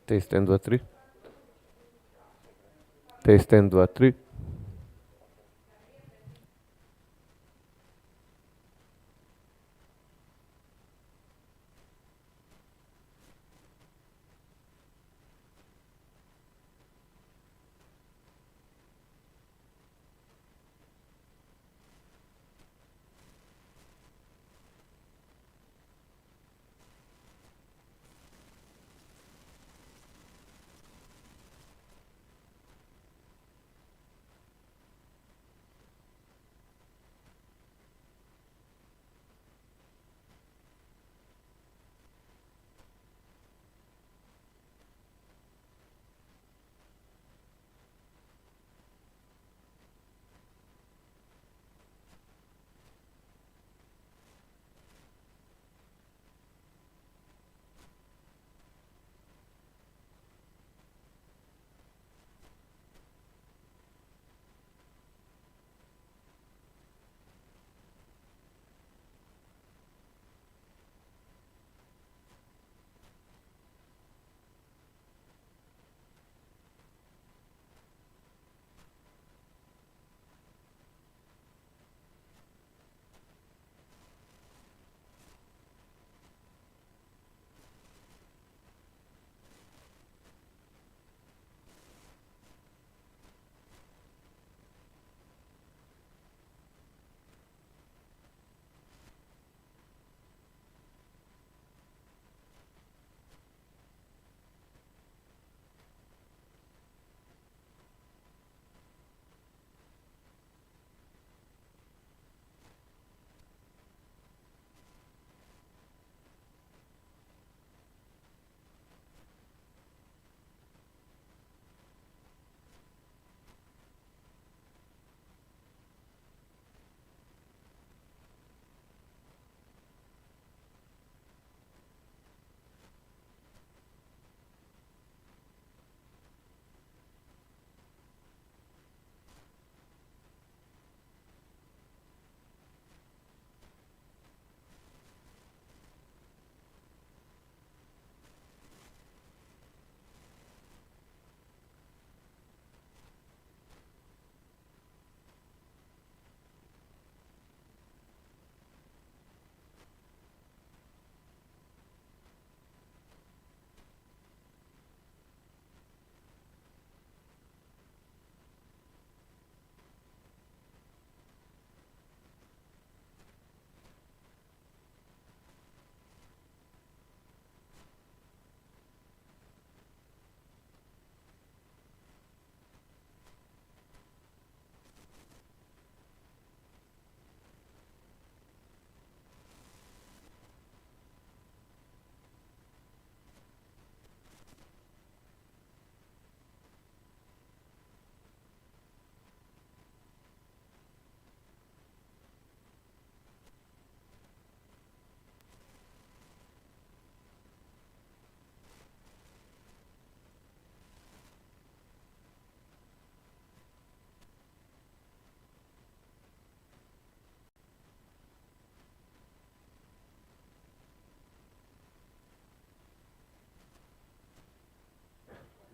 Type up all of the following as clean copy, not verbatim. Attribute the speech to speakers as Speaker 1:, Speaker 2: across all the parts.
Speaker 1: Test 1, 2, 3. Test 1, 2, 3.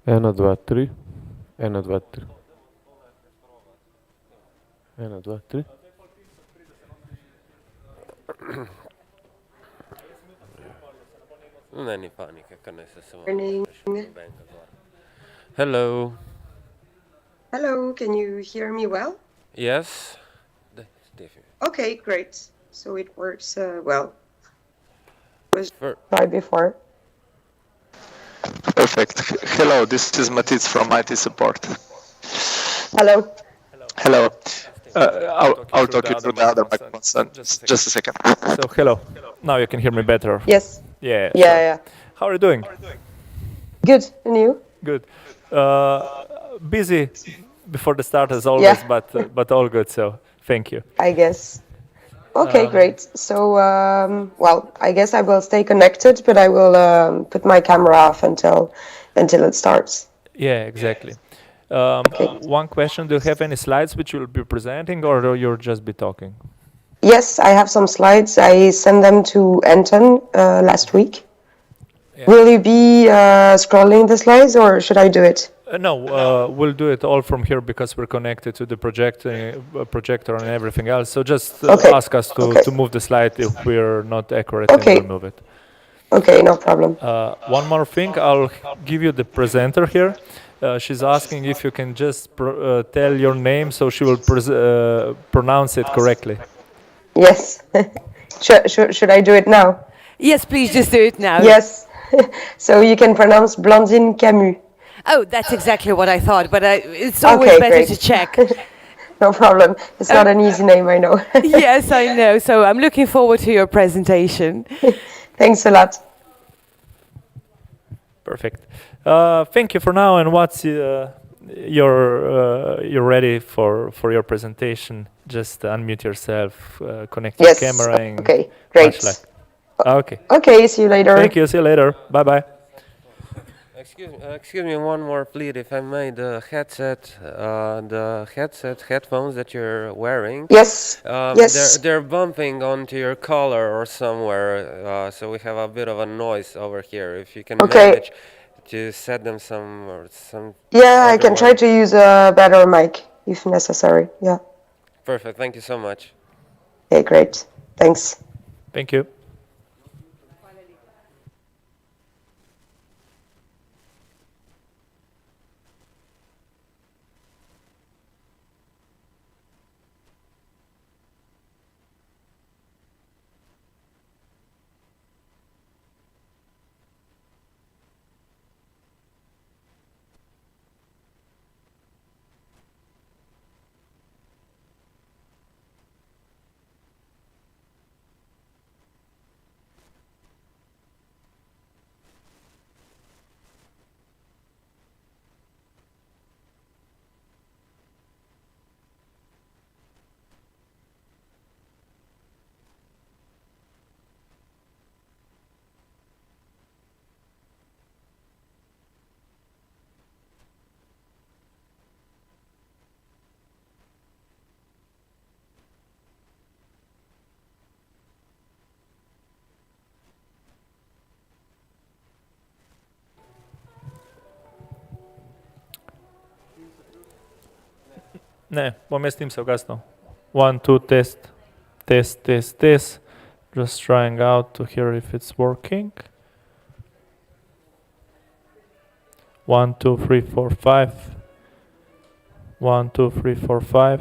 Speaker 1: Ena, dva, tri. Ena, dva, tri. Ena, dva, tri.
Speaker 2: Ne, ni panike, kar ne se samo
Speaker 3: Morning.
Speaker 2: nobenega gor. Hello.
Speaker 3: Hello, can you hear me well?
Speaker 2: Yes. Definitely.
Speaker 3: Okay, great. So it works well. Was
Speaker 2: For-
Speaker 3: tried before.
Speaker 4: Perfect. Hello, this is Matic from IT support.
Speaker 3: Hello.
Speaker 4: Hello. I'll talk you through the other microphones. Just a second.
Speaker 5: So hello. Now you can hear me better.
Speaker 3: Yes.
Speaker 5: Yeah.
Speaker 3: Yeah,
Speaker 5: sure.
Speaker 3: yeah.
Speaker 5: How are you doing?
Speaker 3: Good. And you?
Speaker 5: Good. Busy before the start as always,
Speaker 3: Yeah.
Speaker 5: but all good. So thank you.
Speaker 3: I guess. Okay, great. So, well, I guess I will stay connected, but I will put my camera off until it starts.
Speaker 5: Yeah, exactly. One question: do you have any slides which you'll be presenting, or you'll just be talking?
Speaker 3: Yes, I have some slides. I sent them to Anton last week.
Speaker 2: Yeah.
Speaker 3: Will you be scrolling the slides, or should I do it?
Speaker 5: No, we'll do it all from here because we're connected to the projector and everything else. So just
Speaker 3: Okay.
Speaker 5: ask us to move the slide if we're not accurate
Speaker 3: Okay.
Speaker 5: and we'll move it.
Speaker 3: Okay, no problem.
Speaker 5: One more thing, I'll give you the presenter here. She's asking if you can just tell your name so she will pronounce it correctly.
Speaker 3: Yes. Should I do it now?
Speaker 6: Yes, please just do it now.
Speaker 3: Yes. So you can pronounce Blandine Camus.
Speaker 6: Oh, that's exactly what I thought, but it's always
Speaker 3: Okay,
Speaker 6: better
Speaker 3: great.
Speaker 6: to check.
Speaker 3: No problem. It's not an easy name, I know.
Speaker 6: Yes, I know. So I'm looking forward to your presentation.
Speaker 3: Thanks a lot.
Speaker 5: Perfect. Thank you for now. And what's you're ready for your presentation? Just unmute yourself, connect your
Speaker 3: Yes.
Speaker 5: camera. And
Speaker 3: Okay, great.
Speaker 5: much luck. Okay.
Speaker 3: Okay, see you later.
Speaker 5: Thank you. See you later. Bye bye.
Speaker 2: Excuse me, one more plea, if I may. The headphones that you're wearing.
Speaker 3: Yes. Yes.
Speaker 2: They're bumping onto your collar or somewhere, so we have a bit of a noise over here. If you can manage to set them some.
Speaker 3: Yeah, I can try to use a better mic if necessary. Yeah.
Speaker 2: Perfect. Thank you so much.
Speaker 3: Okay, great. Thanks.
Speaker 5: Thank you. Ne, bom jaz tim se ugasnil. 1, 2, test. Test, test, test. Just trying out to hear if it's working. 1, 2, 3, 4, 5. 1, 2, 3, 4, 5.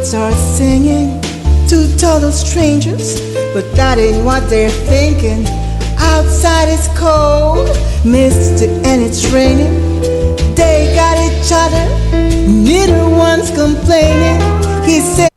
Speaker 7: birds are singing to total strangers, but that ain't what they're thinking. Outside it's cold, misty, and it's raining. They got each other, neither one's complaining. He said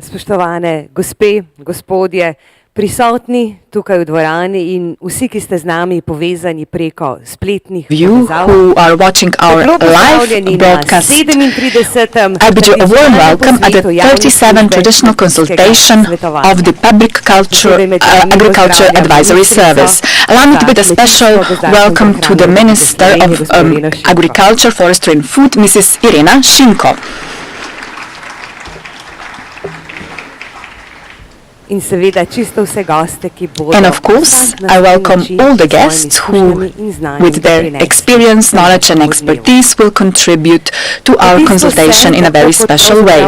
Speaker 6: Spoštovane gospe, gospodje, prisotni tukaj v dvorani in vsi, ki ste z nami povezani preko spletnih povezav.
Speaker 8: Who are watching our live broadcast, I bid you a warm welcome at the 37th traditional consultation of the Agriculture Advisory Service. Allow me to bid a special welcome to the Minister of Agriculture, Forestry and Food, Mrs. Irena Šinko. And of course, I welcome all the guests who, with their experience, knowledge and expertise, will contribute to our consultation in a very special way.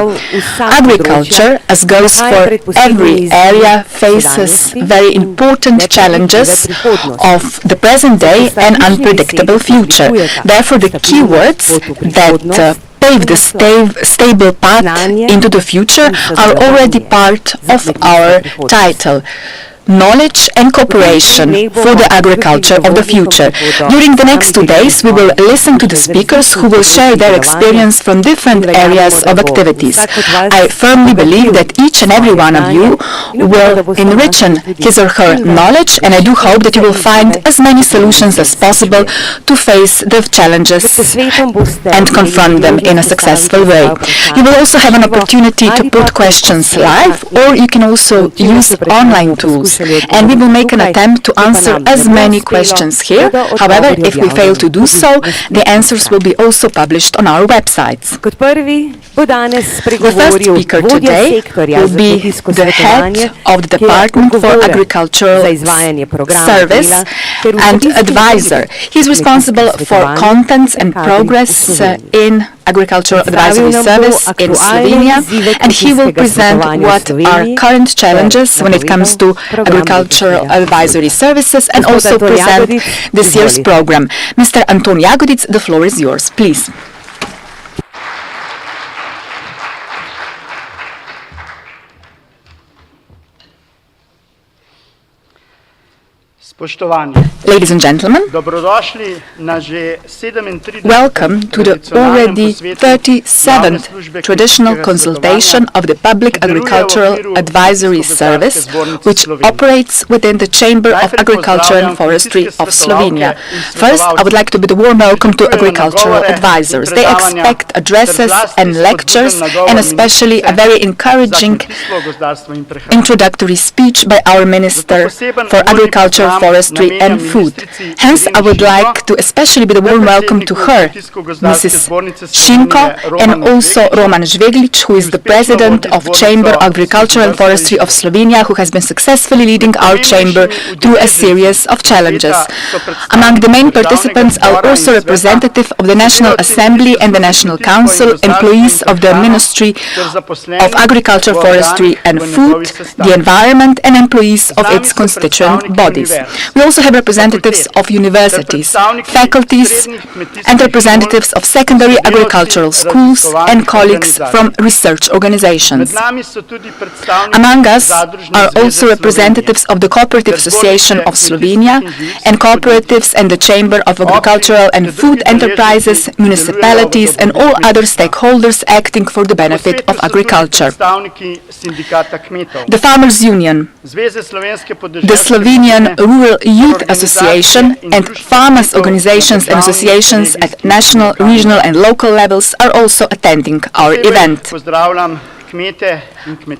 Speaker 8: Agriculture, as goes for every area, faces very important challenges of the present day and unpredictable future. Therefore, the keywords that pave the stable path into the future are already part of our title. Knowledge and cooperation for the agriculture of the future. During the next 2 days, we will listen to the speakers who will share their experience from different areas of activities. I firmly believe that each and every one of you will enrich his or her knowledge, and I do hope that you will find as many solutions as possible to face the challenges and confront them in a successful way. You will also have an opportunity to put questions live, or you can also use online tools. And we will make an attempt to answer as many questions here. However, if we fail to do so, the answers will be also published on our websites. The first speaker today will be the head of the Department for Agricultural Service and advisor. He is responsible for contents and progress in Agricultural Advisory Service in Slovenia, and he will present what are current challenges when it comes to agricultural advisory services and also present this year's program. Mr. Anton Jagodic, the floor is yours, please. Ladies and gentlemen, welcome to the already 37th traditional consultation of the Public Agricultural Advisory Service, which operates within the Chamber of Agriculture and Forestry of Slovenia. First, I would like to bid a warm welcome to agricultural advisors. They expect addresses and lectures, and especially a very encouraging introductory speech by our Minister for Agriculture, Forestry and Food. Hence, I would like to especially bid a warm welcome to her, Mrs. Šinko, and also Roman Žveglič, who is the President of Chamber of Agriculture and Forestry of Slovenia, who has been successfully leading our chamber through a series of challenges. Among the main participants are also representatives of the National Assembly and the National Council, employees of the Ministry of Agriculture, Forestry and Food, the Environment, and employees of its constituent bodies. We also have representatives of universities, faculties, and representatives of secondary agricultural schools and colleagues from research organizations. Among us are also representatives of the Cooperative Association of Slovenia and cooperatives and the Chamber of Agricultural and Food Enterprises, municipalities, and all other stakeholders acting for the benefit of agriculture. The Farmers Union, the Slovenian Rural Youth Association, and farmers' organizations and associations at national, regional and local levels are also attending our event.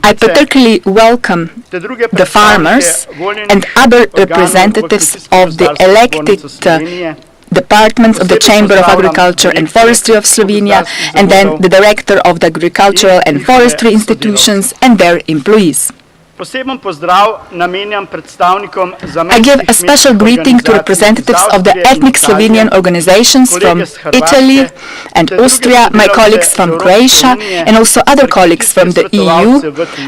Speaker 8: I particularly welcome the farmers and other representatives of the elected departments of the Chamber of Agriculture and Forestry of Slovenia, and then the director of the agricultural and forestry institutions and their employees. I give a special greeting to representatives of the ethnic Slovenian organizations from Italy and Austria, my colleagues from Croatia, and also other colleagues from the EU,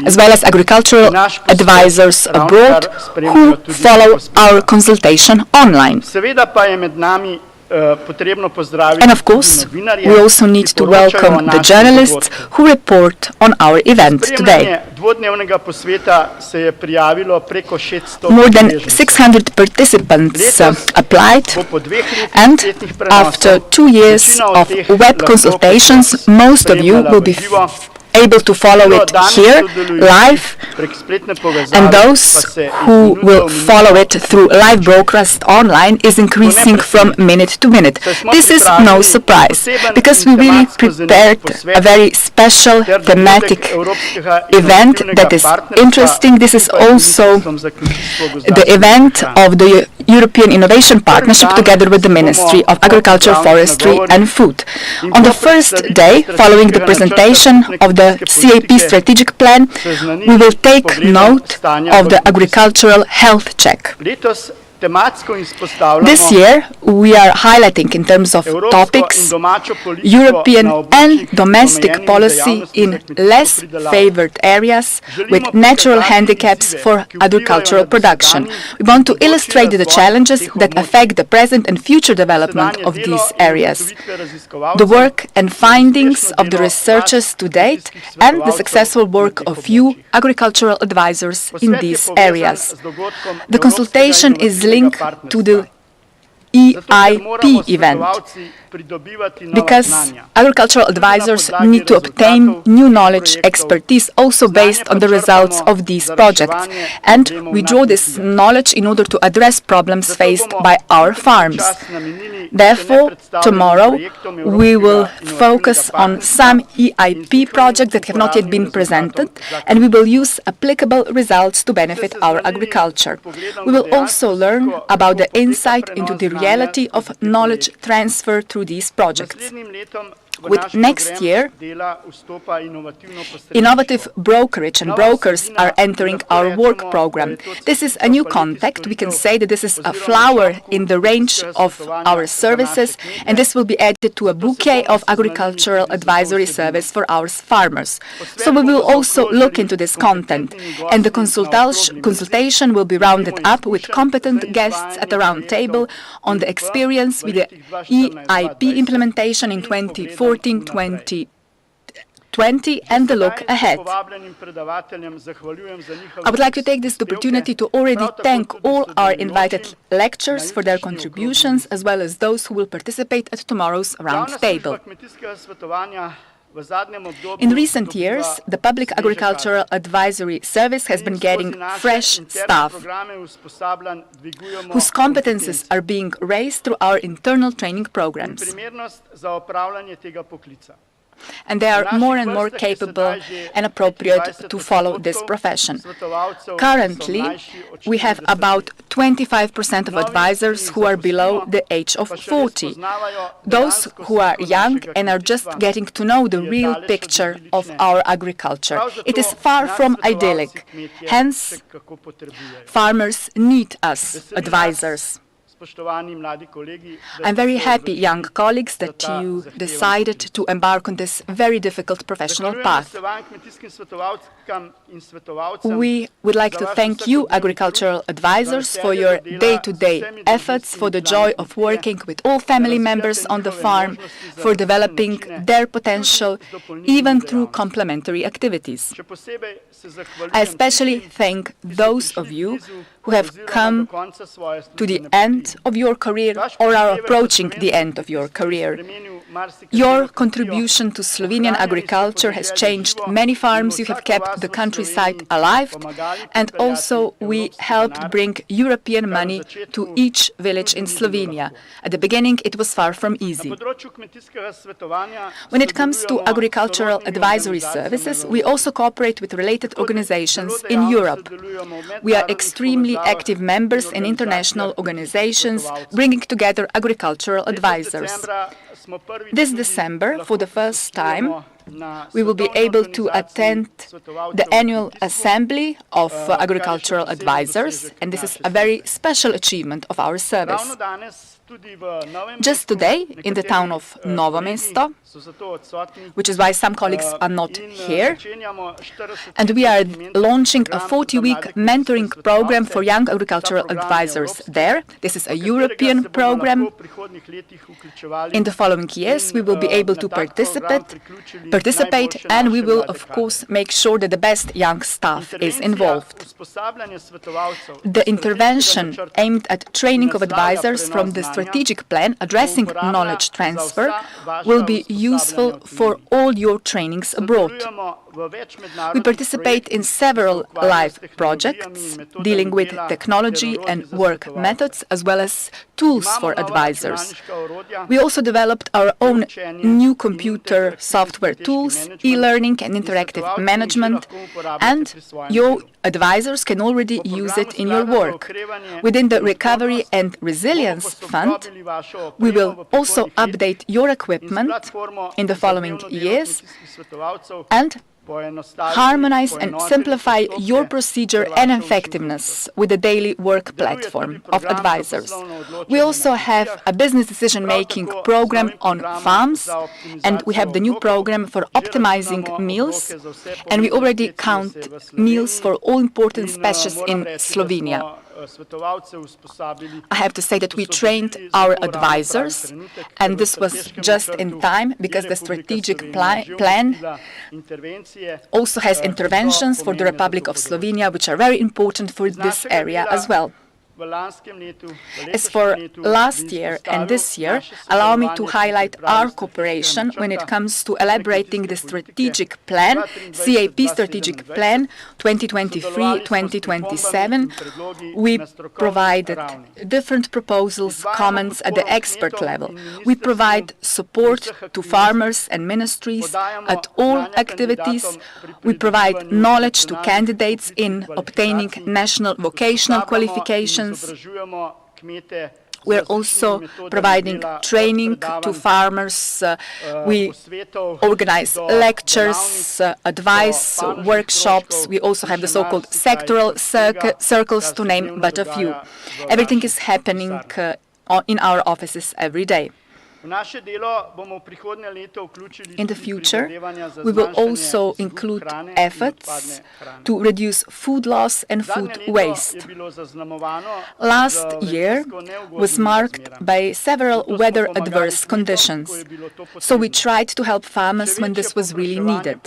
Speaker 8: as well as agricultural advisors abroad who follow our consultation online. And of course, we also need to welcome the journalists who report on our event today. More than 600 participants applied, and after 2 years of web consultations, most of you will be able to follow it here, live, and those who will follow it through live broadcast online is increasing from minute to minute. This is no surprise, because we really prepared a very special thematic event that is interesting. This is also the event of the European Innovation Partnership together with the Ministry of Agriculture, Forestry and Food. On the first day, following the presentation of the CAP strategic plan, we will take note of the agricultural health check. This year, we are highlighting in terms of topics European and domestic policy in less favored areas with natural handicaps for agricultural production. We want to illustrate the challenges that affect the present and future development of these areas, the work and findings of the researchers to date, and the successful work of you agricultural advisors in these areas. The consultation is linked to the EIP event, because agricultural advisors need to obtain new knowledge, expertise, also based on the results of these projects, and we draw this knowledge in order to address problems faced by our farms. Therefore, tomorrow we will focus on some EIP projects that have not yet been presented, and we will use applicable results to benefit our agriculture. We will also learn about the insight into the reality of knowledge transfer through these projects. With next year, innovative brokerage and brokers are entering our work program. This is a new contact. We can say that this is a flower in the range of our services, and this will be added to a bouquet of agricultural advisory service for our farmers. So we will also look into this content, and the consultation will be rounded up with competent guests at a round table on the experience with the EIP implementation in 2014-2020 and the look ahead. I would like to take this opportunity to already thank all our invited lecturers for their contributions, as well as those who will participate at tomorrow's round table. In recent years, the Public Agricultural Advisory Service has been getting fresh staff, whose competences are being raised through our internal training programs. And they are more and more capable and appropriate to follow this profession. Currently, we have about 25% of advisors who are below the age of 40. Those who are young and are just getting to know the real picture of our agriculture. It is far from idyllic. Hence, farmers need us, advisors. I'm very happy, young colleagues, that you decided to embark on this very difficult professional path. We would like to thank you, agricultural advisors, for your day-to-day efforts, for the joy of working with all family members on the farm, for developing their potential, even through complementary activities. I especially thank those of you who have come to the end of your career or are approaching the end of your career. Your contribution to Slovenian agriculture has changed many farms. You have kept the countryside alive, and also we helped bring European money to each village in Slovenia. At the beginning, it was far from easy. When it comes to agricultural advisory services, we also cooperate with related organizations in Europe. We are extremely active members in international organizations, bringing together agricultural advisors. This December, for the first time, we will be able to attend the annual assembly of agricultural advisors, and this is a very special achievement of our service. Just today, in the town of Novo Mesto, which is why some colleagues are not here, and we are launching a 40-week mentoring program for young agricultural advisors there. This is a European program. In the following years, we will be able to participate, and we will, of course, make sure that the best young staff is involved. The intervention aimed at training of advisors from the strategic plan addressing knowledge transfer will be useful for all your trainings abroad. We participate in several live projects dealing with technology and work methods as well as tools for advisors. We also developed our own new computer software tools, e-learning and interactive management, and your advisors can already use it in your work. Within the Recovery and Resilience Fund, we will also update your equipment in the following years and harmonize and simplify your procedure and effectiveness with the daily work platform of advisors. We also have a business decision-making program on farms, and we have the new program for optimizing meals, and we already count meals for all important species in Slovenia. I have to say that we trained our advisors, and this was just in time because the strategic plan also has interventions for the Republic of Slovenia, which are very important for this area as well. As for last year and this year, allow me to highlight our cooperation when it comes to elaborating the strategic plan, CAP Strategic Plan 2023-2027. We provided different proposals, comments at the expert level. We provide support to farmers and ministries at all activities. We provide knowledge to candidates in obtaining national vocational qualifications. We're also providing training to farmers. We organize lectures, advice, workshops. We also have the so-called sectoral circles, to name but a few. Everything is happening in our offices every day. In the future, we will also include efforts to reduce food loss and food waste. Last year was marked by several weather adverse conditions, so we tried to help farmers when this was really needed.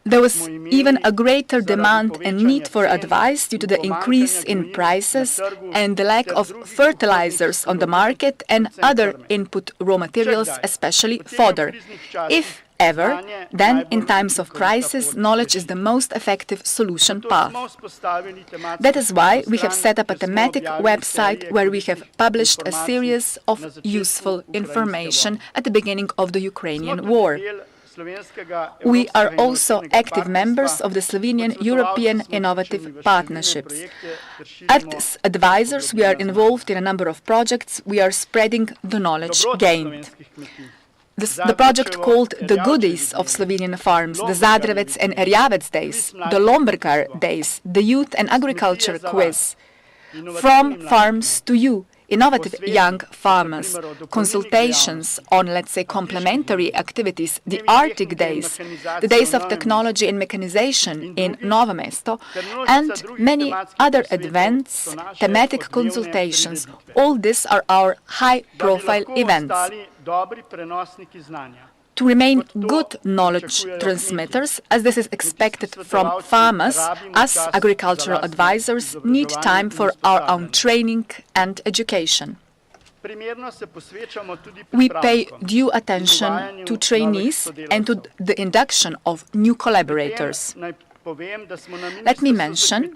Speaker 8: There was even a greater demand and need for advice due to the increase in prices and the lack of fertilizers on the market and other input raw materials, especially fodder. If ever, then in times of crisis, knowledge is the most effective solution path. That is why we have set up a thematic website where we have published a series of useful information at the beginning of the Ukrainian war. We are also active members of the Slovenian European Innovative Partnerships. As advisors, we are involved in a number of projects. We are spreading the knowledge gained. The project called The Goodies of Slovenian Farms, the Zadrevec and Erjavec Days, the Lombergar Days, the Youth and Agriculture Quiz, From Farms to You, innovative young farmers, consultations on, let's say, complementary activities, the Arctic Days, the Days of Technology and Mechanization in Novo Mesto, and many other events, thematic consultations. All these are our high-profile events. To remain good knowledge transmitters, as this is expected from farmers, us agricultural advisors need time for our own training and education. We pay due attention to trainees and to the induction of new collaborators. Let me mention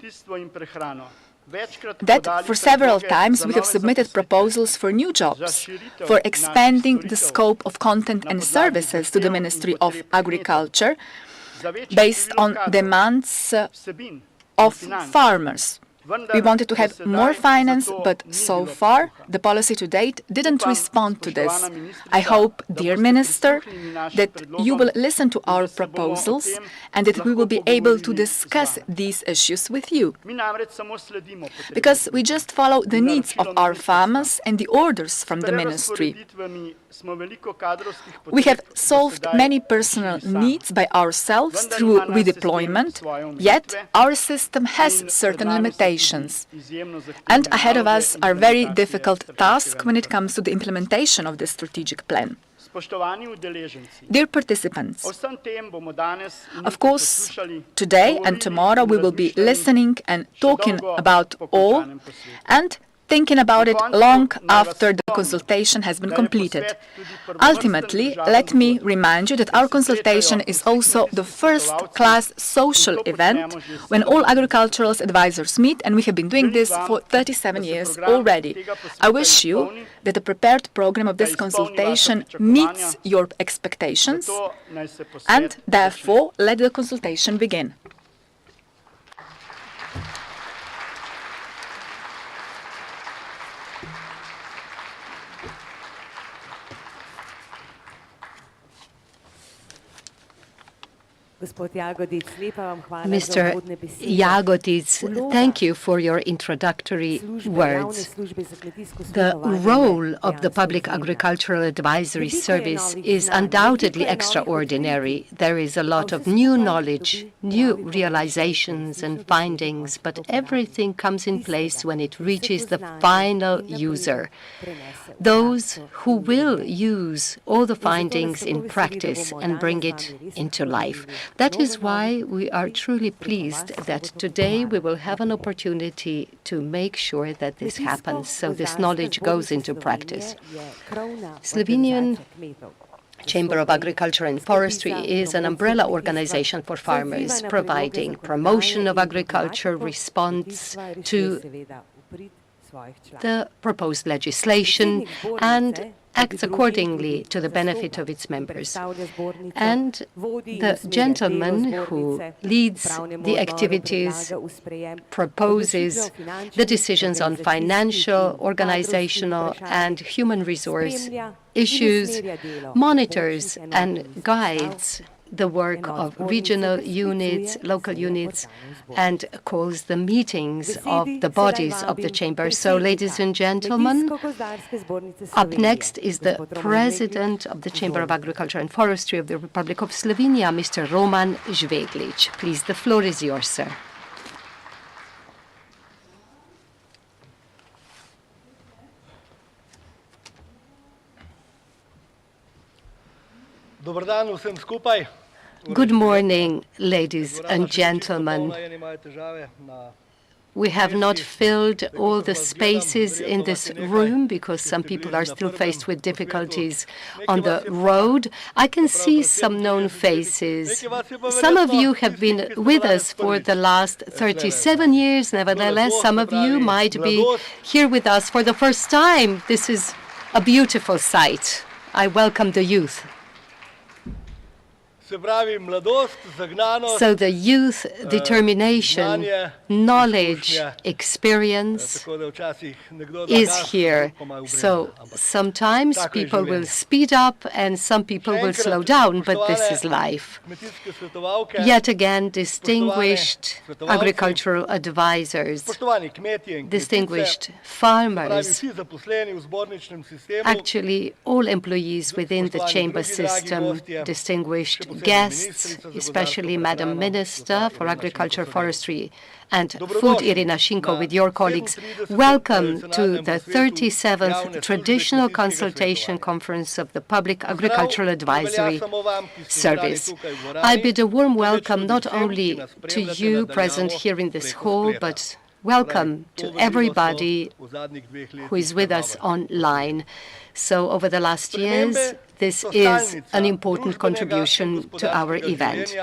Speaker 8: that for several times we have submitted proposals for new jobs, for expanding the scope of content and services to the Ministry of Agriculture based on demands of farmers. We wanted to have more finance, but so far the policy to date didn't respond to this. I hope, dear Minister, that you will listen to our proposals and that we will be able to discuss these issues with you. Because we just follow the needs of our farmers and the orders from the ministry. We have solved many personal needs by ourselves through redeployment, yet our system has certain limitations. And ahead of us are very difficult tasks when it comes to the implementation of the strategic plan. Dear participants, of course, today and tomorrow we will be listening and talking about all and thinking about it long after the consultation has been completed. Ultimately, let me remind you that our consultation is also the first-class social event when all agricultural advisors meet, and we have been doing this for 37 years already. I wish you that the prepared program of this consultation meets your expectations, and therefore let the consultation begin.
Speaker 9: Mr. Jagotic, thank you for your introductory words. The role of the Public Agricultural Advisory Service is undoubtedly extraordinary. There is a lot of new knowledge, new realizations and findings, but everything comes in place when it reaches the final user. Those who will use all the findings in practice and bring it into life. That is why we are truly pleased that today we will have an opportunity to make sure that this happens, so this knowledge goes into practice. Slovenian Chamber of Agriculture and Forestry is an umbrella organization for farmers, providing promotion of agriculture, response to the proposed legislation, and acts accordingly to the benefit of its members. And the gentleman who leads the activities proposes the decisions on financial, organizational, and human resource issues, monitors and guides the work of regional units, local units, and calls the meetings of the bodies of the chamber. So, ladies and gentlemen, up next is the President of the Chamber of Agriculture and Forestry of the Republic of Slovenia, Mr. Roman Žveglič. Please, the floor is yours, sir. Good morning, ladies and gentlemen. We have not filled all the spaces in this room because some people are still faced with difficulties on the road. I can see some known faces. Some of you have been with us for the last 37 years. Nevertheless, some of you might be here with us for the first time. This is a beautiful sight. I welcome the youth. So the youth, determination, knowledge, experience is here. So sometimes people will speed up and some people will slow down, but this is life. Yet again, distinguished agricultural advisors, distinguished farmers, actually all employees within the chamber system, distinguished guests, especially Madam Minister for Agriculture, Forestry and Food, Irina Shinko, with your colleagues. Welcome to the 37th Traditional Consultation Conference of the Public Agricultural Advisory Service. I bid a warm welcome not only to you present here in this hall, but welcome to everybody who is with us online. So over the last years, this is an important contribution to our event.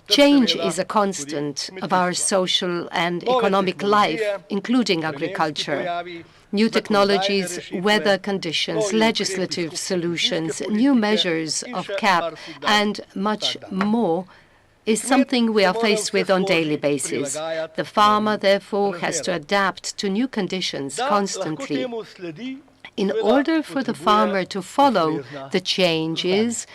Speaker 9: Change is a constant of our social and economic life, including agriculture. New technologies, weather conditions, legislative solutions, new measures of CAP, and much more is something we are faced with on a daily basis. The farmer, therefore, has to adapt to new conditions constantly. In order for the farmer to follow the changes,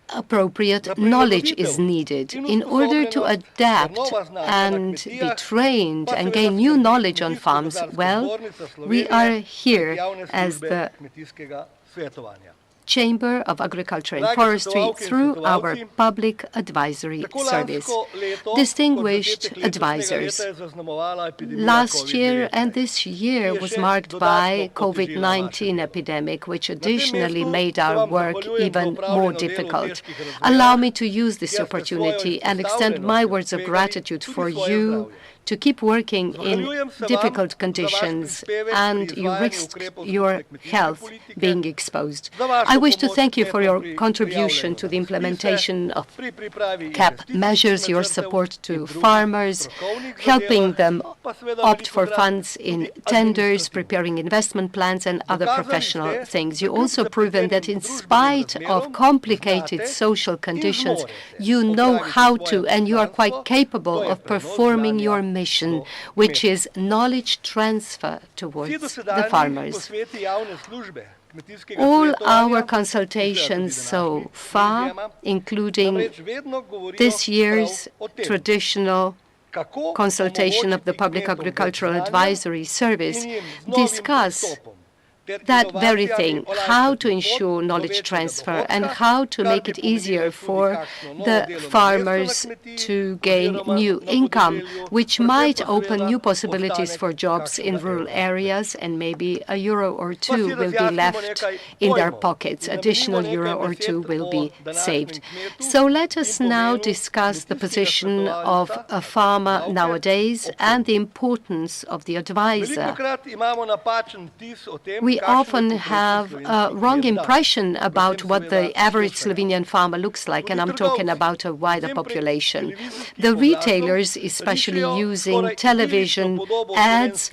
Speaker 9: appropriate knowledge is needed. In order to adapt and be trained and gain new knowledge on farms, well, we are here as the Chamber of Agriculture and Forestry through our public advisory service. Distinguished advisors, last year and this year was marked by COVID-19 epidemic, which additionally made our work even more difficult. Allow me to use this opportunity and extend my words of gratitude for you to keep working in difficult conditions, and you risk your health being exposed. I wish to thank you for your contribution to the implementation of CAP measures, your support to farmers, helping them opt for funds in tenders, preparing investment plans, and other professional things. You also proven that in spite of complicated social conditions, you know how to, and you are quite capable of performing your mission, which is knowledge transfer towards the farmers. All our consultations so far, including this year's traditional consultation of the Public Agricultural Advisory Service, discuss that very thing, how to ensure knowledge transfer and how to make it easier for the farmers to gain new income, which might open new possibilities for jobs in rural areas, and maybe a euro or two will be left in their pockets. Additional euro or two will be saved. So let us now discuss the position of a farmer nowadays and the importance of the advisor. We often have a wrong impression about what the average Slovenian farmer looks like, and I'm talking about a wider population. The retailers, especially using television ads,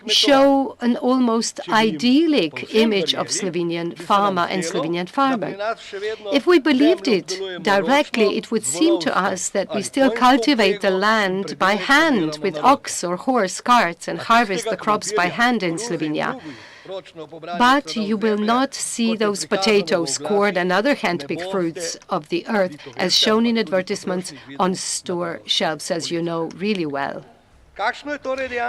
Speaker 9: show an almost idyllic image of Slovenian farmer and Slovenian farmer. If we believed it directly, it would seem to us that we still cultivate the land by hand with ox or horse carts and harvest the crops by hand in Slovenia. But you will not see those potatoes, corn, and other hand-picked fruits of the earth as shown in advertisements on store shelves, as you know really well.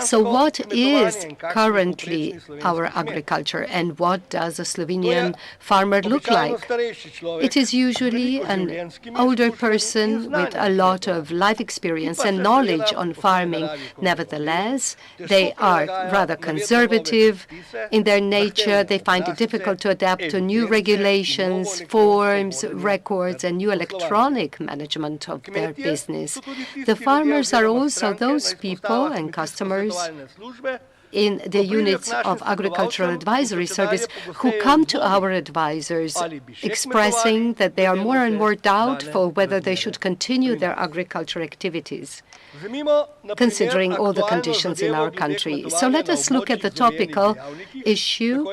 Speaker 9: So what is currently our agriculture, and what does a Slovenian farmer look like? It is usually an older person with a lot of life experience and knowledge on farming. Nevertheless, they are rather conservative in their nature. They find it difficult to adapt to new regulations, forms, records, and new electronic management of their business. The farmers are also those people and customers in the units of Agricultural Advisory Service who come to our advisors expressing that they are more and more doubtful whether they should continue their agriculture activities, considering all the conditions in our country. So let us look at the topical issue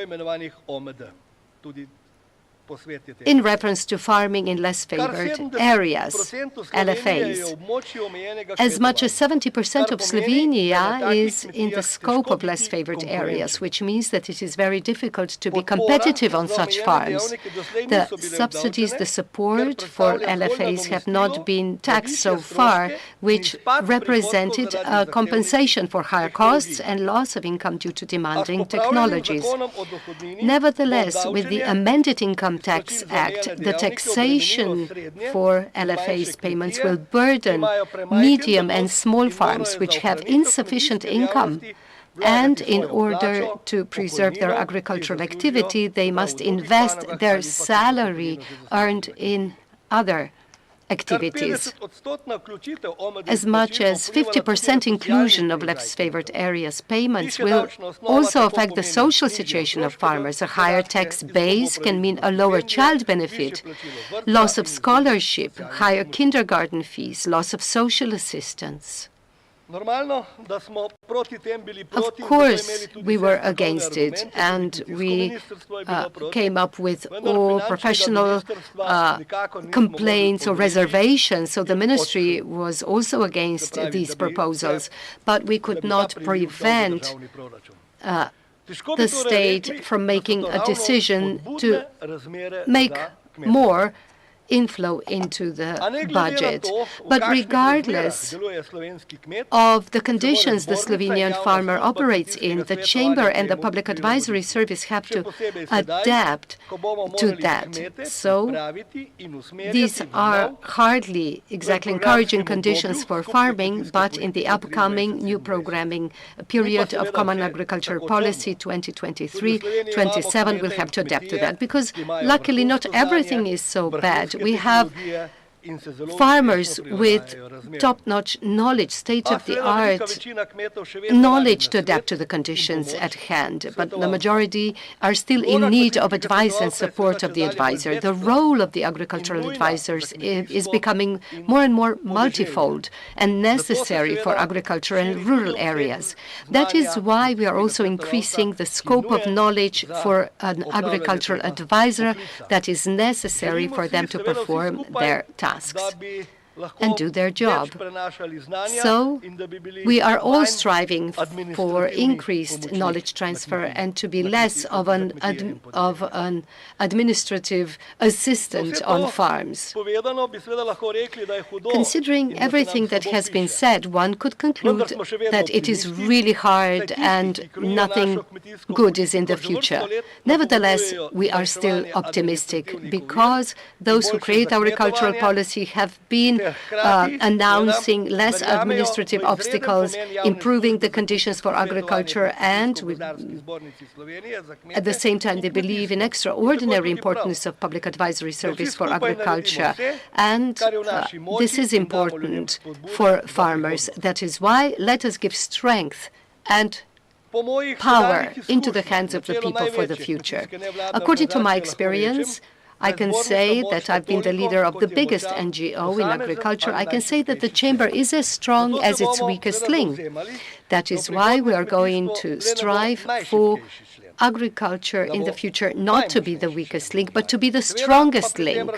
Speaker 9: in reference to farming in less favored areas, LFAs. As much as 70% of Slovenia is in the scope of less favored areas, which means that it is very difficult to be competitive on such farms. The subsidies, the support for LFAs have not been taxed so far, which represented a compensation for higher costs and loss of income due to demanding technologies. Nevertheless, with the amended Income Tax Act, the taxation for LFA's payments will burden medium and small farms which have insufficient income, and in order to preserve their agricultural activity, they must invest their salary earned in other activities. As much as 50% inclusion of less favored areas payments will also affect the social situation of farmers. A higher tax base can mean a lower child benefit, loss of scholarship, higher kindergarten fees, loss of social assistance. Of course, we were against it, and we came up with all professional complaints or reservations. So the ministry was also against these proposals, but we could not prevent the state from making a decision to make more inflow into the budget. But regardless of the conditions the Slovenian farmer operates in, the Chamber and the Public Advisory Service have to adapt to that. So these are hardly exactly encouraging conditions for farming, but in the upcoming new programming period of Common Agricultural Policy 2023-27, we'll have to adapt to that, because luckily not everything is so bad. We have farmers with top-notch knowledge, state-of-the-art knowledge to adapt to the conditions at hand, but the majority are still in need of advice and support of the advisor. The role of the agricultural advisors is becoming more and more multifold and necessary for agriculture and rural areas. That is why we are also increasing the scope of knowledge for an agricultural advisor that is necessary for them to perform their tasks and do their job. So we are all striving for increased knowledge transfer and to be less of an administrative assistant on farms. Considering everything that has been said, one could conclude that it is really hard and nothing good is in the future. Nevertheless, we are still optimistic, because those who create agricultural policy have been announcing less administrative obstacles, improving the conditions for agriculture, and at the same time they believe in extraordinary importance of public advisory service for agriculture. And this is important for farmers. That is why let us give strength and power into the hands of the people for the future. According to my experience, I can say that I've been the leader of the biggest NGO in agriculture. I can say that the chamber is as strong as its weakest link. That is why we are going to strive for agriculture in the future not to be the weakest link, but to be the strongest link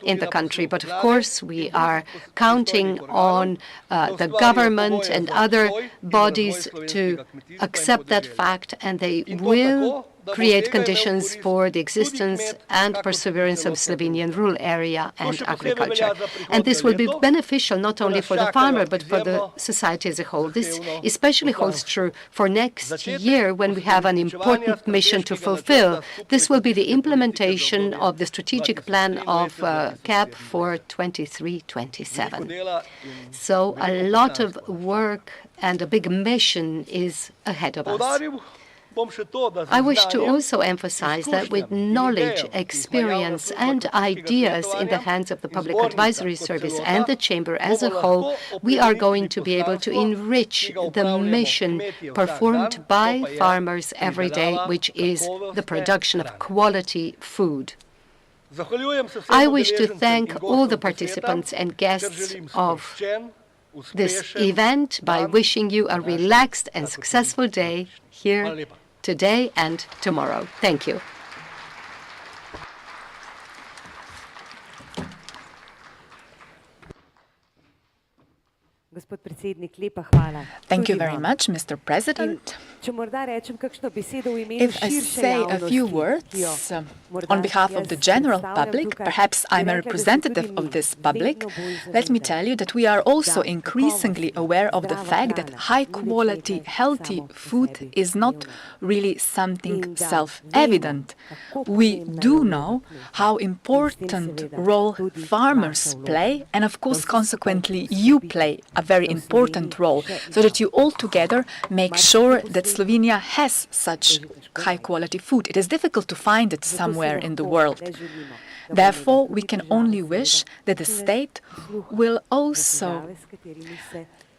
Speaker 9: in the country. But of course, we are counting on the government and other bodies to accept that fact, and they will create conditions for the existence and perseverance of Slovenian rural area and agriculture. And this will be beneficial not only for the farmer, but for the society as a whole. This especially holds true for next year, when we have an important mission to fulfill. This will be the implementation of the strategic plan of CAP for 23-27. So a lot of work and a big mission is ahead of us. I wish to also emphasize that with knowledge, experience, and ideas in the hands of the Public Advisory Service and the Chamber as a whole, we are going to be able to enrich the mission performed by farmers every day, which is the production of quality food. I wish to thank all the participants and guests of this event by wishing you a relaxed and successful day here today and tomorrow. Thank you.
Speaker 8: Thank you very much, Mr. President. If I say a few words on behalf of the general public, perhaps I'm a representative of this public, let me tell you that we are also increasingly aware of the fact that high-quality, healthy food is not really something self-evident. We do know how important role farmers play, and of course, consequently, you play a very important role, so that you all together make sure that Slovenia has such high-quality food. It is difficult to find it somewhere in the world. Therefore, we can only wish that the state will also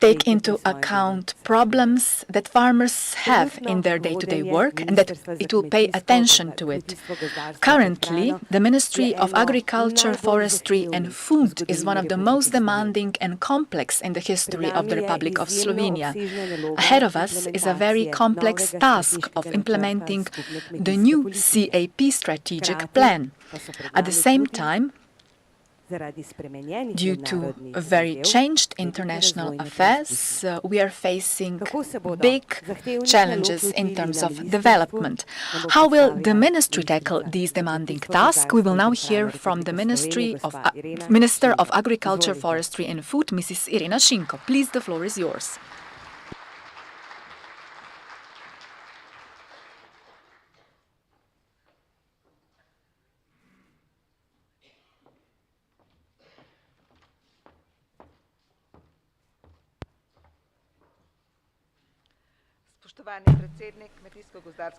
Speaker 8: take into account problems that farmers have in their day-to-day work and that it will pay attention to it. Currently, the Ministry of Agriculture, Forestry and Food is one of the most demanding and complex in the history of the Republic of Slovenia. Ahead of us is a very complex task of implementing the new CAP strategic plan. At the same time, due to very changed international affairs, we are facing big challenges in terms of development. How will the ministry tackle these demanding tasks? We will now hear from the Minister of Agriculture, Forestry and Food, Mrs. Irena Šinko. Please, the floor is yours.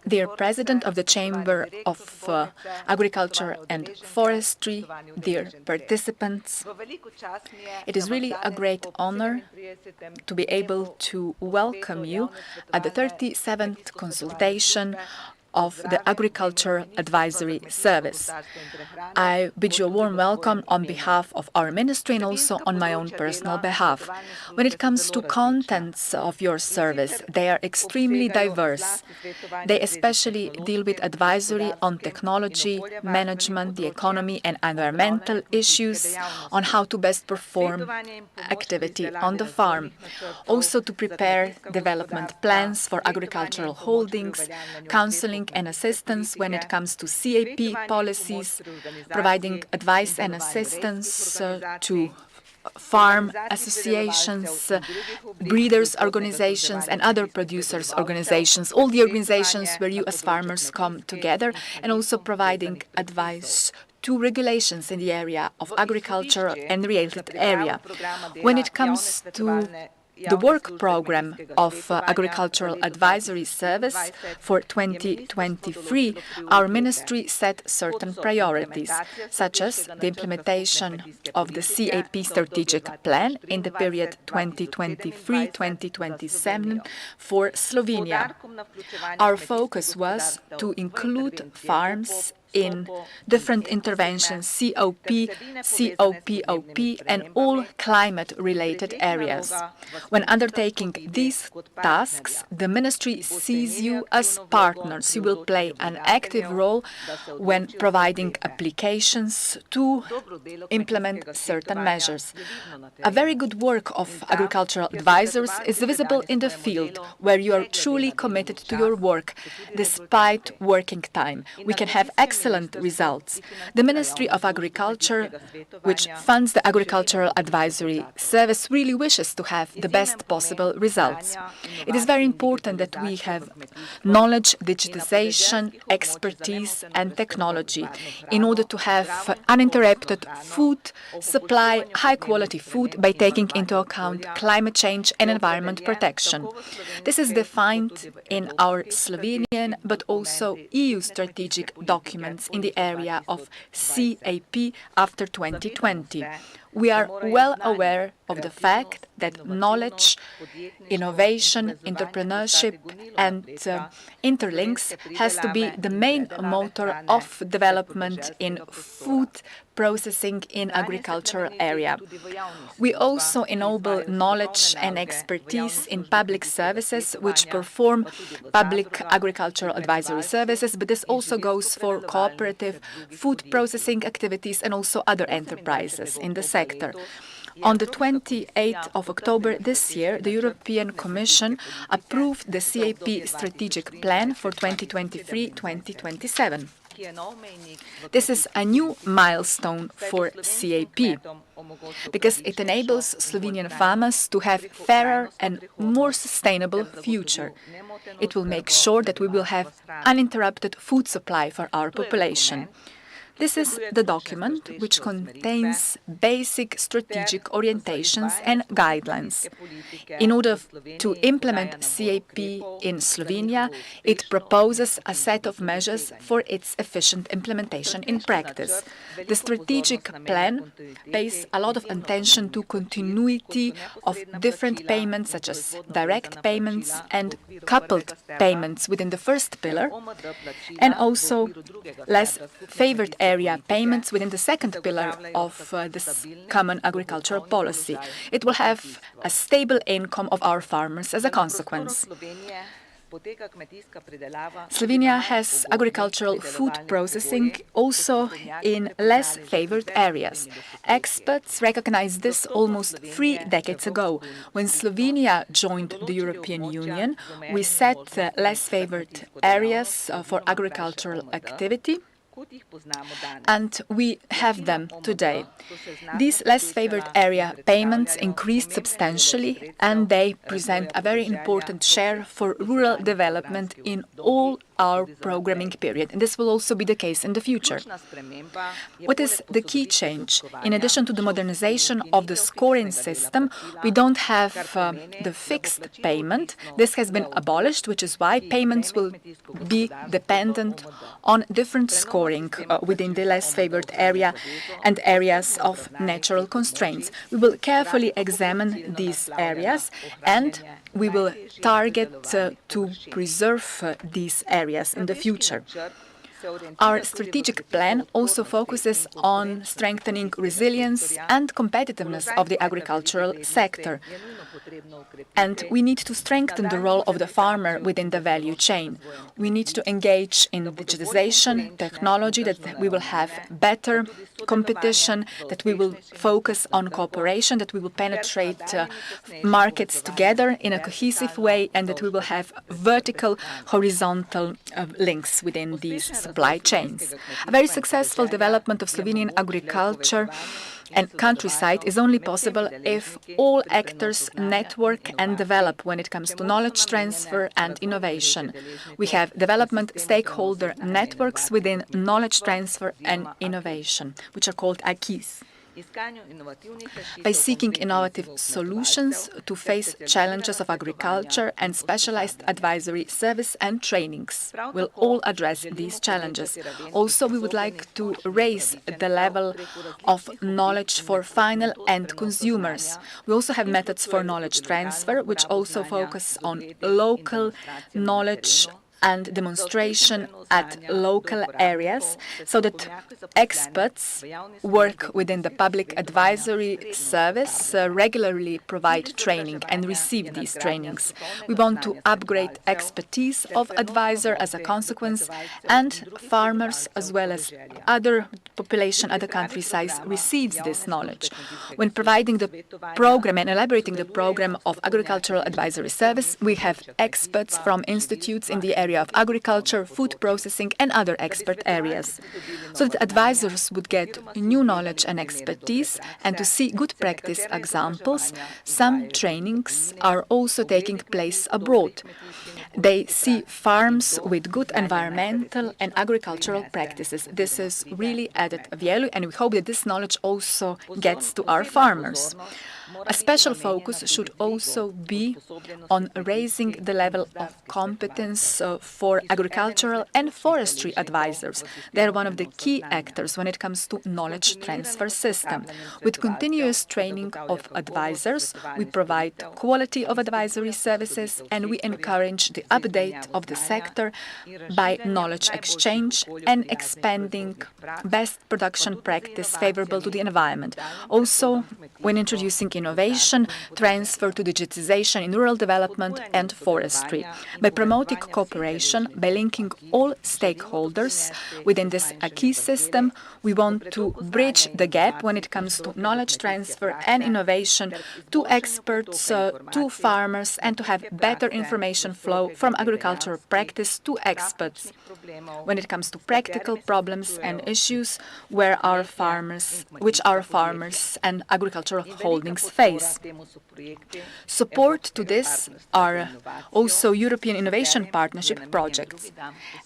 Speaker 8: Dear President of the Chamber of Agriculture and Forestry, dear participants, it is really a great honor to be able to welcome you at the 37th consultation of the Agriculture Advisory Service. I bid you a warm welcome on behalf of our ministry and also on my own personal behalf. When it comes to contents of your service, they are extremely diverse. They especially deal with advisory on technology, management, the economy and environmental issues, on how to best perform activity on the farm. Also to prepare development plans for agricultural holdings, counseling and assistance when it comes to CAP policies, providing advice and assistance to farm associations, breeders organizations and other producers organizations, all the organizations where you as farmers come together, and also providing advice to regulations in the area of agriculture and related area. When it comes to the work program of Agricultural Advisory Service for 2023, our ministry set certain priorities, such as the implementation of the CAP strategic plan in the period 2023-2027 for Slovenia. Our focus was to include farms in different interventions, COP, COPOP, and all climate-related areas. When undertaking these tasks, the ministry sees you as partners. You will play an active role when providing applications to implement certain measures. A very good work of agricultural advisors is visible in the field, where you are truly committed to your work, despite working time. We can have excellent results. The Ministry of Agriculture, which funds the Agricultural Advisory Service, really wishes to have the best possible results. It is very important that we have knowledge, digitization, expertise and technology in order to have uninterrupted food supply, high-quality food by taking into account climate change and environment protection. This is defined in our Slovenian but also EU strategic documents in the area of CAP after 2020. We are well aware of the fact that knowledge, innovation, entrepreneurship and interlinks has to be the main motor of development in food processing in agricultural area. We also enable knowledge and expertise in public services which perform public agricultural advisory services, but this also goes for cooperative food processing activities and also other enterprises in the sector. On the 28th of October this year, the European Commission approved the CAP strategic plan for 2023-2027. This is a new milestone for CAP because it enables Slovenian farmers to have fairer and more sustainable future. It will make sure that we will have uninterrupted food supply for our population.
Speaker 10: This is the document which contains basic strategic orientations and guidelines. In order to implement CAP in Slovenia, it proposes a set of measures for its efficient implementation in practice. The strategic plan pays a lot of attention to continuity of different payments, such as direct payments and coupled payments within the first pillar, and also less favored area payments within the second pillar of this common agricultural policy. It will have a stable income of our farmers as a consequence. Slovenia has agricultural food processing also in less favored areas. Experts recognized this almost 3 decades ago. When Slovenia joined the European Union, we set less favored areas for agricultural activity, and we have them today. These less favored area payments increased substantially, and they present a very important share for rural development in all our programming period, and this will also be the case in the future. What is the key change? In addition to the modernization of the scoring system, we don't have the fixed payment. This has been abolished, which is why payments will be dependent on different scoring within the less favored area and areas of natural constraints. We will carefully examine these areas, and we will target to preserve these areas in the future. Our strategic plan also focuses on strengthening resilience and competitiveness of the agricultural sector. And we need to strengthen the role of the farmer within the value chain. We need to engage in digitization, technology, that we will have better competition, that we will focus on cooperation, that we will penetrate markets together in a cohesive way, and that we will have vertical, horizontal links within these supply chains. A very successful development of Slovenian agriculture and countryside is only possible if all actors network and develop when it comes to knowledge transfer and innovation. We have development stakeholder networks within knowledge transfer and innovation, which are called acquis. By seeking innovative solutions to face challenges of agriculture, and specialized advisory service and trainings will all address these challenges. Also, we would like to raise the level of knowledge for final end consumers. We also have methods for knowledge transfer, which also focus on local knowledge and demonstration at local areas, so that experts work within the public advisory service, regularly provide training and receive these trainings. We want to upgrade expertise of advisor as a consequence, and farmers as well as other population, other countryside receives this knowledge. When providing the program and elaborating the program of agricultural advisory service, we have experts from institutes in the area of agriculture, food processing, and other expert areas, so that advisors would get new knowledge and expertise, and to see good practice examples. Some trainings are also taking place abroad. They see farms with good environmental and agricultural practices. This is really added value, and we hope that this knowledge also gets to our farmers. A special focus should also be on raising the level of competence for agricultural and forestry advisors. They are one of the key actors when it comes to knowledge transfer system. With continuous training of advisors, we provide quality of advisory services, and we encourage the update of the sector by knowledge exchange and expanding best production practice favorable to the environment. Also, when introducing innovation, transfer to digitization in rural development and forestry. By promoting cooperation, by linking all stakeholders within this acquis system, we want to bridge the gap when it comes to knowledge transfer and innovation to experts, to farmers, and to have better information flow from agricultural practice to experts when it comes to practical problems and issues which our farmers and agricultural holdings face. Support to this are also European Innovation Partnership projects,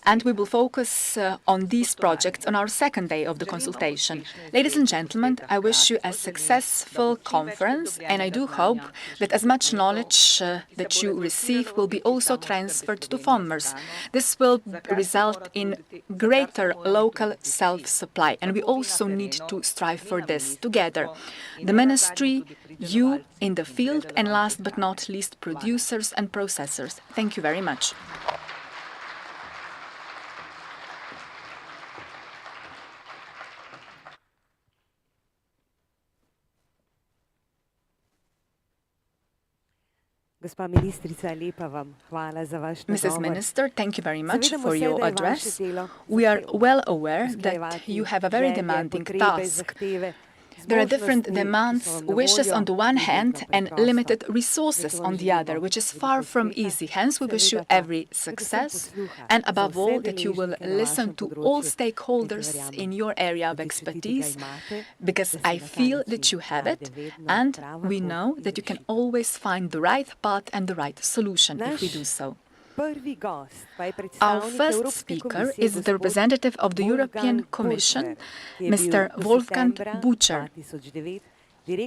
Speaker 10: and we will focus on these projects on our second day of the consultation. Ladies and gentlemen, I wish you a successful conference, and I do hope that as much knowledge that you receive will be also transferred to farmers. This will result in greater local self-supply, and we also need to strive for this together. The Ministry, you in the field, and last but not least, producers and processors. Thank you very much. Mrs. Minister, thank you very much for your address. We are well aware that you have a very demanding task. There are different demands, wishes on the one hand, and limited resources on the other, which is far from easy. Hence, we wish you every success, and above all, that you will listen to all stakeholders in your area of expertise, because I feel that you have it, and we know that you can always find the right path and the right solution if we do so. Our first speaker is the representative of the European Commission, Mr. Wolfgang Bucher.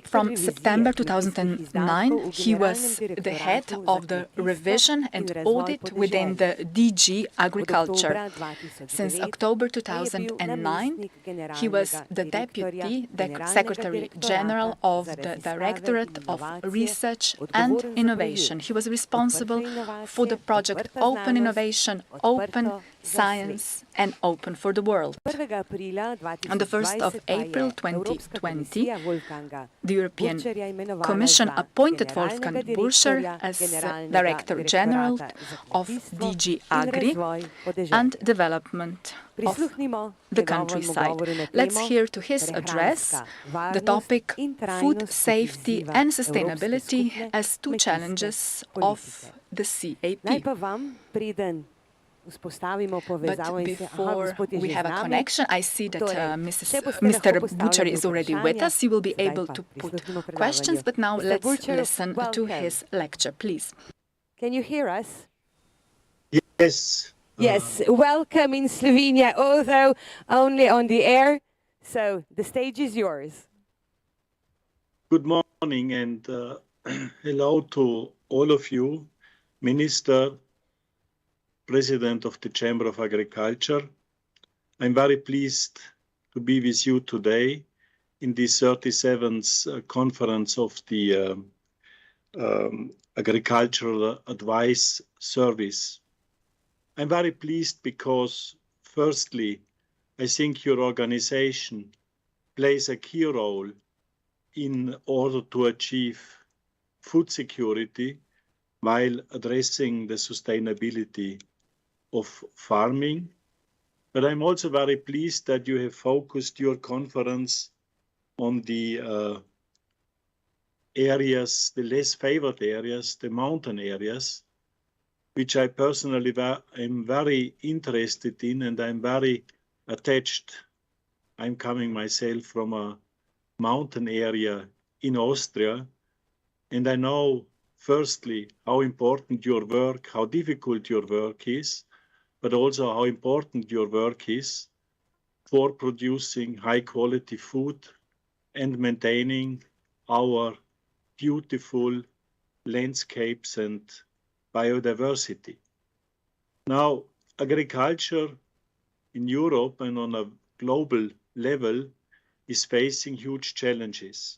Speaker 10: From September 2009, he was the head of the revision and audit within the DG Agriculture. Since October 2009, he was the Deputy Secretary General of the Directorate of Research and Innovation. He was responsible for the project Open Innovation, Open Science and Open for the World. On the 1st of April 2020, the European Commission appointed Wolfgang Bucher as Director General of DG Agri and Development of the countryside. Let's hear to his address the topic Food Safety and Sustainability as two challenges of the CAP. But before we have a connection, I see that Mr. Bucher is already with us. He will be able to put questions, but now let's listen to his lecture, please.
Speaker 6: Can you hear us?
Speaker 11: Yes.
Speaker 6: Yes, welcome in Slovenia, although only on the air. So the stage is yours.
Speaker 11: Good morning and hello to all of you, Minister, President of the Chamber of Agriculture. I'm very pleased to be with you today in this 37th conference of the Agricultural Advice Service. I'm very pleased because, firstly, I think your organization plays a key role in order to achieve food security while addressing the sustainability of farming. But I'm also very pleased that you have focused your conference on the areas, the less favored areas, the mountain areas, which I personally am very interested in and I'm very attached. I'm coming myself from a mountain area in Austria, and I know, firstly, how important your work, how difficult your work is, but also how important your work is for producing high-quality food and maintaining our beautiful landscapes and biodiversity. Now, agriculture in Europe and on a global level is facing huge challenges.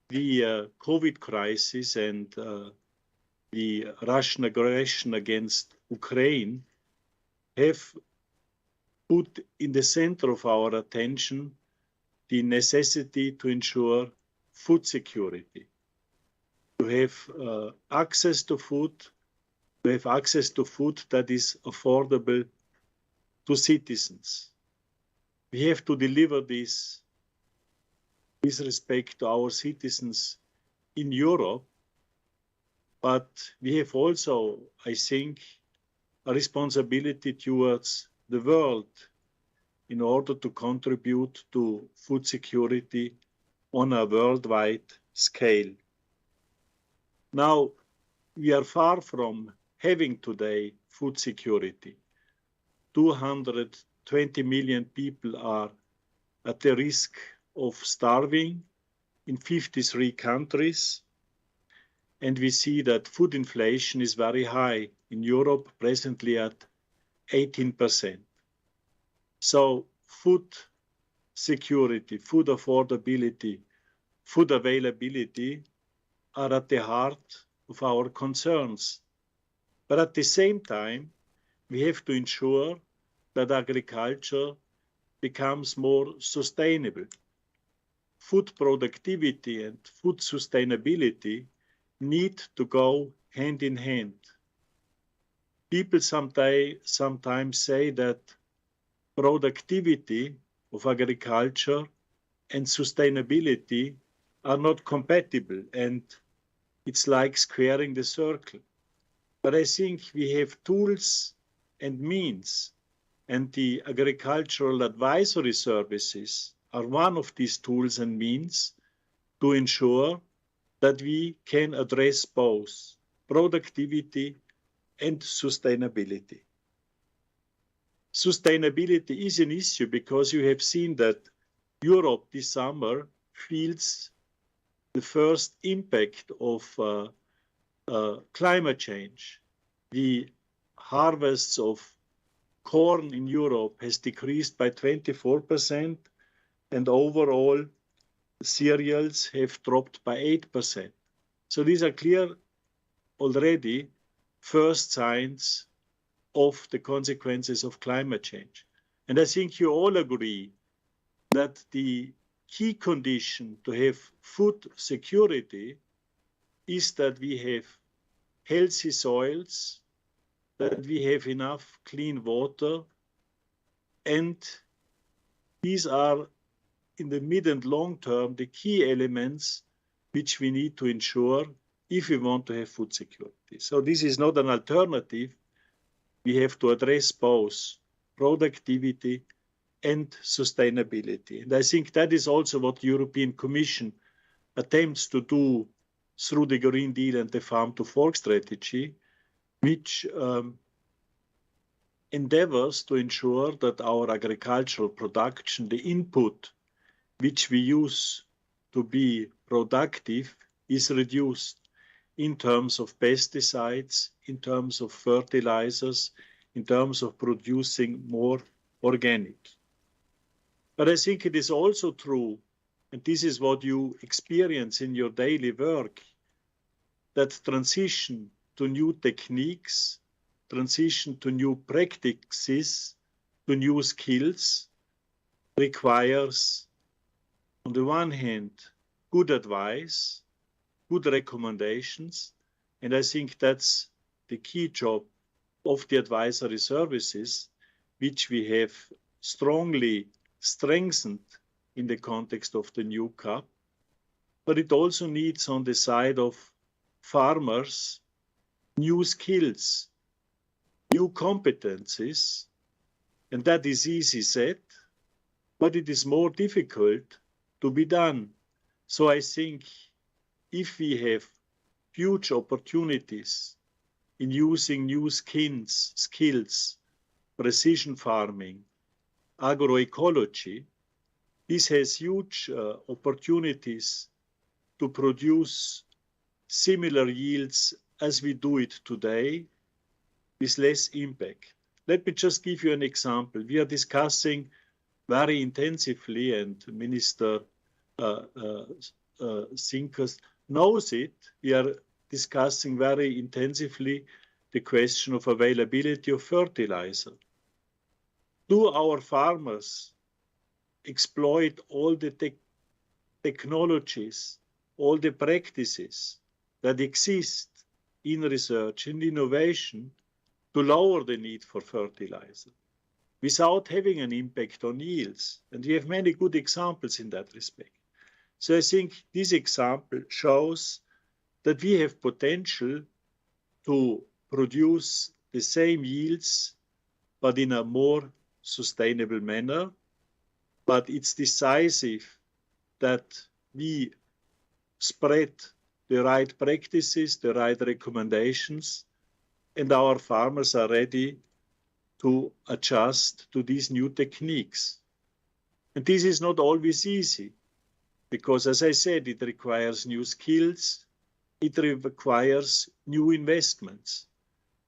Speaker 11: The COVID crisis and the Russian aggression against Ukraine have put in the center of our attention the necessity to ensure food security, to have access to food, that is affordable to citizens. We have to deliver this with respect to our citizens in Europe, but we have also, I think, a responsibility towards the world in order to contribute to food security on a worldwide scale. Now, we are far from having today food security. 220 million people are at the risk of starving in 53 countries. And we see that food inflation is very high in Europe, presently at 18%. So food security, food affordability, food availability are at the heart of our concerns. But at the same time, we have to ensure that agriculture becomes more sustainable. Food productivity and food sustainability need to go hand in hand. People sometimes say that productivity of agriculture and sustainability are not compatible, and it's like squaring the circle. But I think we have tools and means, and the agricultural advisory services are one of these tools and means to ensure that we can address both productivity and sustainability. Sustainability is an issue because you have seen that Europe this summer feels the first impact of climate change. The harvests of corn in Europe has decreased by 24%, and overall cereals have dropped by 8%. So these are clear already first signs of the consequences of climate change. And I think you all agree that the key condition to have food security is that we have healthy soils, that we have enough clean water, and these are in the mid and long term the key elements which we need to ensure if we want to have food security. So this is not an alternative. We have to address both productivity and sustainability. And I think that is also what the European Commission attempts to do through the Green Deal and the Farm to Fork strategy, which endeavors to ensure that our agricultural production, the input which we use to be productive, is reduced in terms of pesticides, in terms of fertilizers, in terms of producing more organic. But I think it is also true, and this is what you experience in your daily work, that transition to new techniques, transition to new practices, to new skills, requires, on the one hand, good advice, good recommendations, and I think that's the key job of the advisory services, which we have strongly strengthened in the context of the new CAP. But it also needs on the side of farmers new skills, new competencies, and that is easy said, but it is more difficult to be done. So I think if we have huge opportunities in using new skills, precision farming, agroecology, this has huge opportunities to produce similar yields as we do it today with less impact. Let me just give you an example. We are discussing very intensively, and Minister Sinkers knows it, we are discussing very intensively the question of availability of fertilizer. Do our farmers exploit all the technologies, all the practices that exist in research and innovation to lower the need for fertilizer without having an impact on yields? And we have many good examples in that respect. So I think this example shows that we have potential to produce the same yields, but in a more sustainable manner. But it's decisive that we spread the right practices, the right recommendations, and our farmers are ready to adjust to these new techniques. And this is not always easy, because as I said, it requires new skills, it requires new investments.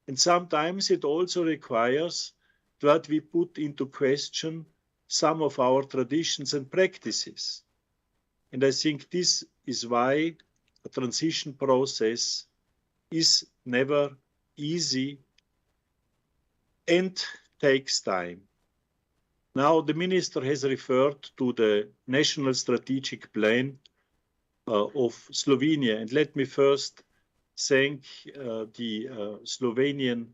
Speaker 11: And sometimes it also requires that we put into question some of our traditions and practices. And I think this is why a transition process is never easy and takes time. Now, the minister has referred to the National Strategic Plan of Slovenia. And let me first thank the Slovenian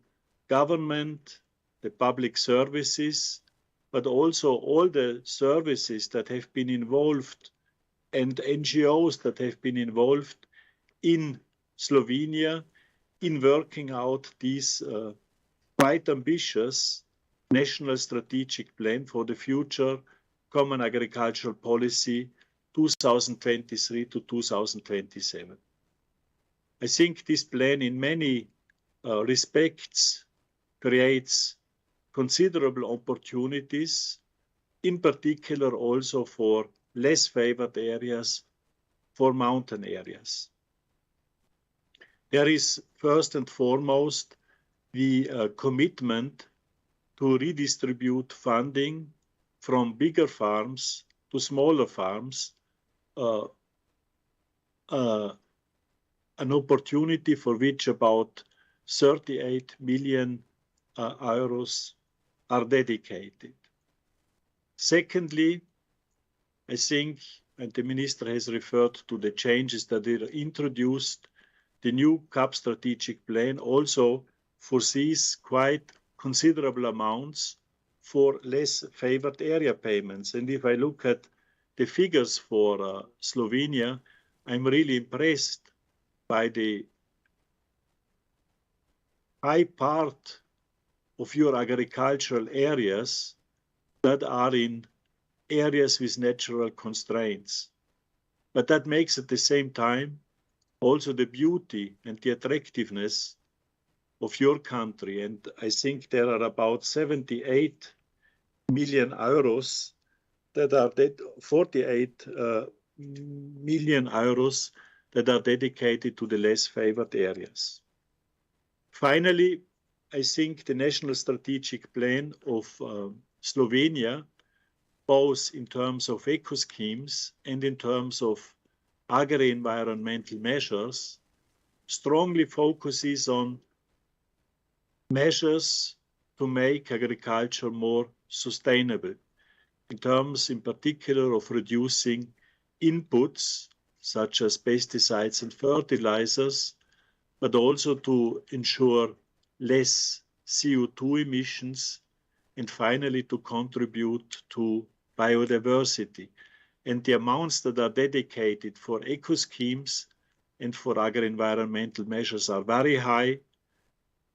Speaker 11: government, the public services, but also all the services that have been involved and NGOs that have been involved in Slovenia in working out these quite ambitious National Strategic Plan for the future Common Agricultural Policy 2023 to 2027. I think this plan in many respects creates considerable opportunities, in particular also for less favored areas, for mountain areas. There is first and foremost the commitment to redistribute funding from bigger farms to smaller farms, an opportunity for which about 38 million euros are dedicated. Secondly, I think, and the minister has referred to the changes that are introduced, the new CAP strategic plan also foresees quite considerable amounts for less favored area payments. And if I look at the figures for Slovenia, I'm really impressed by the high part of your agricultural areas that are in areas with natural constraints. But that makes at the same time also the beauty and the attractiveness of your country. And I think there are about 78 million euros that are 48 million euros that are dedicated to the less favored areas. Finally, I think the National Strategic Plan of Slovenia, both in terms of eco schemes and in terms of agri-environmental measures, strongly focuses on measures to make agriculture more sustainable, in terms in particular of reducing inputs such as pesticides and fertilizers, but also to ensure less CO2 emissions, and finally to contribute to biodiversity. And the amounts that are dedicated for eco schemes and for agri-environmental measures are very high.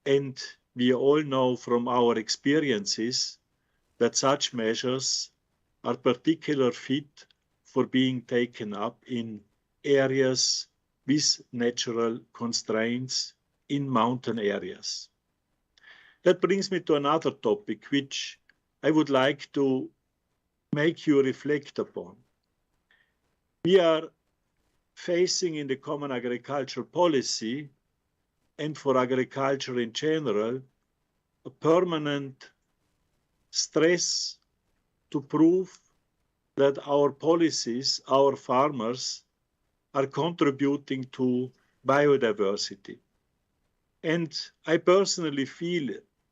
Speaker 11: And we all know from our experiences that such measures are particularly fit for being taken up in areas with natural constraints in mountain areas. That brings me to another topic which I would like to make you reflect upon. We are facing in the Common Agricultural Policy and for agriculture in general a permanent stress to prove that our policies, our farmers, are contributing to biodiversity. And I personally feel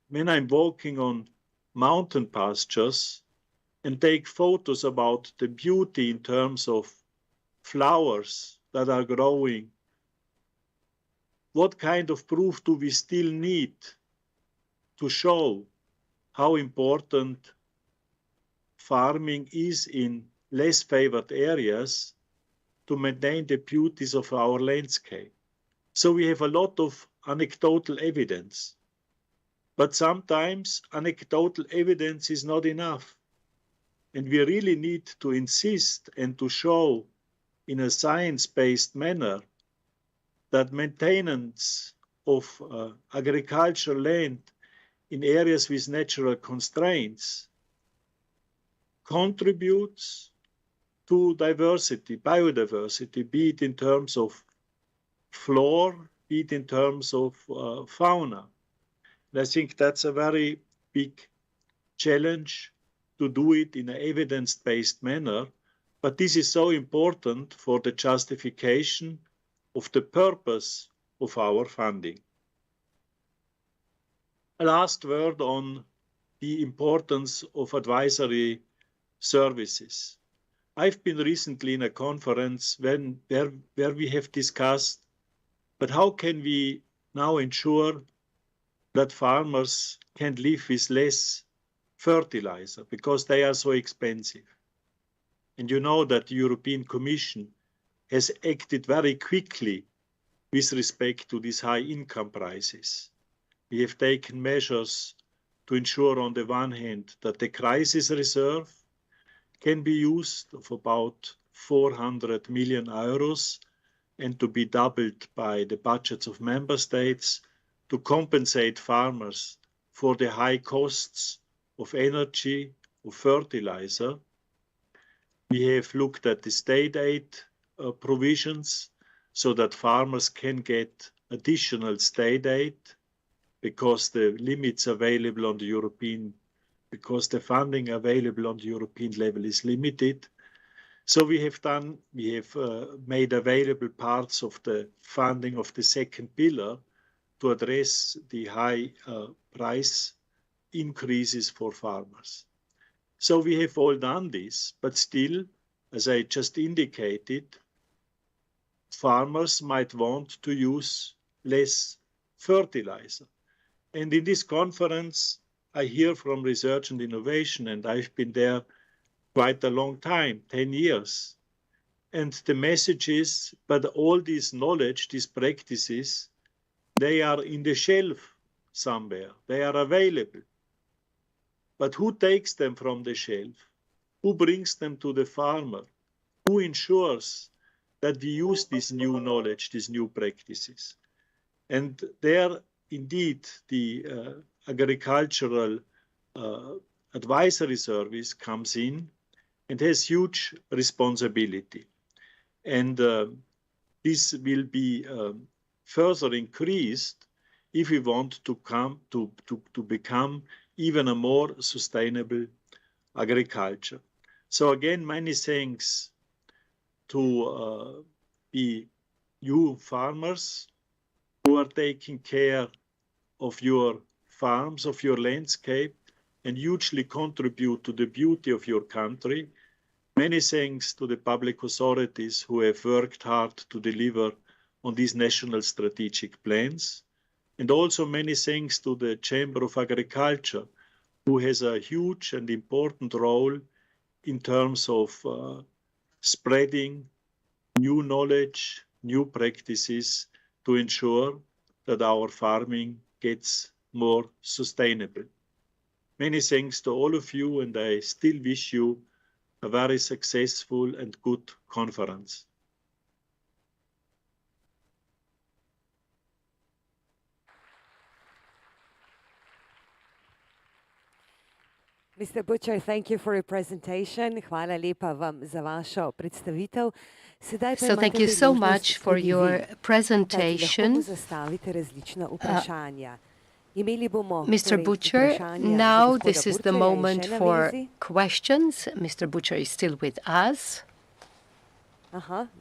Speaker 11: when I'm walking on mountain pastures and take photos about the beauty in terms of flowers that are growing, what kind of proof do we still need to show how important farming is in less favored areas to maintain the beauties of our landscape? So we have a lot of anecdotal evidence. But sometimes anecdotal evidence is not enough. And we really need to insist and to show in a science-based manner that maintenance of agricultural land in areas with natural constraints contributes to diversity, biodiversity, be it in terms of flora, be it in terms of fauna. And I think that's a very big challenge to do it in an evidence-based manner. But this is so important for the justification of the purpose of our funding. A last word on the importance of advisory services. I've been recently in a conference where we have discussed, but how can we now ensure that farmers can live with less fertilizer because they are so expensive? And you know that the European Commission has acted very quickly with respect to these high income prices. We have taken measures to ensure, on the one hand, that the crisis reserve can be used of about 400 million euros and to be doubled by the budgets of member states to compensate farmers for the high costs of energy, of fertilizer. We have looked at the state aid provisions so that farmers can get additional state aid because the limits available on the European, because the funding available on the European level is limited. So we have made available parts of the funding of the second pillar to address the high price increases for farmers. So we have all done this, but still, as I just indicated, farmers might want to use less fertilizer. And in this conference, I hear from research and innovation, and I've been there quite a long time, 10 years. And the message is, but all this knowledge, these practices, they are in the shelf somewhere. They are available. But who takes them from the shelf? Who brings them to the farmer? Who ensures that we use this new knowledge, these new practices? And there, indeed, the agricultural advisory service comes in and has huge responsibility. And this will be further increased if we want to become even a more sustainable agriculture. So again, many thanks to you farmers who are taking care of your farms, of your landscape, and hugely contribute to the beauty of your country. Many thanks to the public authorities who have worked hard to deliver on these national strategic plans. And also many thanks to the Chamber of Agriculture, who has a huge and important role in terms of spreading new knowledge, new practices to ensure that our farming gets more sustainable. Many thanks to all of you, and I still wish you a very successful and good conference.
Speaker 6: Mr. Butcher, thank you for your presentation. Hvala lepa vam za vašo predstavitev.
Speaker 9: So thank you so much for your presentation. Mr. Butcher, now this is the moment for questions. Mr. Butcher is still with us.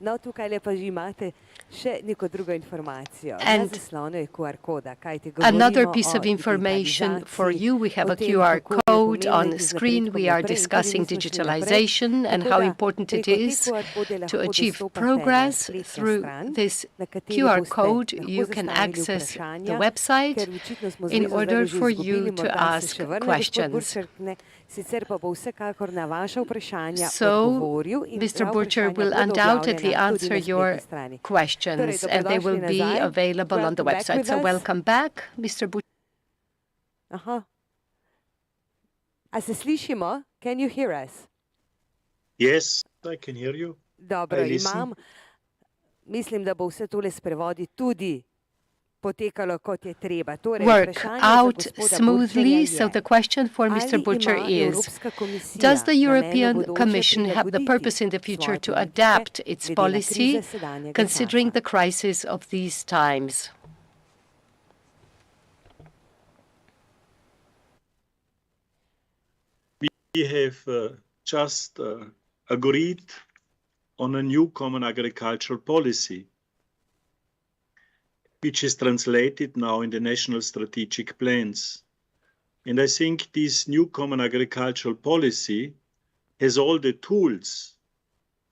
Speaker 6: No, tukaj lepa že imate še neko drugo informacijo. Na zaslonu je QR koda, kajti govorimo o
Speaker 9: another piece of information for you. We have a QR code on the screen. We are discussing digitalization and how important it is to achieve progress. Through this QR code, you can access the website in order for you to ask questions. So, Mr. Butcher will undoubtedly answer your questions, and they will be available on the website. So welcome back, Mr. Bučar.
Speaker 6: Aha. A se slišimo? Can you hear us?
Speaker 11: Yes, I can hear you.
Speaker 6: Dobro, imam. Mislim, da bo vse tole s prevodi tudi potekalo kot je treba. Torej,
Speaker 9: work out smoothly. So the question for Mr. Butcher is, does the European Commission have the purpose in the future to adapt its policy considering the crisis of these times?
Speaker 11: We have just agreed on a new common agricultural policy, which is translated now in the national strategic plans. And I think this new common agricultural policy has all the tools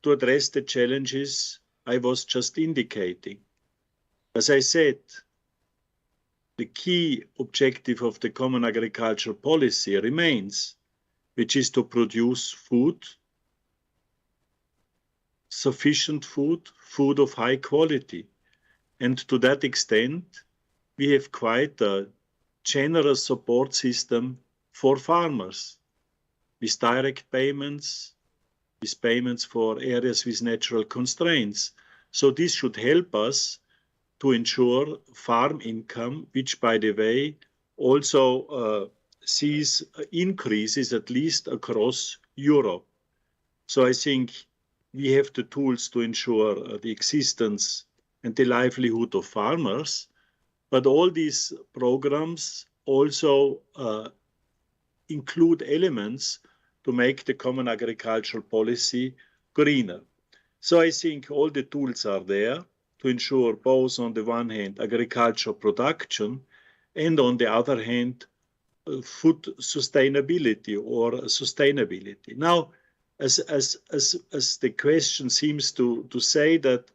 Speaker 11: to address the challenges I was just indicating. As I said, the key objective of the common agricultural policy remains, which is to produce food, sufficient food, food of high quality. And to that extent, we have quite a generous support system for farmers, with direct payments, with payments for areas with natural constraints. So this should help us to ensure farm income, which, by the way, also sees increases at least across Europe. So I think we have the tools to ensure the existence and the livelihood of farmers, but all these programs also include elements to make the common agricultural policy greener. So I think all the tools are there to ensure both, on the one hand, agricultural production, and on the other hand, food sustainability or sustainability. Now, as the question seems to say that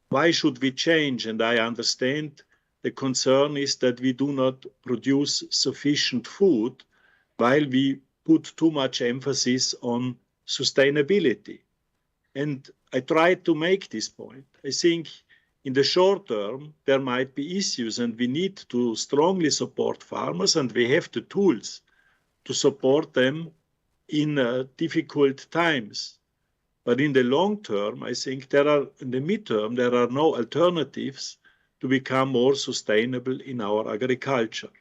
Speaker 11: why should we change? And I understand the concern is that we do not produce sufficient food while we put too much emphasis on sustainability. And I tried to make this point. I think in the short term, there might be issues and we need to strongly support farmers, and we have the tools to support them in difficult times. But in the long term, I think in the midterm, there are no alternatives to become more sustainable in our agriculture.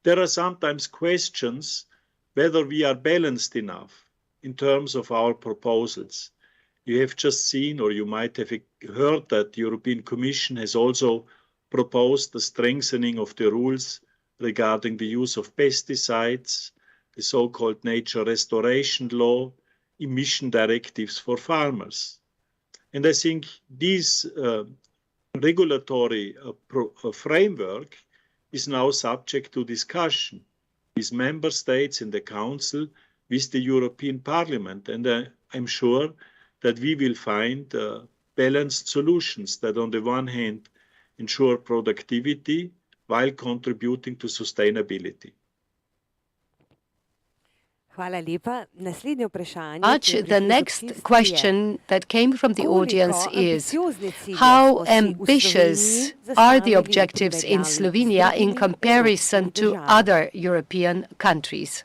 Speaker 11: There are sometimes questions whether we are balanced enough in terms of our proposals. You have just seen, or you might have heard, that the European Commission has also proposed the strengthening of the rules regarding the use of pesticides, the so-called nature restoration law, emission directives for farmers. And I think this regulatory framework is now subject to discussion with member states in the Council, with the European Parliament. And I'm sure that we will find balanced solutions that on the one hand ensure productivity while contributing to sustainability.
Speaker 9: The next question that came from the audience is, how ambitious are the objectives in Slovenia in comparison to other European countries?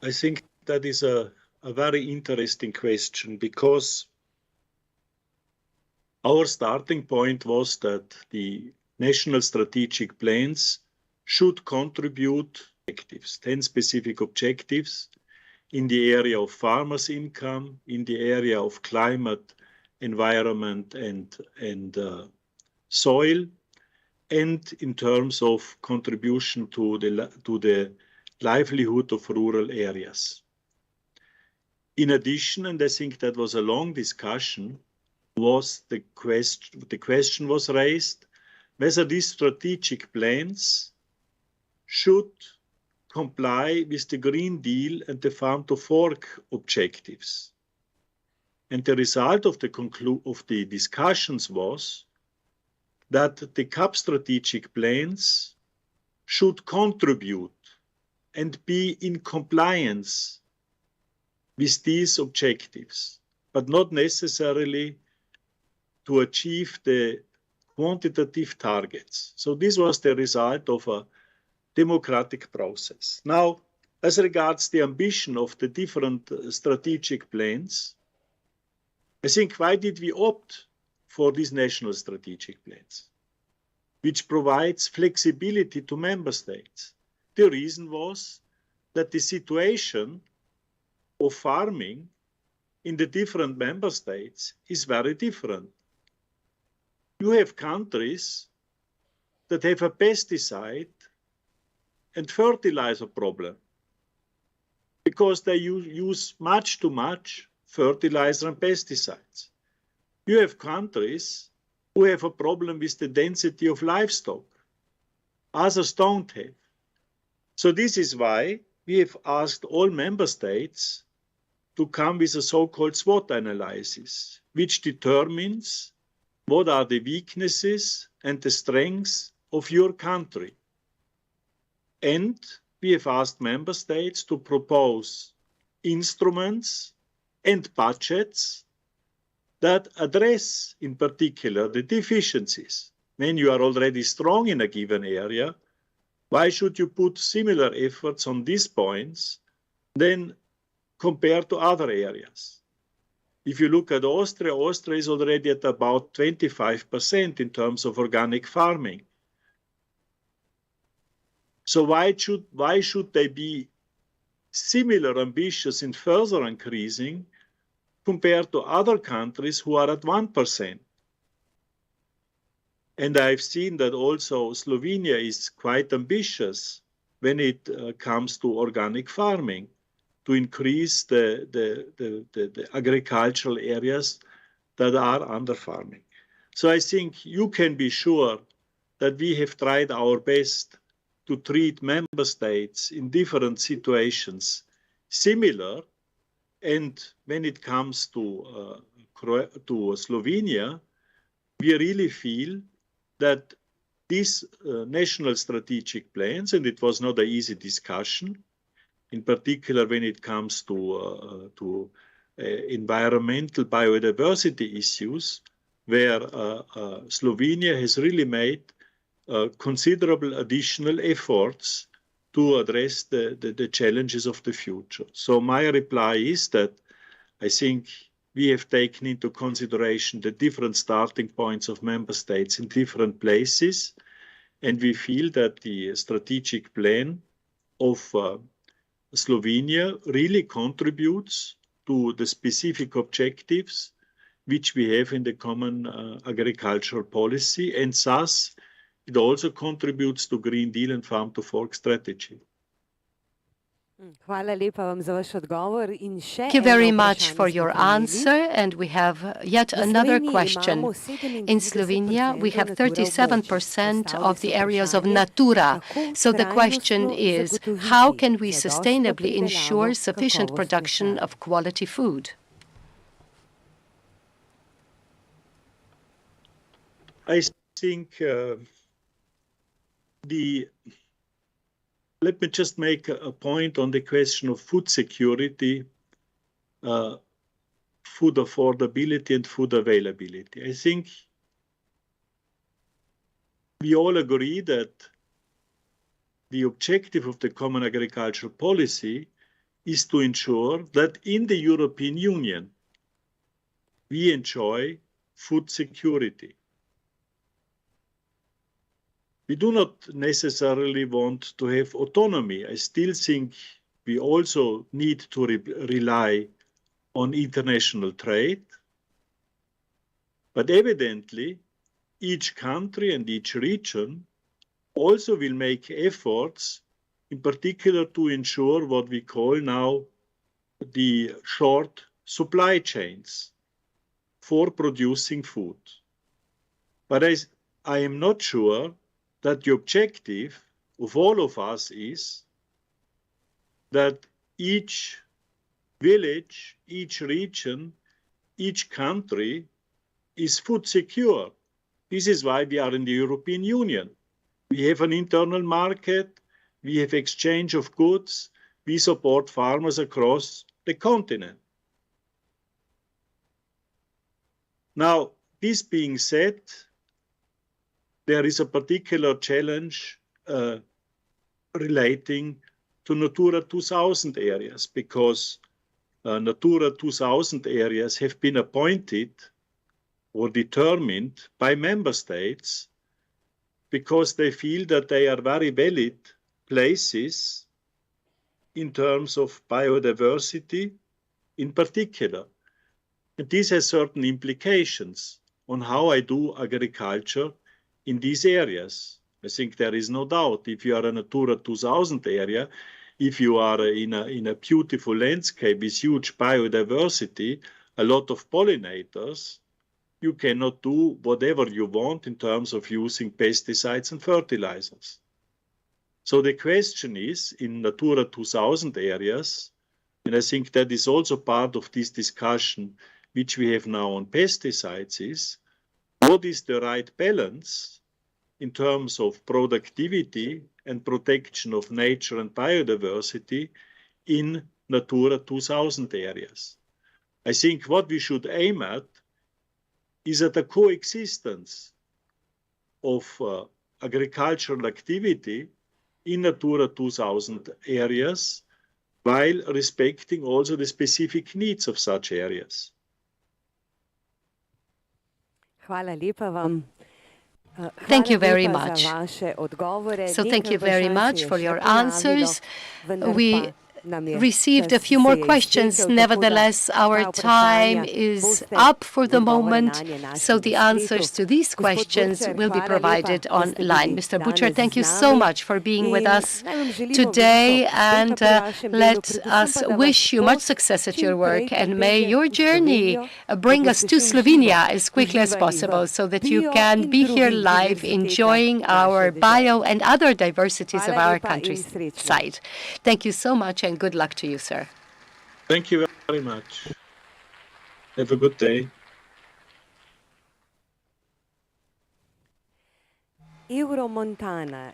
Speaker 11: I think that is a very interesting question, because our starting point was that the national strategic plans should contribute 10 specific objectives in the area of farmers' income, in the area of climate, environment, and soil, and in terms of contribution to the livelihood of rural areas. In addition, and I think that was a long discussion, was the question was raised whether these strategic plans should comply with the Green Deal and the Farm to Fork objectives. And the result of the discussions was that the CAP strategic plans should contribute and be in compliance with these objectives, but not necessarily to achieve the quantitative targets. So this was the result of a democratic process. Now, as regards the ambition of the different strategic plans, I think why did we opt for these national strategic plans, which provides flexibility to member states? The reason was that the situation of farming in the different member states is very different. You have countries that have a pesticide and fertilizer problem because they use much too much fertilizer and pesticides. You have countries who have a problem with the density of livestock. Others don't have. So this is why we have asked all member states to come with a so-called SWOT analysis, which determines what are the weaknesses and the strengths of your country. And we have asked member states to propose instruments and budgets that address, in particular, the deficiencies. When you are already strong in a given area, why should you put similar efforts on these points than compared to other areas? If you look at Austria, Austria is already at about 25% in terms of organic farming. So why should they be similar ambitious in further increasing compared to other countries who are at 1%? And I've seen that also Slovenia is quite ambitious when it comes to organic farming, to increase the agricultural areas that are under farming. So I think you can be sure that we have tried our best to treat member states in different situations similar. And when it comes to Slovenia, we really feel that these national strategic plans, and it was not an easy discussion, in particular when it comes to environmental biodiversity issues, where Slovenia has really made considerable additional efforts to address the challenges of the future. So my reply is that I think we have taken into consideration the different starting points of member states in different places, and we feel that the strategic plan of Slovenia really contributes to the specific objectives which we have in the common agricultural policy, and thus it also contributes to Green Deal and Farm to Fork strategy.
Speaker 9: Thank you very much for your answer, and we have yet another question. In Slovenia, we have 37% of the areas of Natura. So the question is, how can we sustainably ensure sufficient production of quality food?
Speaker 11: I think let me just make a point on the question of food security, food affordability, and food availability. I think we all agree that the objective of the common agricultural policy is to ensure that in the European Union we enjoy food security. We do not necessarily want to have autonomy. I still think we also need to rely on international trade. But evidently, each country and each region also will make efforts, in particular to ensure what we call now the short supply chains for producing food. But I am not sure that the objective of all of us is that each village, each region, each country is food secure. This is why we are in the European Union. We have an internal market, we have exchange of goods, we support farmers across the continent. Now, this being said, there is a particular challenge relating to Natura 2000 areas, because Natura 2000 areas have been appointed or determined by member states because they feel that they are very valid places in terms of biodiversity in particular. And this has certain implications on how I do agriculture in these areas. I think there is no doubt, if you are a Natura 2000 area, if you are in a beautiful landscape with huge biodiversity, a lot of pollinators, you cannot do whatever you want in terms of using pesticides and fertilizers. So the question is, in Natura 2000 areas, and I think that is also part of this discussion which we have now on pesticides, is what is the right balance in terms of productivity and protection of nature and biodiversity in Natura 2000 areas. I think what we should aim at is at a coexistence of agricultural activity in Natura 2000 areas while respecting also the specific needs of such areas.
Speaker 9: Thank you very much. So thank you very much for your answers. We received a few more questions. Nevertheless, our time is up for the moment, so the answers to these questions will be provided online. Mr. Butcher, thank you so much for being with us today, and let us wish you much success at your work, and may your journey bring us to Slovenia as quickly as possible so that you can be here live enjoying our bio and other diversities of our countryside. Thank you so much, and good luck to you, sir.
Speaker 11: Thank you very much. Have a good day.
Speaker 6: Euromontana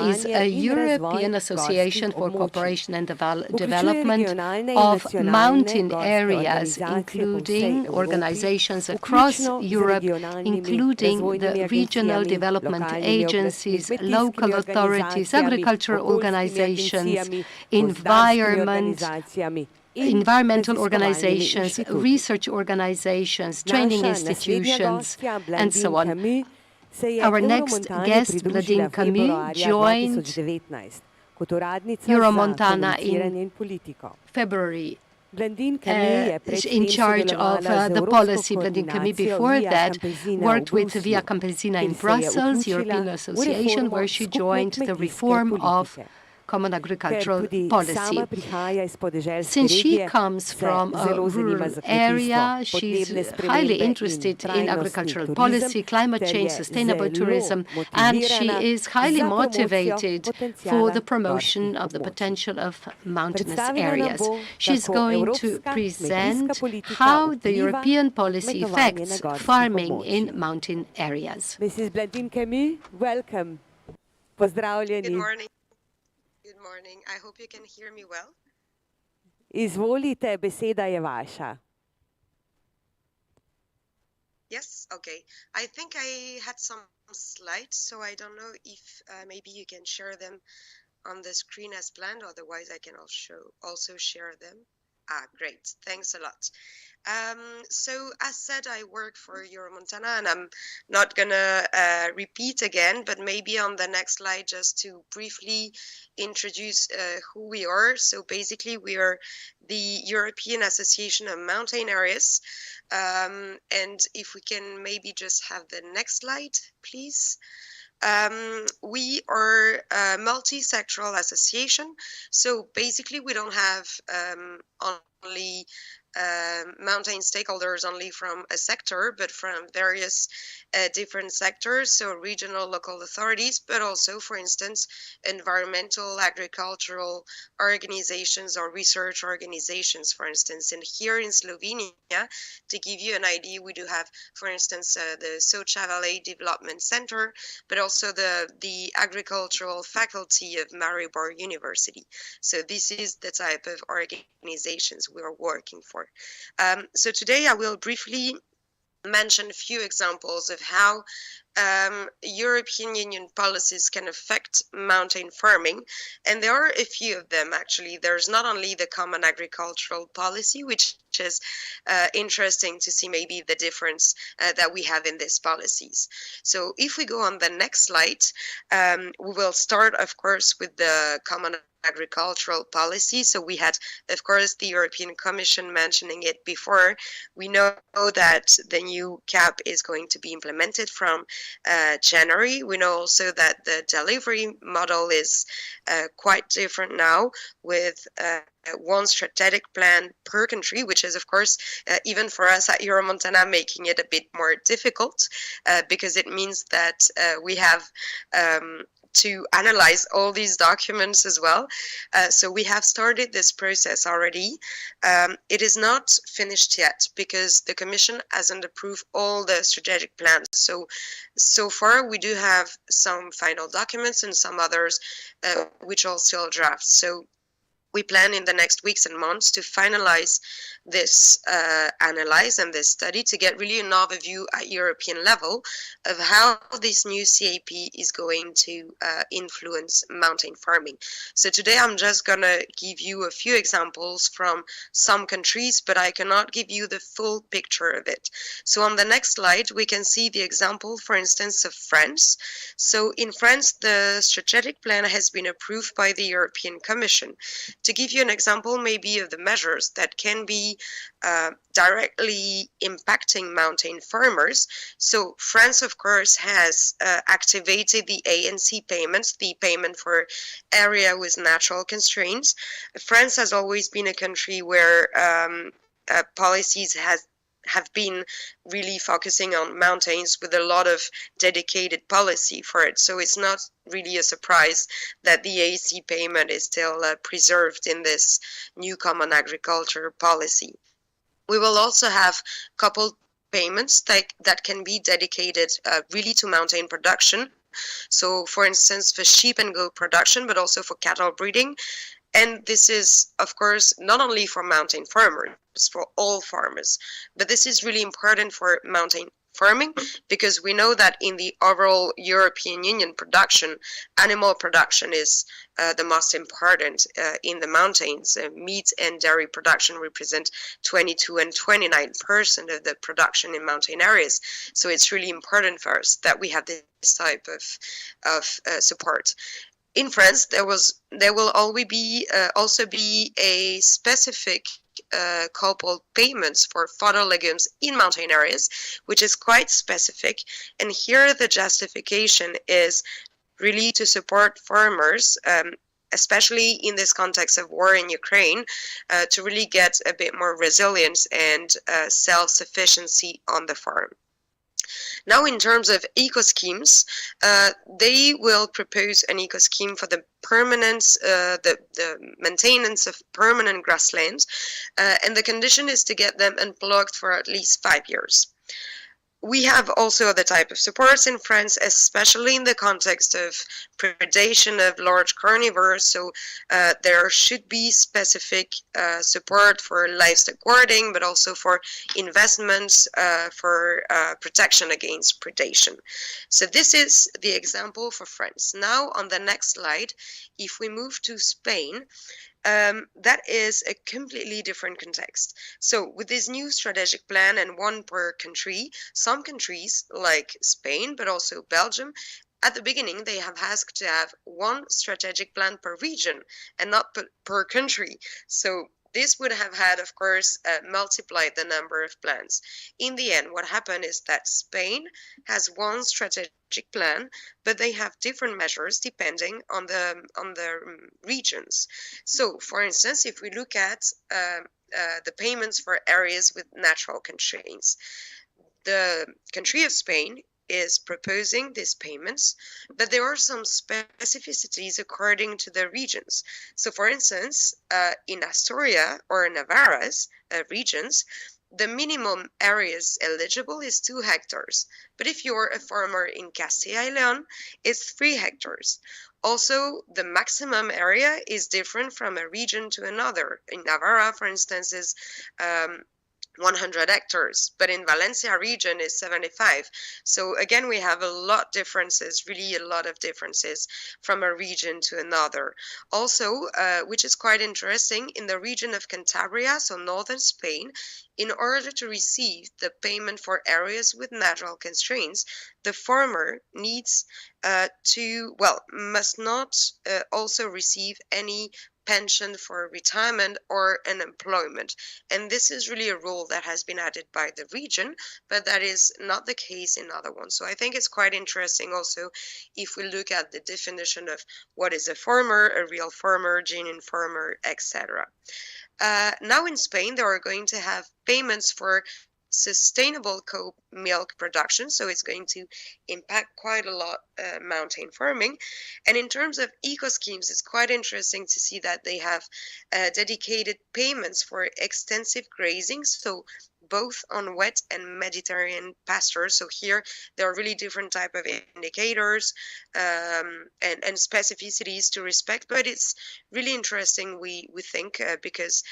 Speaker 9: is a European association for cooperation and development of mountain areas, including organizations across Europe, including the regional development agencies, local authorities, agricultural organizations, environmental organizations, research organizations, training institutions, and so on. Our next guest, Vladin Camus, joined Euromontana in February. In charge of the policy. Vladin Camus, before that, worked with Via Campesina in Brussels, European Association, where she joined the reform of Common Agricultural Policy. Since she comes from a rural area, she's highly interested in agricultural policy, climate change, sustainable tourism, and she is highly motivated for the promotion of the potential of mountainous areas. She's going to present how the European policy affects farming in mountain areas.
Speaker 6: Mrs. Vladin Camus, welcome. Pozdravljeni.
Speaker 12: Good morning. Good morning. I hope you can hear me well.
Speaker 6: Izvolite, beseda je vaša.
Speaker 12: Yes, okay. I think I had some slides, so I don't know if maybe you can share them on the screen as planned, otherwise I can also share them. Great. Thanks a lot. So as said, I work for Euromontana, and I'm not gonna repeat again, but maybe on the next slide, just to briefly introduce who we are. So basically, we are the European Association of Mountain Areas. And if we can maybe just have the next slide, please. We are a multi-sectoral association, so basically we don't have only mountain stakeholders only from a sector, but from various different sectors, so regional, local authorities, but also, for instance, environmental, agricultural organizations or research organizations, for instance. And here in Slovenia, to give you an idea, we do have, for instance, the Soča Valley Development Center, but also the agricultural faculty of Maribor University. So this is the type of organizations we are working for. So today I will briefly mention a few examples of how European Union policies can affect mountain farming, and there are a few of them actually. There's not only the common agricultural policy, which is interesting to see maybe the difference that we have in these policies. So if we go on the next slide, we will start, of course, with the common agricultural policy. So we had, of course, the European Commission mentioning it before. We know that the new CAP is going to be implemented from January. We know also that the delivery model is quite different now, with one strategic plan per country, which is, of course, even for us at Euromontana, making it a bit more difficult because it means that we have to analyze all these documents as well. So we have started this process already. It is not finished yet because the Commission hasn't approved all the strategic plans. So far we do have some final documents and some others which are still drafts. So we plan in the next weeks and months to finalize this analyze and this study to get really an overview at European level of how this new CAP is going to influence mountain farming. So today I'm just gonna give you a few examples from some countries, but I cannot give you the full picture of it. So on the next slide we can see the example, for instance, of France. So in France the strategic plan has been approved by the European Commission. To give you an example maybe of the measures that can be directly impacting mountain farmers. So France, of course, has activated the ANC payments, the payment for area with natural constraints. France has always been a country where policies have been really focusing on mountains with a lot of dedicated policy for it. So it's not really a surprise that the ANC payment is still preserved in this new common agriculture policy. We will also have coupled payments that can be dedicated really to mountain production. So for instance, for sheep and goat production, but also for cattle breeding. And this is, of course, not only for mountain farmers, for all farmers, but this is really important for mountain farming because we know that in the overall European Union production, animal production is the most important in the mountains. Meat and dairy production represent 22 and 29% of the production in mountain areas. So it's really important for us that we have this type of support. In France, there will always be also be a specific coupled payments for fodder legumes in mountain areas, which is quite specific. And here the justification is really to support farmers, especially in this context of war in Ukraine, to really get a bit more resilience and self-sufficiency on the farm. Now, in terms of eco-schemes, they will propose an eco-scheme for the permanence, the maintenance of permanent grasslands, and the condition is to get them unplugged for at least 5 years. We have also other type of supports in France, especially in the context of predation of large carnivores. So there should be specific support for livestock guarding, but also for investments for protection against predation. So this is the example for France. Now on the next slide, if we move to Spain, that is a completely different context. So with this new strategic plan and one per country, some countries like Spain, but also Belgium, at the beginning, they have asked to have one strategic plan per region and not per country. So this would have had, of course, multiplied the number of plans. In the end, what happened is that Spain has one strategic plan, but they have different measures depending on the regions. So, for instance, if we look at the payments for areas with natural constraints. The country of Spain is proposing these payments, but there are some specificities according to the regions. So, for instance, in Asturias or Navarra's regions, the minimum areas eligible is 2 hectares. But if you're a farmer in Castilla y León, it's 3 hectares. Also, the maximum area is different from a region to another. In Navarra, for instance, is 100 hectares, but in Valencia region is 75. So again, we have a lot differences, really a lot of differences from a region to another. Also, which is quite interesting, in the region of Cantabria, so northern Spain, in order to receive the payment for areas with natural constraints, the farmer needs must not also receive any pension for retirement or unemployment. And this is really a rule that has been added by the region, but that is not the case in other ones. So I think it's quite interesting also if we look at the definition of what is a farmer, a real farmer, genuine farmer, etc. Now in Spain, they are going to have payments for sustainable milk production, so it's going to impact quite a lot mountain farming. And in terms of eco schemes, it's quite interesting to see that they have dedicated payments for extensive grazing, so both on wet and Mediterranean pastures. So here there are really different type of indicators and specificities to respect, but it's really interesting, we think, because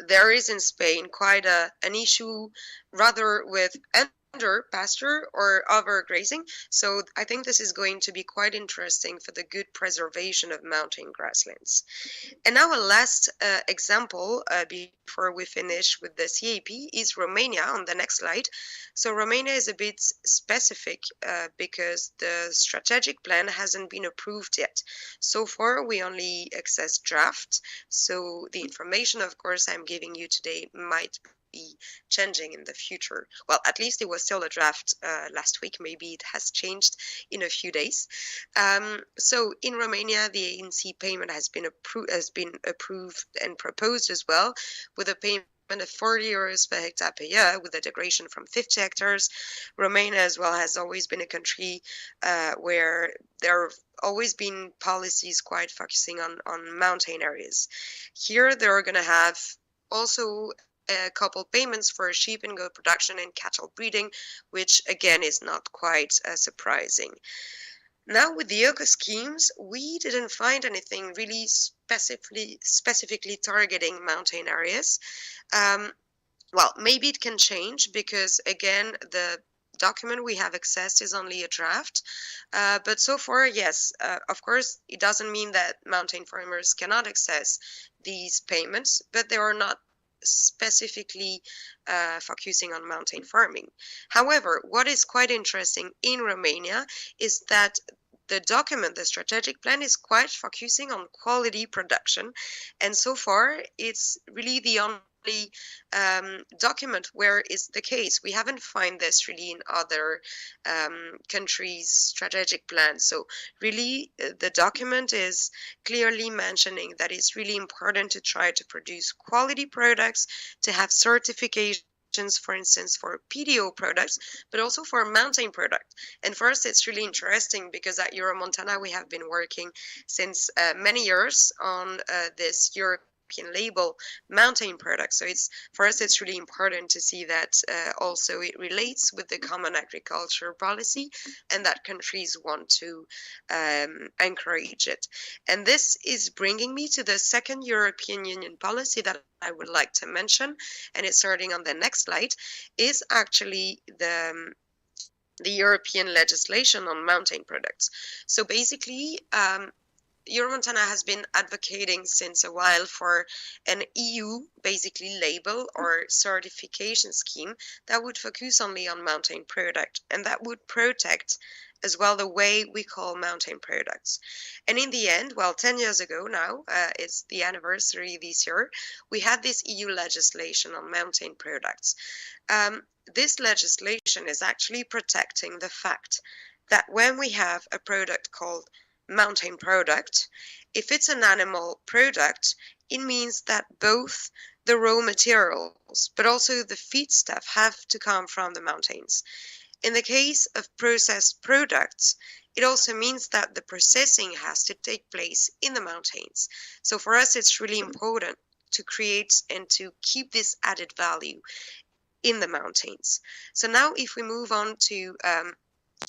Speaker 12: there is in Spain quite an issue rather with under pasture or overgrazing. So I think this is going to be quite interesting for the good preservation of mountain grasslands. And now a last example before we finish with the CAP is Romania on the next slide. So Romania is a bit specific because the strategic plan hasn't been approved yet. So far we only access draft. So the information, of course, I'm giving you today might be changing in the future. Well, at least it was still a draft last week. Maybe it has changed in a few days. So in Romania, the ANC payment has been approved and proposed as well, with a payment of 40 euros per hectare per year, with a degradation from 50 hectares. Romania as well has always been a country where there have always been policies quite focusing on mountain areas. Here they're going to have also a couple payments for sheep and goat production and cattle breeding, which again is not quite surprising. Now with the eco schemes, we didn't find anything really specifically targeting mountain areas. Well, maybe it can change because again, the document we have accessed is only a draft, but so far, yes, of course, it doesn't mean that mountain farmers cannot access these payments, but they are not specifically focusing on mountain farming. However, what is quite interesting in Romania is that the document, the strategic plan, is quite focusing on quality production, and so far it's really the only document where is the case. We haven't found this really in other countries' strategic plans. So really the document is clearly mentioning that it's really important to try to produce quality products, to have certifications, for instance, for PDO products, but also for mountain product. And for us, it's really interesting because at Euromontana, we have been working since many years on this European label mountain product. So it's for us, it's really important to see that also it relates with the common agriculture policy and that countries want to encourage it. And this is bringing me to the second European Union policy that I would like to mention, and it's starting on the next slide, is actually the European legislation on mountain products. So basically, Euromontana has been advocating since a while for an EU basically label or certification scheme that would focus only on mountain product and that would protect as well the way we call mountain products. And in the end, well, 10 years ago now, it's the anniversary this year, we had this EU legislation on mountain products. This legislation is actually protecting the fact that when we have a product called mountain product, if it's an animal product, it means that both the raw materials but also the feedstuff have to come from the mountains. In the case of processed products, it also means that the processing has to take place in the mountains. So for us, it's really important to create and to keep this added value in the mountains. So now if we move on to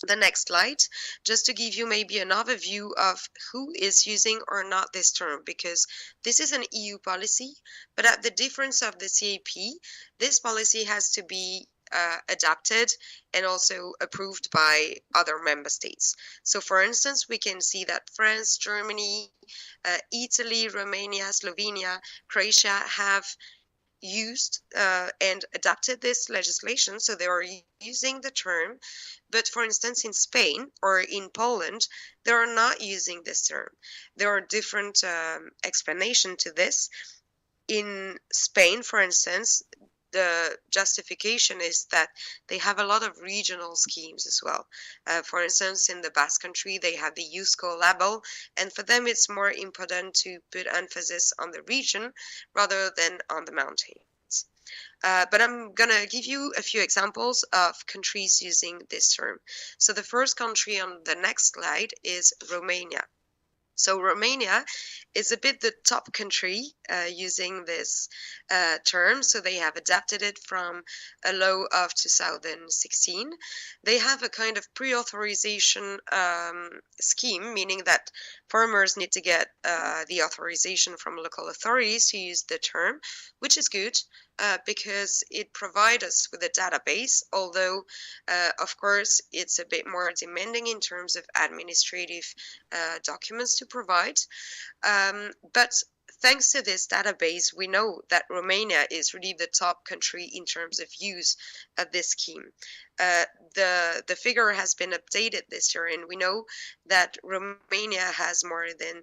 Speaker 12: the next slide, just to give you maybe an overview of who is using or not this term, because this is an EU policy, but at the difference of the CAP, this policy has to be adapted and also approved by other member states. So for instance, we can see that France, Germany, Italy, Romania, Slovenia, Croatia have used and adapted this legislation, so they are using the term. But for instance, in Spain or in Poland, they are not using this term. There are different explanations to this. In Spain, for instance, the justification is that they have a lot of regional schemes as well. For instance, in the Basque Country, they have the UNESCO label, and for them it's more important to put emphasis on the region rather than on the mountains. But I'm going to give you a few examples of countries using this term. So the first country on the next slide is Romania. So Romania is a bit the top country using this term. So they have adapted it from a law of 2016. They have a kind of pre-authorization scheme, meaning that farmers need to get the authorization from local authorities to use the term, which is good because it provides us with a database, although of course it's a bit more demanding in terms of administrative documents to provide. But thanks to this database, we know that Romania is really the top country in terms of use of this scheme. The figure has been updated this year, and we know that Romania has more than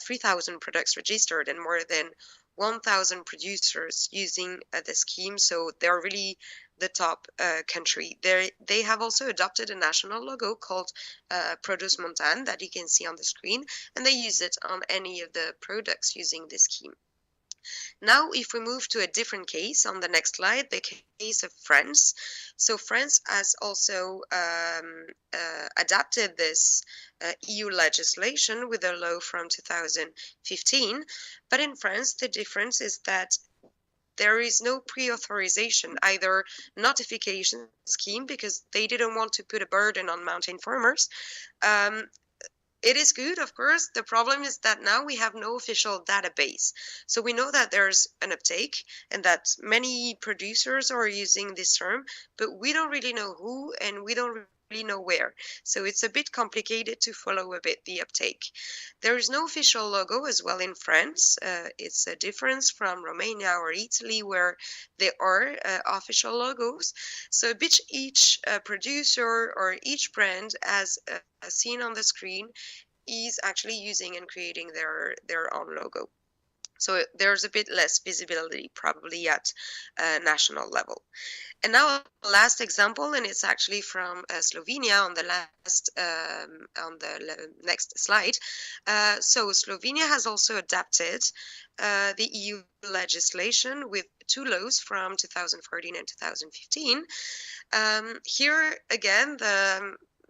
Speaker 12: 3,000 products registered and more than 1,000 producers using the scheme, so they're really the top country. They have also adopted a national logo called Produce Montan that you can see on the screen, and they use it on any of the products using this scheme. Now, if we move to a different case on the next slide, the case of France. So France has also adapted this EU legislation with a law from 2015. But in France, the difference is that there is no pre-authorization, either notification scheme, because they didn't want to put a burden on mountain farmers. It is good, of course. The problem is that now we have no official database. So we know that there's an uptake and that many producers are using this term, but we don't really know who and we don't really know where. So it's a bit complicated to follow a bit the uptake. There is no official logo as well in France. It's a difference from Romania or Italy where there are official logos. So a bit each producer or each brand, as seen on the screen, is actually using and creating their own logo. So there's a bit less visibility probably at national level. And now last example, and it's actually from Slovenia on the next slide. So Slovenia has also adapted the EU legislation with two laws from 2014 and 2015. Here again,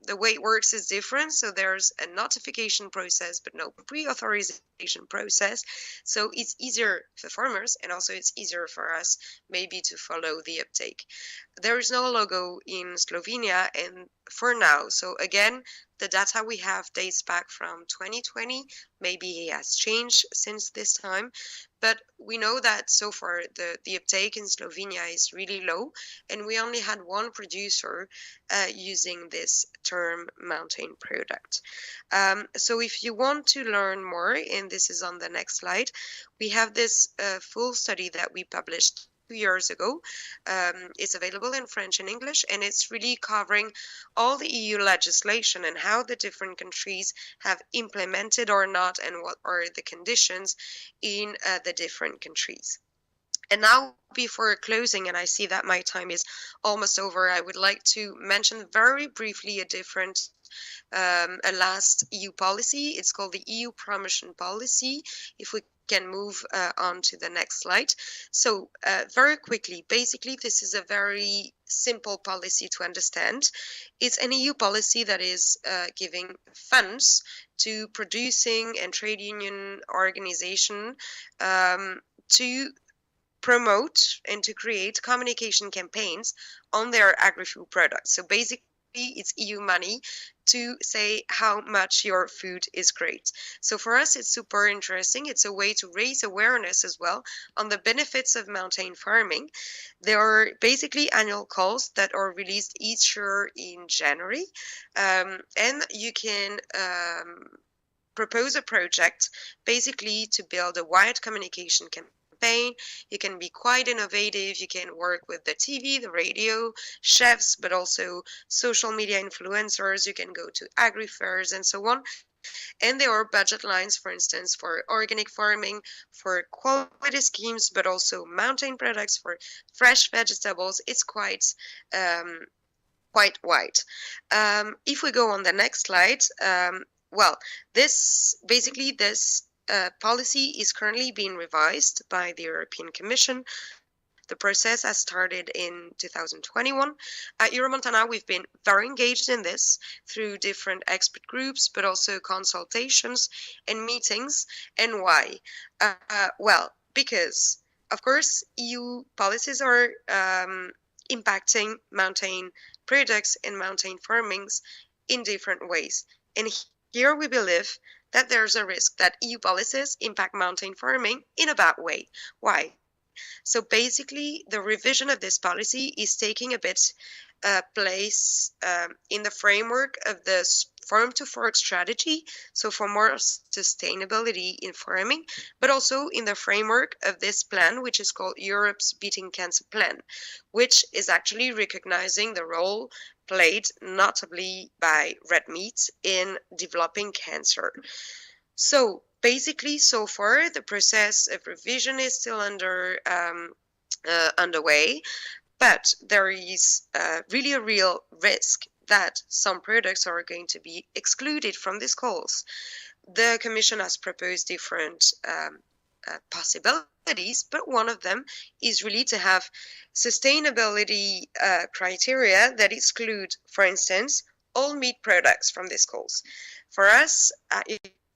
Speaker 12: the way it works is different. So there's a notification process, but no pre-authorization process. So it's easier for farmers, and also it's easier for us maybe to follow the uptake. There is no logo in Slovenia, and for now, so again, the data we have dates back from 2020. Maybe it has changed since this time, but we know that so far the uptake in Slovenia is really low, and we only had one producer using this term mountain product. So if you want to learn more, and this is on the next slide, we have this full study that we published 2 years ago. It's available in French and English, and it's really covering all the EU legislation and how the different countries have implemented or not, and what are the conditions in the different countries. And now, before closing, and I see that my time is almost over, I would like to mention very briefly a different a last EU policy. It's called the EU Promotion Policy. If we can move on to the next slide. So very quickly, basically, this is a very simple policy to understand. It's an EU policy that is giving funds to producing and trade union organization to promote and to create communication campaigns on their agri-food products. So basically, it's EU money to say how much your food is great. So for us, it's super interesting. It's a way to raise awareness as well on the benefits of mountain farming. There are basically annual calls that are released each year in January, and you can propose a project basically to build a wide communication campaign. You can be quite innovative. You can work with the TV, the radio, chefs, but also social media influencers. You can go to agri fairs and so on. And there are budget lines, for instance, for organic farming, for quality schemes, but also mountain products, for fresh vegetables. It's quite wide. If we go on the next slide, well, this policy is currently being revised by the European Commission. The process has started in 2021. At Euromontana, we've been very engaged in this through different expert groups, but also consultations and meetings. And why? Well, because, of course, EU policies are impacting mountain products and mountain farmings in different ways. And here we believe that there's a risk that EU policies impact mountain farming in a bad way. Why? So basically, the revision of this policy is taking a bit place in the framework of the farm to fork strategy, so for more sustainability in farming, but also in the framework of this plan, which is called Europe's Beating Cancer Plan, which is actually recognizing the role played notably by red meat in developing cancer. So basically, so far, the process of revision is still underway, but there is really a real risk that some products are going to be excluded from these calls. The Commission has proposed different possibilities, but one of them is really to have sustainability criteria that exclude, for instance, all meat products from these calls. For us,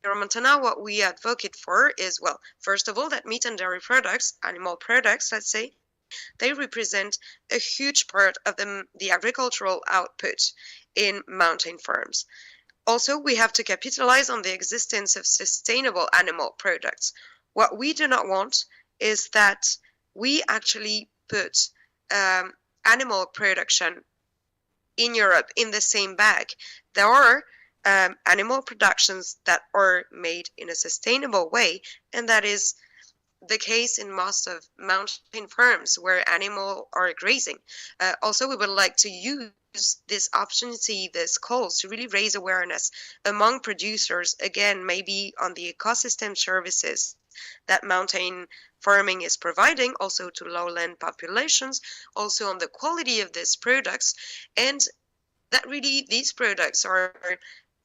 Speaker 12: Montana, what we advocate for is, well, first of all, that meat and dairy products, animal products, let's say, they represent a huge part of the agricultural output in mountain farms. Also, we have to capitalize on the existence of sustainable animal products. What we do not want is that we actually put animal production in Europe in the same bag. There are animal productions that are made in a sustainable way, and that is the case in most of mountain farms where animals are grazing. Also, we would like to use this opportunity, this calls, to really raise awareness among producers, again, maybe on the ecosystem services that mountain farming is providing, also to lowland populations, also on the quality of these products, and that really these products are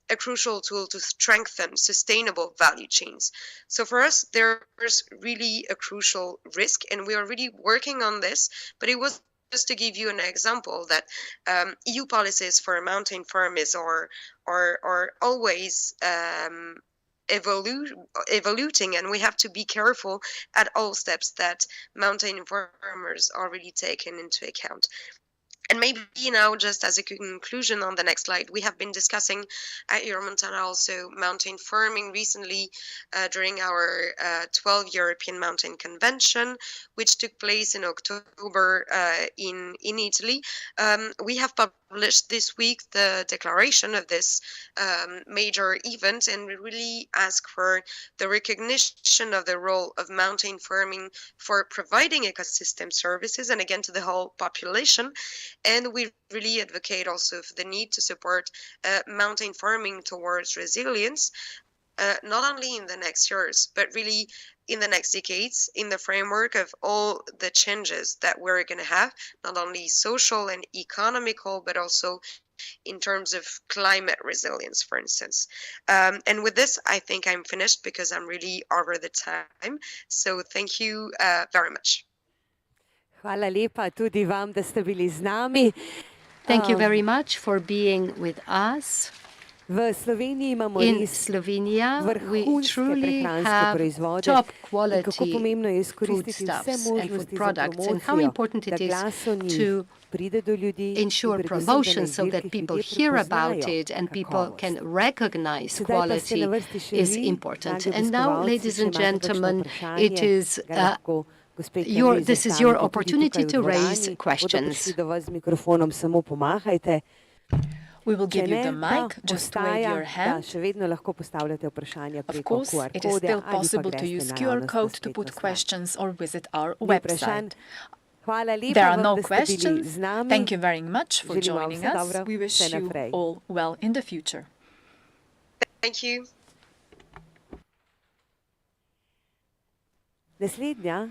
Speaker 12: a crucial tool to strengthen sustainable value chains. So for us, there's really a crucial risk, and we are really working on this, but it was just to give you an example that EU policies for mountain farmers are always evolving, and we have to be careful at all steps that mountain farmers are really taken into account. And maybe now, just as a conclusion on the next slide, we have been discussing at Euromontana also mountain farming recently during our 12th European Mountain Convention, which took place in October in Italy. We have published this week the declaration of this major event, and we really ask for the recognition of the role of mountain farming for providing ecosystem services, and again to the whole population. And we really advocate also for the need to support mountain farming towards resilience, not only in the next years, but really in the next decades, in the framework of all the changes that we're going to have, not only social and economical, but also in terms of climate resilience, for instance. And with this, I think I'm finished because I'm really over the time. So thank you very much.
Speaker 6: Hvala lepa tudi vam, da ste bili z nami.
Speaker 9: Thank you very much for being with us.
Speaker 6: V Sloveniji imamo
Speaker 9: In
Speaker 6: res
Speaker 9: Slovenia, we
Speaker 6: vrhunske
Speaker 9: truly
Speaker 6: prehranske
Speaker 9: have
Speaker 6: proizvode.
Speaker 9: top
Speaker 6: In kako
Speaker 9: quality
Speaker 6: pomembno je izkoristiti vse
Speaker 9: foodstuffs and food
Speaker 6: možnosti za
Speaker 9: products, and how
Speaker 6: promocijo,
Speaker 9: important
Speaker 6: da
Speaker 9: it is
Speaker 6: glas o njih
Speaker 9: to
Speaker 6: pride do ljudi in
Speaker 9: ensure
Speaker 6: predvsem, da na
Speaker 9: promotion so that
Speaker 6: izdelkih
Speaker 9: people
Speaker 6: ljudje
Speaker 9: hear about
Speaker 6: prepoznajo
Speaker 9: it and people
Speaker 6: kakovost.
Speaker 9: can recognize
Speaker 6: Sedaj pa ste
Speaker 9: quality
Speaker 6: na vrsti še
Speaker 9: is
Speaker 6: vi,
Speaker 9: important.
Speaker 6: dragi
Speaker 9: And now,
Speaker 6: obiskovalci,
Speaker 9: ladies
Speaker 6: če
Speaker 9: and
Speaker 6: imate kakšno
Speaker 9: gentlemen,
Speaker 6: vprašanje,
Speaker 9: it is
Speaker 6: ga lahko gospe Kamili
Speaker 9: this is your
Speaker 6: zastavite tudi
Speaker 9: opportunity
Speaker 6: tukaj v
Speaker 9: to raise
Speaker 6: dvorani. Bodo
Speaker 9: questions.
Speaker 6: prišli do vas z mikrofonom, samo pomahajte.
Speaker 10: We will
Speaker 6: Če
Speaker 10: give you
Speaker 6: ne,
Speaker 10: the
Speaker 6: pa
Speaker 10: mic, just wave
Speaker 6: ostaja,
Speaker 10: your
Speaker 6: da
Speaker 10: hand.
Speaker 6: še vedno lahko postavljate vprašanja
Speaker 10: Of
Speaker 6: preko
Speaker 10: course,
Speaker 6: QR
Speaker 10: it is
Speaker 6: kode
Speaker 10: still
Speaker 6: ali pa
Speaker 10: possible to
Speaker 6: greste
Speaker 10: use QR
Speaker 6: naravnost na
Speaker 10: code to
Speaker 6: spletno
Speaker 10: put
Speaker 6: stran.
Speaker 10: questions or visit our
Speaker 6: Ni vprašanj.
Speaker 10: website.
Speaker 6: Hvala lepa
Speaker 10: There are
Speaker 6: vam,
Speaker 10: no
Speaker 6: da ste bili
Speaker 10: questions.
Speaker 6: z nami.
Speaker 10: Thank you very much for
Speaker 6: Želim vam
Speaker 10: joining
Speaker 6: vse
Speaker 10: us.
Speaker 6: dobro,
Speaker 10: We wish
Speaker 6: vse
Speaker 10: you
Speaker 6: naprej.
Speaker 10: all well in the future.
Speaker 12: Thank you.
Speaker 6: Naslednja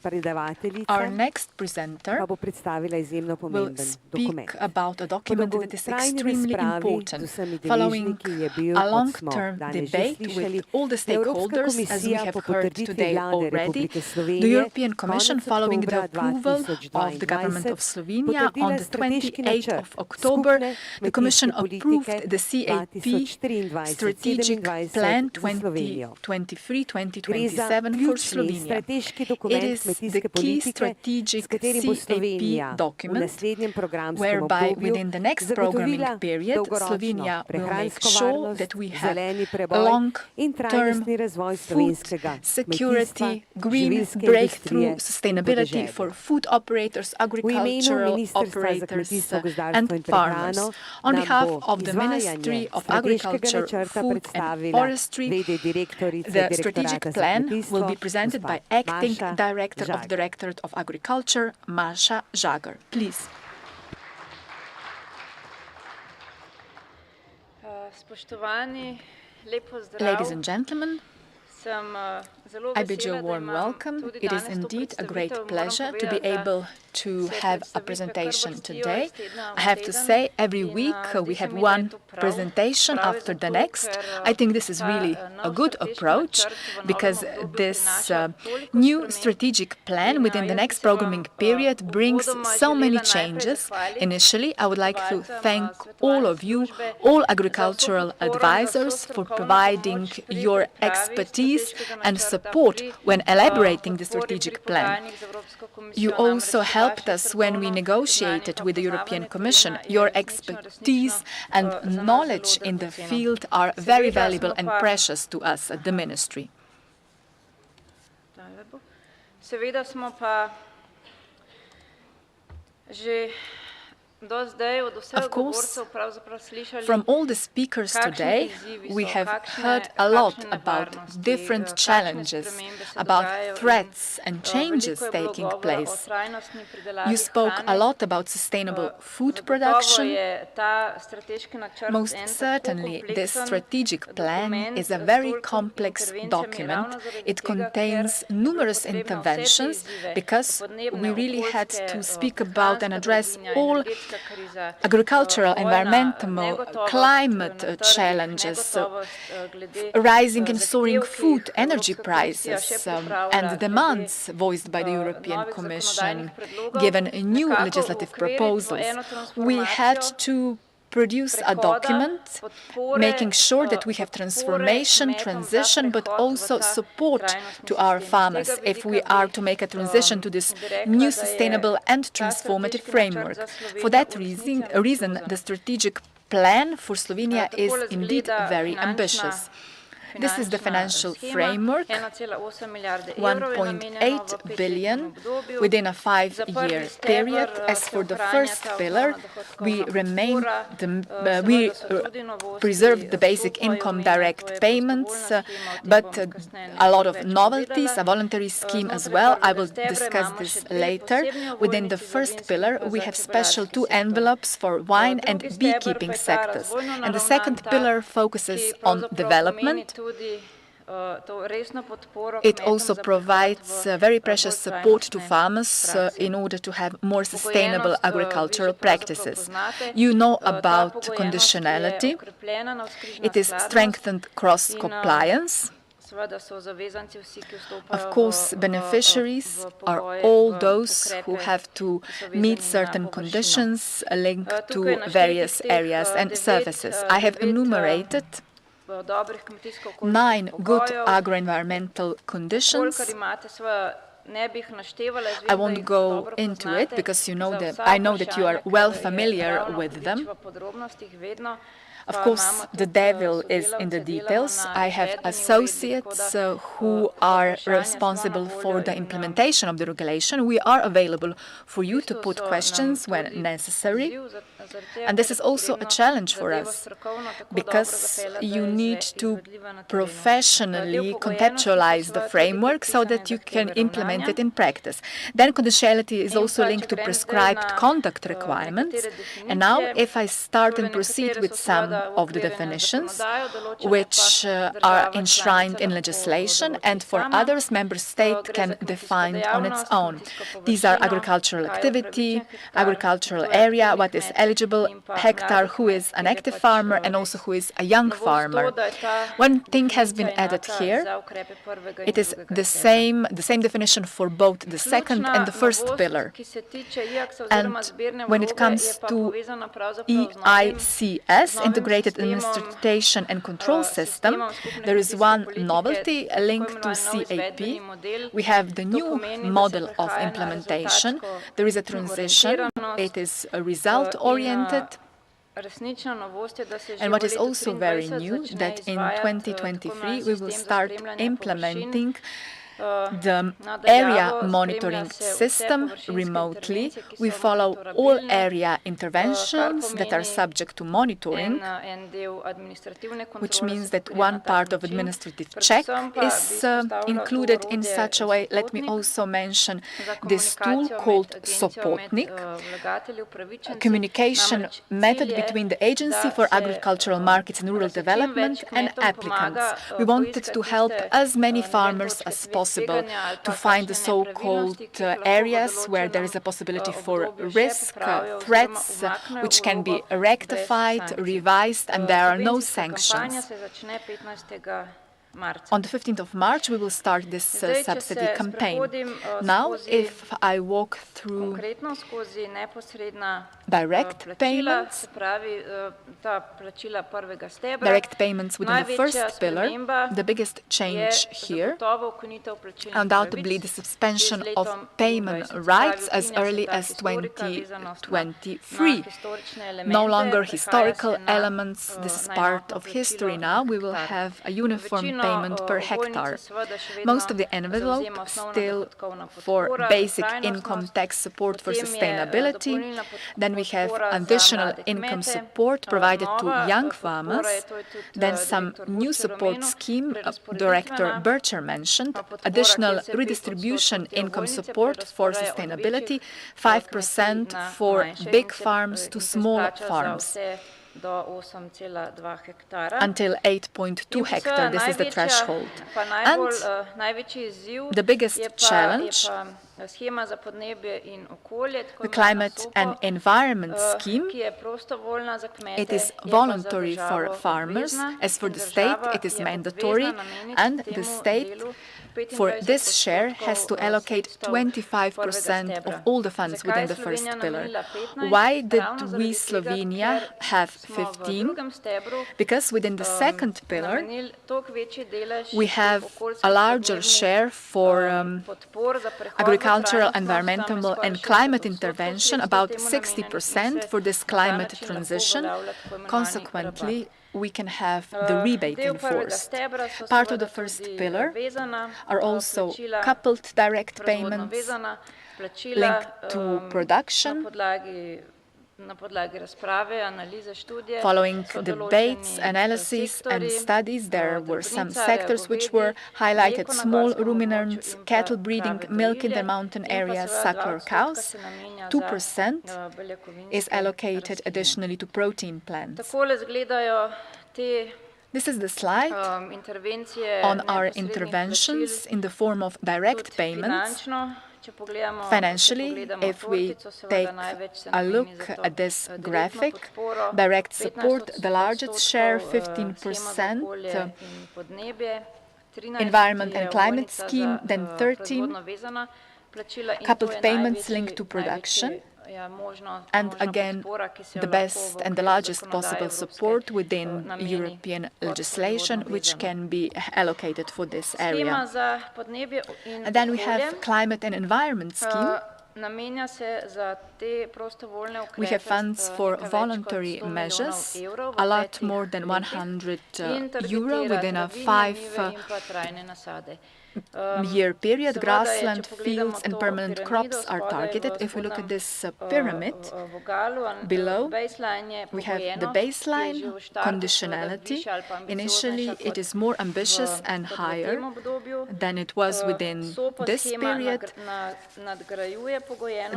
Speaker 6: predavateljica
Speaker 10: Our next presenter
Speaker 6: pa bo predstavila izjemno
Speaker 10: will
Speaker 6: pomemben dokument.
Speaker 10: speak about a document that is
Speaker 6: dolgotrajni
Speaker 10: extremely
Speaker 6: razpravi z
Speaker 10: important.
Speaker 6: vsemi
Speaker 10: Following
Speaker 6: deležniki je bil,
Speaker 10: a
Speaker 6: kot smo
Speaker 10: long-term
Speaker 6: danes že
Speaker 10: debate
Speaker 6: slišali,
Speaker 10: with all the
Speaker 6: da Evropska
Speaker 10: stakeholders, as we
Speaker 6: komisija
Speaker 10: have
Speaker 6: po
Speaker 10: heard
Speaker 6: potrditvi
Speaker 10: today
Speaker 6: vlade
Speaker 10: already,
Speaker 6: Republike
Speaker 10: the
Speaker 6: Slovenije
Speaker 10: European Commission,
Speaker 6: konec
Speaker 10: following the
Speaker 6: oktobra
Speaker 10: approval of the government
Speaker 6: 2020
Speaker 10: of Slovenia on
Speaker 6: potrdila
Speaker 10: the
Speaker 6: strateški
Speaker 10: 28th
Speaker 6: načrt
Speaker 10: of October,
Speaker 6: skupne
Speaker 10: the Commission
Speaker 6: kmetijske
Speaker 10: approved
Speaker 6: politike
Speaker 10: the CAP
Speaker 6: 2023-2027
Speaker 10: strategic plan
Speaker 6: za Slovenijo. Gre za
Speaker 10: 2023-2027 for
Speaker 6: ključni
Speaker 10: Slovenia.
Speaker 6: strateški
Speaker 10: It
Speaker 6: dokument
Speaker 10: is the
Speaker 6: kmetijske
Speaker 10: key
Speaker 6: politike,
Speaker 10: strategic
Speaker 6: s katerim bo Slovenija
Speaker 10: CAP
Speaker 6: v
Speaker 10: document,
Speaker 6: naslednjem programskem
Speaker 10: whereby
Speaker 6: obdobju
Speaker 10: within the next
Speaker 6: zagotovila
Speaker 10: programming period,
Speaker 6: dolgoročno
Speaker 10: Slovenia will make
Speaker 6: prehransko
Speaker 10: sure
Speaker 6: varnost,
Speaker 10: that we have
Speaker 6: zeleni preboj
Speaker 10: a
Speaker 6: in
Speaker 10: long-term
Speaker 6: trajnostni razvoj
Speaker 10: food
Speaker 6: slovenskega
Speaker 10: security,
Speaker 6: kmetijstva,
Speaker 10: green
Speaker 6: živilske
Speaker 10: breakthrough,
Speaker 6: industrije in
Speaker 10: sustainability
Speaker 6: podeželja.
Speaker 10: for food operators,
Speaker 6: V imenu
Speaker 10: agricultural
Speaker 6: Ministrstva za
Speaker 10: operators,
Speaker 6: kmetijstvo, gozdarstvo
Speaker 10: and
Speaker 6: in
Speaker 10: farmers.
Speaker 6: prehrano
Speaker 10: On
Speaker 6: nam
Speaker 10: behalf
Speaker 6: bo
Speaker 10: of the
Speaker 6: izvajanje
Speaker 10: Ministry of
Speaker 6: strateškega
Speaker 10: Agriculture,
Speaker 6: načrta
Speaker 10: Food and
Speaker 6: predstavila
Speaker 10: Forestry,
Speaker 6: v.d. direktorica
Speaker 10: the strategic
Speaker 6: Direktorata za
Speaker 10: plan
Speaker 6: kmetijstvo,
Speaker 10: will be presented
Speaker 6: gospa
Speaker 10: by Acting
Speaker 6: Maša
Speaker 10: Director of
Speaker 6: Žagar.
Speaker 10: Directorate of Agriculture, Maša Žagar. Please.
Speaker 13: Spoštovani, lep pozdrav.
Speaker 10: Ladies and gentlemen,
Speaker 13: Sem zelo
Speaker 10: I bid you a
Speaker 13: vesela, da
Speaker 10: warm
Speaker 13: imam
Speaker 10: welcome.
Speaker 13: tudi
Speaker 10: It is
Speaker 13: danes to
Speaker 10: indeed a great
Speaker 13: predstavitev. Moram
Speaker 10: pleasure to be
Speaker 13: povedati, da
Speaker 10: able to
Speaker 13: se
Speaker 10: have a
Speaker 13: predstavitve kar
Speaker 10: presentation
Speaker 13: vrstijo
Speaker 10: today.
Speaker 13: iz tedna v
Speaker 10: I have to
Speaker 13: teden
Speaker 10: say, every
Speaker 13: in,
Speaker 10: week
Speaker 13: zdi
Speaker 10: we
Speaker 13: se
Speaker 10: have
Speaker 13: mi, da je
Speaker 10: one
Speaker 13: to prav.
Speaker 10: presentation
Speaker 13: Prav je
Speaker 10: after the
Speaker 13: zato,
Speaker 10: next.
Speaker 13: ker
Speaker 10: I think this is
Speaker 13: ta
Speaker 10: really a
Speaker 13: nov
Speaker 10: good
Speaker 13: strateški
Speaker 10: approach
Speaker 13: načrt v novem
Speaker 10: because
Speaker 13: obdobju
Speaker 10: this
Speaker 13: prinaša toliko
Speaker 10: new
Speaker 13: sprememb.
Speaker 10: strategic plan
Speaker 13: In,
Speaker 10: within the
Speaker 13: jaz bi
Speaker 10: next
Speaker 13: se vam,
Speaker 10: programming period brings
Speaker 13: uvodoma
Speaker 10: so many
Speaker 13: želela najprej
Speaker 10: changes.
Speaker 13: zahvaliti
Speaker 10: Initially, I would like to
Speaker 13: svetovalcem,
Speaker 10: thank
Speaker 13: svetovalne
Speaker 10: all of you,
Speaker 13: službe
Speaker 10: all
Speaker 13: za vso
Speaker 10: agricultural
Speaker 13: podporo in za vso
Speaker 10: advisors, for
Speaker 13: strokovno
Speaker 10: providing
Speaker 13: pomoč pri
Speaker 10: your
Speaker 13: pripravi
Speaker 10: expertise
Speaker 13: strateškega
Speaker 10: and
Speaker 13: načrta,
Speaker 10: support
Speaker 13: pri,
Speaker 10: when elaborating the
Speaker 13: podpori
Speaker 10: strategic
Speaker 13: pri
Speaker 10: plan.
Speaker 13: pogajanjih z Evropsko komisijo.
Speaker 10: You
Speaker 13: Namreč
Speaker 10: also
Speaker 13: vaše
Speaker 10: helped us when we
Speaker 13: strokovno
Speaker 10: negotiated
Speaker 13: znanje
Speaker 10: with the
Speaker 13: pa
Speaker 10: European
Speaker 13: poznavanje
Speaker 10: Commission.
Speaker 13: terena je
Speaker 10: Your
Speaker 13: resnično,
Speaker 10: expertise
Speaker 13: resnično,
Speaker 10: and
Speaker 13: za nas
Speaker 10: knowledge
Speaker 13: zelo
Speaker 10: in the
Speaker 13: dragoceno.
Speaker 10: field are very
Speaker 13: Seveda
Speaker 10: valuable
Speaker 13: smo
Speaker 10: and
Speaker 13: pa-
Speaker 10: precious to us at the ministry.
Speaker 13: Seveda smo pa že do zdaj od vseh
Speaker 10: Of course,
Speaker 13: govorcev pravzaprav slišali,
Speaker 10: from all the speakers
Speaker 13: kakšni
Speaker 10: today,
Speaker 13: izzivi
Speaker 10: we
Speaker 13: so,
Speaker 10: have
Speaker 13: kakšne-
Speaker 10: heard a lot
Speaker 13: kakšne
Speaker 10: about
Speaker 13: nevarnosti,
Speaker 10: different
Speaker 13: kakšne
Speaker 10: challenges,
Speaker 13: spremembe se
Speaker 10: about
Speaker 13: dogajajo in,
Speaker 10: threats and changes
Speaker 13: veliko je bilo
Speaker 10: taking
Speaker 13: govora o
Speaker 10: place.
Speaker 13: trajnostni pridelavi
Speaker 10: You spoke a
Speaker 13: hrane.
Speaker 10: lot about sustainable food
Speaker 13: Zagotovo
Speaker 10: production.
Speaker 13: je ta strateški načrt
Speaker 10: Most
Speaker 13: en tako
Speaker 10: certainly, this
Speaker 13: kompleksen
Speaker 10: strategic plan
Speaker 13: dokument
Speaker 10: is a
Speaker 13: s
Speaker 10: very
Speaker 13: toliko
Speaker 10: complex
Speaker 13: intervencijami
Speaker 10: document.
Speaker 13: ravno zaradi
Speaker 10: It
Speaker 13: tega,
Speaker 10: contains
Speaker 13: ker je bilo
Speaker 10: numerous
Speaker 13: potrebno vse te
Speaker 10: interventions
Speaker 13: izzive,
Speaker 10: because
Speaker 13: podnebne,
Speaker 10: we really had
Speaker 13: okoljske,
Speaker 10: to speak about and
Speaker 13: prehranska
Speaker 10: address
Speaker 13: draginja,
Speaker 10: all
Speaker 13: energetska kriza,
Speaker 10: agricultural,
Speaker 13: vojna,
Speaker 10: environmental,
Speaker 13: negotovost
Speaker 10: climate
Speaker 13: na trgih,
Speaker 10: challenges,
Speaker 13: negotovost, glede,
Speaker 10: rising and soaring
Speaker 13: zahtev, ki
Speaker 10: food,
Speaker 13: jih
Speaker 10: energy
Speaker 13: Evropska komisija
Speaker 10: prices,
Speaker 13: še pripravlja
Speaker 10: and
Speaker 13: glede,
Speaker 10: demands voiced by the European
Speaker 13: novih
Speaker 10: Commission,
Speaker 13: zakonodajnih predlogov.
Speaker 10: given new
Speaker 13: Nekako
Speaker 10: legislative
Speaker 13: uokviriti v
Speaker 10: proposals.
Speaker 13: eno
Speaker 10: We had
Speaker 13: transformacijo
Speaker 10: to produce a
Speaker 13: prehoda,
Speaker 10: document
Speaker 13: podpore,
Speaker 10: making sure that we have transformation,
Speaker 13: kmetom za
Speaker 10: transition, but
Speaker 13: prehod v
Speaker 10: also
Speaker 13: ta
Speaker 10: support
Speaker 13: trajnostni
Speaker 10: to our
Speaker 13: sistem. Z
Speaker 10: farmers
Speaker 13: tega
Speaker 10: if we
Speaker 13: vidika
Speaker 10: are
Speaker 13: bi,
Speaker 10: to make a transition to this
Speaker 13: bi rekla,
Speaker 10: new
Speaker 13: da je
Speaker 10: sustainable and
Speaker 13: ta
Speaker 10: transformative
Speaker 13: strateški
Speaker 10: framework.
Speaker 13: načrt za
Speaker 10: For
Speaker 13: Slovenijo
Speaker 10: that
Speaker 13: v
Speaker 10: reason,
Speaker 13: resnici ambiciozen.
Speaker 10: the strategic plan for Slovenia is
Speaker 13: Takole
Speaker 10: indeed
Speaker 13: izgleda
Speaker 10: very
Speaker 13: finančna-
Speaker 10: ambitious. This is the financial
Speaker 13: schema,
Speaker 10: framework,
Speaker 13: 1,8 milijarde evrov je namenjeno v
Speaker 10: 1.8
Speaker 13: petletnem
Speaker 10: billion
Speaker 13: obdobju.
Speaker 10: within a
Speaker 13: Za
Speaker 10: 5-year
Speaker 13: prvi steber,
Speaker 10: period. As
Speaker 13: se
Speaker 10: for the
Speaker 13: ohranja
Speaker 10: first
Speaker 13: ta
Speaker 10: pillar,
Speaker 13: osnovna dohodkovna
Speaker 10: we remain
Speaker 13: podpora,
Speaker 10: we
Speaker 13: seveda so tudi novosti,
Speaker 10: preserve the basic
Speaker 13: stopajo
Speaker 10: income
Speaker 13: omenjeno, to
Speaker 10: direct
Speaker 13: je
Speaker 10: payments,
Speaker 13: prostovoljna shema, o tem
Speaker 10: but
Speaker 13: bom kasneje
Speaker 10: a lot of
Speaker 13: nekaj več
Speaker 10: novelties, a
Speaker 13: povedala.
Speaker 10: voluntary scheme as
Speaker 13: Znotraj
Speaker 10: well. I
Speaker 13: prvega
Speaker 10: will
Speaker 13: stebra
Speaker 10: discuss
Speaker 13: imamo
Speaker 10: this
Speaker 13: še dve
Speaker 10: later.
Speaker 13: posebni
Speaker 10: Within the
Speaker 13: ovojnici za
Speaker 10: first
Speaker 13: vinski
Speaker 10: pillar,
Speaker 13: in pa
Speaker 10: we
Speaker 13: za
Speaker 10: have
Speaker 13: čebelarski
Speaker 10: special two
Speaker 13: sektor.
Speaker 10: envelopes for wine and
Speaker 13: Drugi steber
Speaker 10: beekeeping
Speaker 13: pa je ta
Speaker 10: sectors.
Speaker 13: razvojno
Speaker 10: And the
Speaker 13: naravnan,
Speaker 10: second
Speaker 13: ta,
Speaker 10: pillar
Speaker 13: ki
Speaker 10: focuses on
Speaker 13: pravzaprav pomeni
Speaker 10: development.
Speaker 13: tudi
Speaker 10: It also provides very precious support to farmers in order to have more sustainable agricultural practices. You know about conditionality. It is strengthened cross-compliance. Of course, beneficiaries are all those who have to meet certain conditions linked to various areas and services. I have enumerated 9 good agro-environmental conditions. I won't go into it because I know that you are well familiar with them. Of course, the devil is in the details. I have associates who are responsible for the implementation of the regulation. We are available for you to put questions when necessary. And this is also a challenge for us because you need to professionally conceptualize the framework so that you can implement it in practice. Then conditionality is also linked to prescribed conduct requirements. And now if I start and proceed with some of the definitions which are enshrined in legislation, and for others member state can define on its own. These are agricultural activity, agricultural area, what is eligible, hectare, who is an active farmer and also who is a young farmer. One thing has been added here. It is the same definition for both the second and the first pillar. And when it comes to EICS, Integrated Administration and Control System, there is one novelty linked to CAP. We have the new model of implementation. There is a transition. It is result-oriented. And what is also very new, that in 2023 we will start implementing the area monitoring system remotely. We follow all area interventions that are subject to monitoring, which means that one part of administrative check is included in such a way. Let me also mention this tool called Sopotnik, a communication method between the Agency for Agricultural Markets and Rural Development and applicants. We wanted to help as many farmers as possible to find the so-called areas where there is a possibility for risk, threats, which can be rectified, revised, and there are no sanctions. On the 15th of March, we will start this subsidy campaign. Now, if I walk through direct payments within the first pillar, the biggest change here, undoubtedly the suspension of payment rights as early as 2023. No longer historical elements, this is part of history now. We will have a uniform payment per hectare. Most of the envelope still for basic income tax support for sustainability. Then we have additional income support provided to young farmers. Then some new support scheme Director Bircher mentioned. Additional redistribution income support for sustainability, 5% for big farms to small farms. Until 8.2 hectare, this is the threshold. And the biggest challenge, the climate and environment scheme, it is voluntary for farmers. As for the state, it is mandatory, and the state for this share has to allocate 25% of all the funds within the first pillar. Why did we, Slovenia, have 15? Because within the second pillar, we have a larger share for agricultural, environmental and climate intervention, about 60% for this climate transition. Consequently, we can have the rebate enforced. Part of the first pillar are also coupled direct payments linked to production. Following debates, analyses and studies, there were some sectors which were highlighted: small ruminants, cattle breeding, milk in the mountain areas, suckler cows. 2% is allocated additionally to protein plants. This is the slide on our interventions in the form of direct payments. Financially, if we take a look at this graphic, direct support, the largest share, 15%, environment and climate scheme, then 13%, coupled payments linked to production, and again, the best and the largest possible support within European legislation, which can be allocated for this area. And then we have climate and environment scheme. We have funds for voluntary measures, a lot more than 100 euro within a 5-year period. Grassland, fields and permanent crops are targeted. If we look at this pyramid below, we have the baseline conditionality. Initially, it is more ambitious and higher than it was within this period.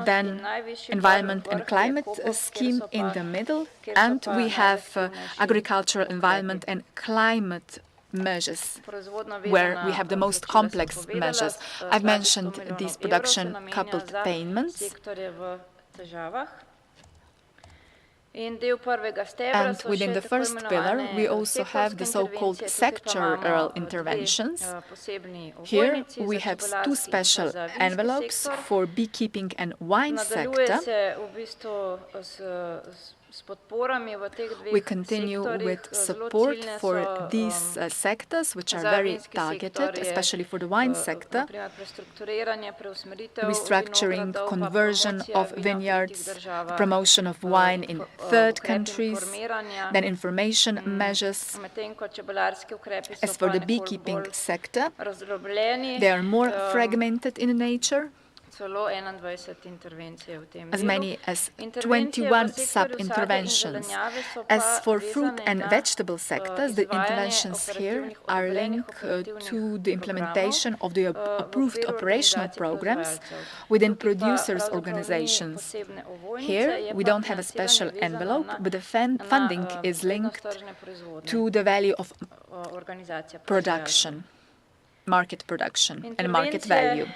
Speaker 10: Then environment and climate scheme in the middle, and we have agricultural, environment and climate measures, where we have the most complex measures. I've mentioned these production coupled payments. And within the first pillar, we also have the so-called sectoral interventions. Here we have two special envelopes for beekeeping and wine sector. We continue with support for these sectors, which are very targeted, especially for the wine sector. Restructuring, conversion of vineyards, promotion of wine in third countries, then information measures. As for the beekeeping sector, they are more fragmented in nature. As many as 21 sub-interventions. As for fruit and vegetable sectors, the interventions here are linked to the implementation of the approved operational programs within producers' organizations. Here, we don't have a special envelope, but the funding is linked to the value of production, market production and market value.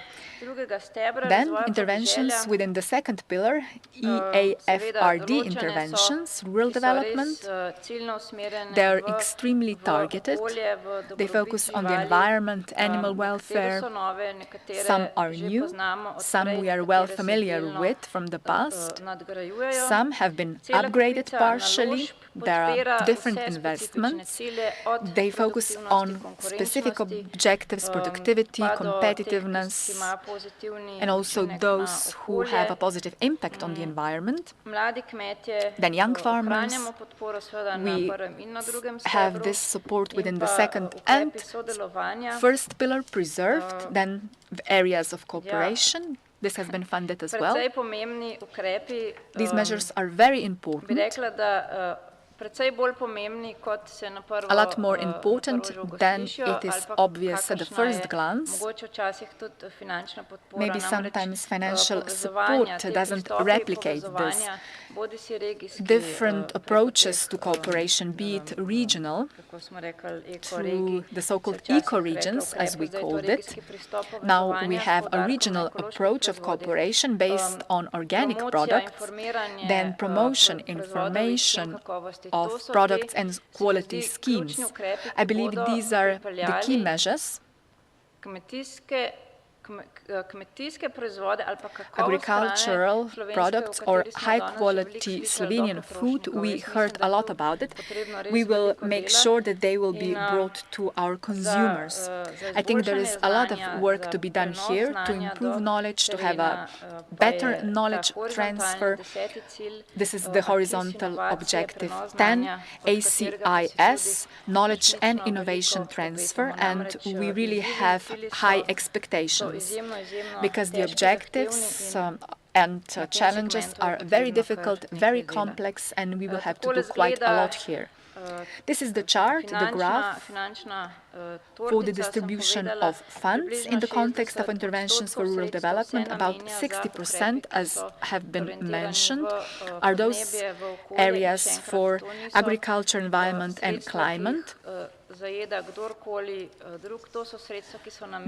Speaker 10: Then interventions within the second pillar, EAFRD interventions, rural development. They are extremely targeted. They focus on the environment, animal welfare. Some are new, some we are well familiar with from the past. Some have been upgraded partially. There are different investments. They focus on specific objectives, productivity, competitiveness, and also those who have a positive impact on the environment. Then young farmers, we have this support within the second and first pillar preserved, then areas of cooperation. This has been funded as well. These measures are very important. A lot more important than it is obvious at the first glance. Maybe sometimes financial support doesn't replicate this. Different approaches to cooperation, be it regional, through the so-called eco-regions, as we called it. Now we have a regional approach of cooperation based on organic products, then promotion, information of products and quality schemes. I believe these are the key measures. Agricultural products or high-quality Slovenian food, we heard a lot about it. We will make sure that they will be brought to our consumers. I think there is a lot of work to be done here to improve knowledge, to have a better knowledge transfer. This is the horizontal objective 10, ACIS, knowledge and innovation transfer, and we really have high expectations. Because the objectives and challenges are very difficult, very complex, and we will have to do quite a lot here. This is the chart, the graph, for the distribution of funds in the context of interventions for rural development. About 60%, as have been mentioned, are those areas for agriculture, environment and climate.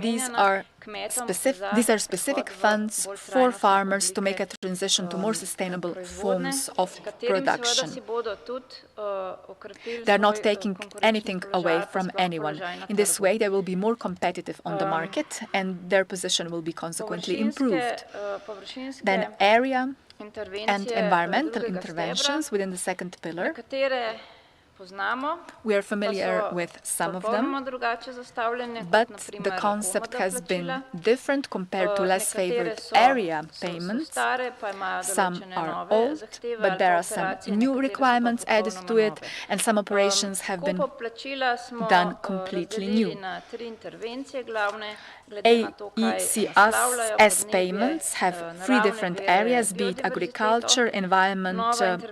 Speaker 10: These are specific funds for farmers to make a transition to more sustainable forms of production. They are not taking anything away from anyone. In this way, they will be more competitive on the market and their position will be consequently improved. Then area and environmental interventions within the second pillar. We are familiar with some of them, but the concept has been different compared to less favored area payments. Some are old, but there are some new requirements added to it, and some operations have been done completely new. AECS payments have 3 different areas, be it agriculture, environment,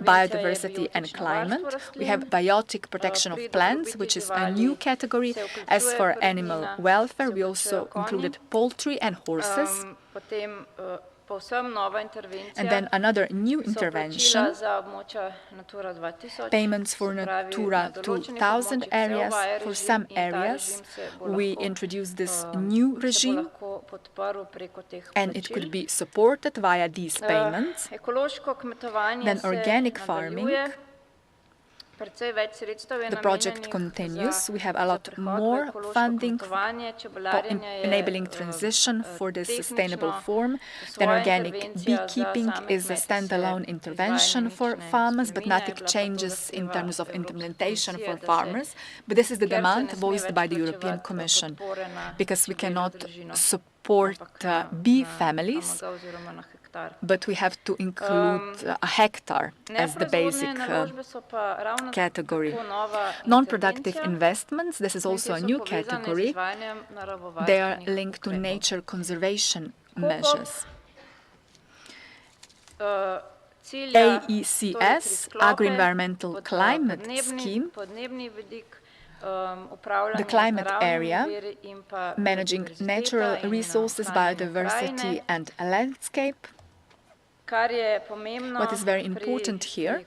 Speaker 10: biodiversity and climate. We have biotic protection of plants, which is a new category. As for animal welfare, we also included poultry and horses. And then another new intervention, payments for Natura 2000 areas. For some areas, we introduced this new regime, and it could be supported via these payments. Then organic farming. The project continues. We have a lot more funding for enabling transition for this sustainable form. Then organic beekeeping is a standalone intervention for farmers, but nothing changes in terms of implementation for farmers. But this is the demand voiced by the European Commission, because we cannot support bee families, but we have to include a hectare as the basic category. Non-productive investments, this is also a new category. They are linked to nature conservation measures. AECS, Agro-Environmental Climate Scheme, the climate area, managing natural resources, biodiversity and landscape. What is very important here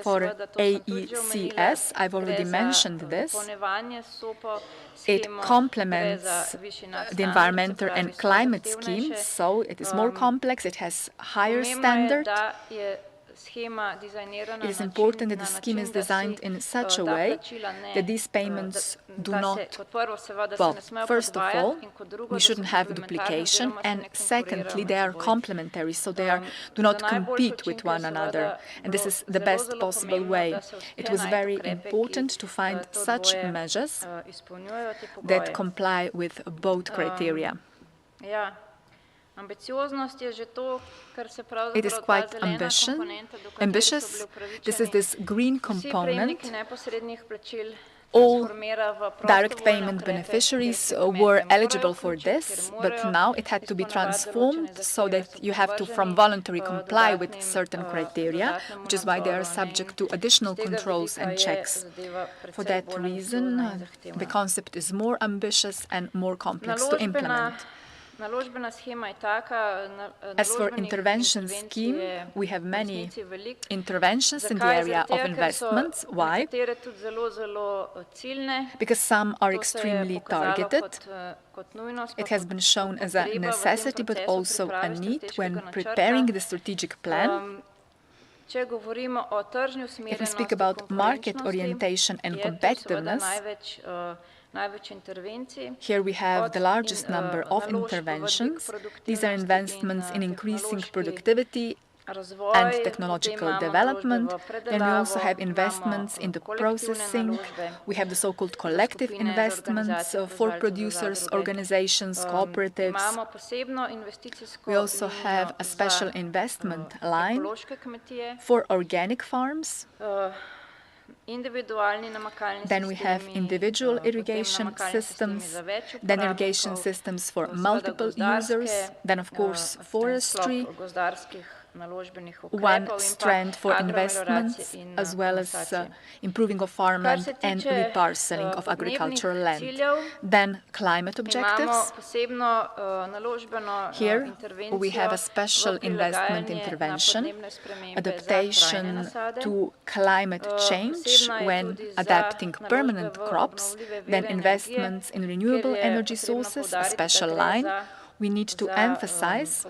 Speaker 10: for AECS, I've already mentioned this, it complements the environmental and climate scheme, so it is more complex, it has higher standard. It is important that the scheme is designed in such a way that these payments do not, well, first of all, we shouldn't have duplication, and secondly, they are complementary, so they do not compete with one another, and this is the best possible way. It was very important to find such measures that comply with both criteria. It is quite ambitious. This is this green component. All direct payment beneficiaries were eligible for this, but now it had to be transformed so that you have to, from voluntary, comply with certain criteria, which is why they are subject to additional controls and checks. For that reason, the concept is more ambitious and more complex to implement. As for intervention scheme, we have many interventions in the area of investments. Why? Because some are extremely targeted. It has been shown as a necessity, but also a need when preparing the strategic plan. If we speak about market orientation and competitiveness, here we have the largest number of interventions. These are investments in increasing productivity and technological development. Then we also have investments in the processing. We have the so-called collective investments for producers, organizations, cooperatives. We also have a special investment line for organic farms. Then we have individual irrigation systems, then irrigation systems for multiple users, then of course forestry, one strand for investments, as well as improving of farmland and reparceling of agricultural land. Then climate objectives. Here we have a special investment intervention, adaptation to climate change when adapting permanent crops, then investments in renewable energy sources, a special line. We need to emphasize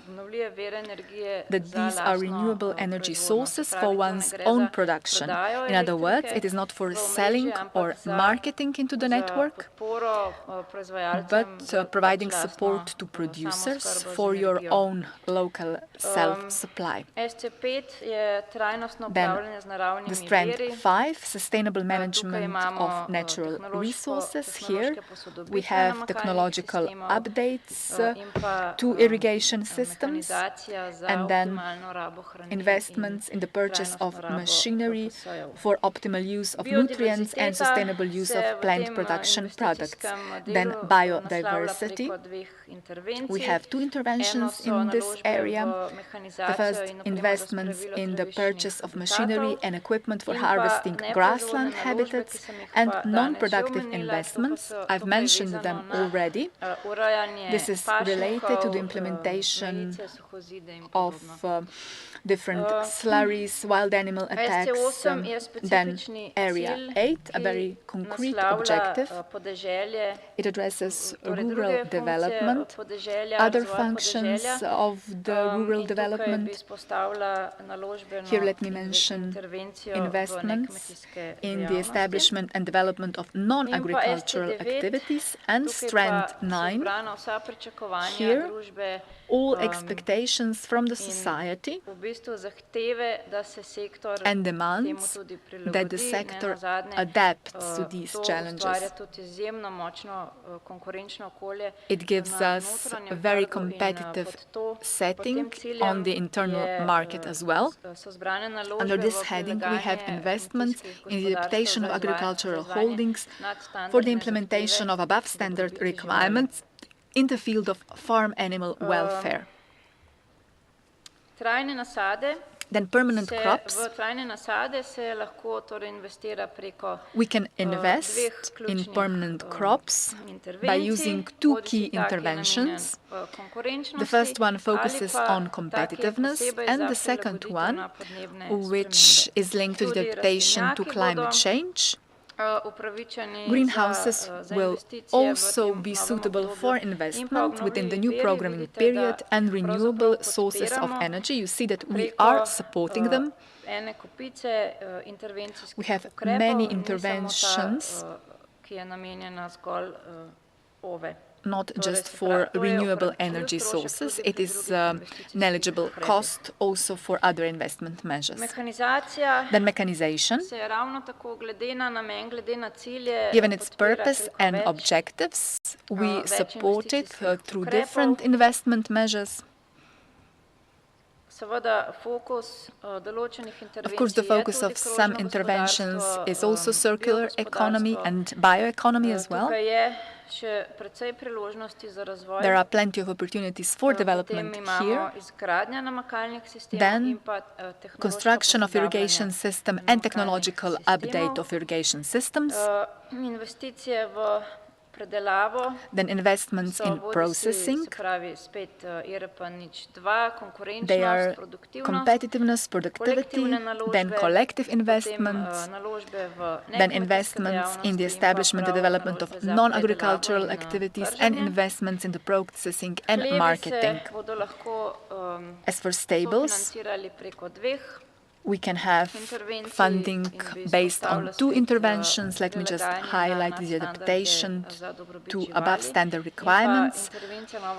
Speaker 10: that these are renewable energy sources for one's own production. In other words, it is not for selling or marketing into the network, but providing support to producers for your own local self-supply. Then the strand 5, sustainable management of natural resources. Here we have technological updates to irrigation systems, and then investments in the purchase of machinery for optimal use of nutrients and sustainable use of plant production products. Then biodiversity. We have two interventions in this area. The first, investments in the purchase of machinery and equipment for harvesting grassland habitats, and non-productive investments. I've mentioned them already. This is related to the implementation of different slurries, wild animal attacks. Then Area 8, a very concrete objective. It addresses rural development, other functions of the rural development. Here let me mention investments in the establishment and development of non-agricultural activities, and strand 9. Here, all expectations from the society and demands that the sector adapts to these challenges. It gives us a very competitive setting on the internal market as well. Under this heading, we have investments in the adaptation of agricultural holdings for the implementation of above-standard requirements in the field of farm animal welfare. Then permanent crops. We can invest in permanent crops by using two key interventions. The first one focuses on competitiveness, and the second one, which is linked to the adaptation to climate change. Greenhouses will also be suitable for investment within the new programming period, and renewable sources of energy. You see that we are supporting them. We have many interventions, not just for renewable energy sources. It is an eligible cost also for other investment measures. Then mechanization. Given its purpose and objectives, we support it through different investment measures. Of course, the focus of some interventions is also circular economy and bioeconomy as well. There are plenty of opportunities for development here. Then, construction of irrigation system and technological update of irrigation systems. Then investments in processing. They are competitiveness, productivity, then collective investments, then investments in the establishment and development of non-agricultural activities, and investments in the processing and marketing. As for stables, we can have funding based on two interventions. Let me just highlight the adaptation to above-standard requirements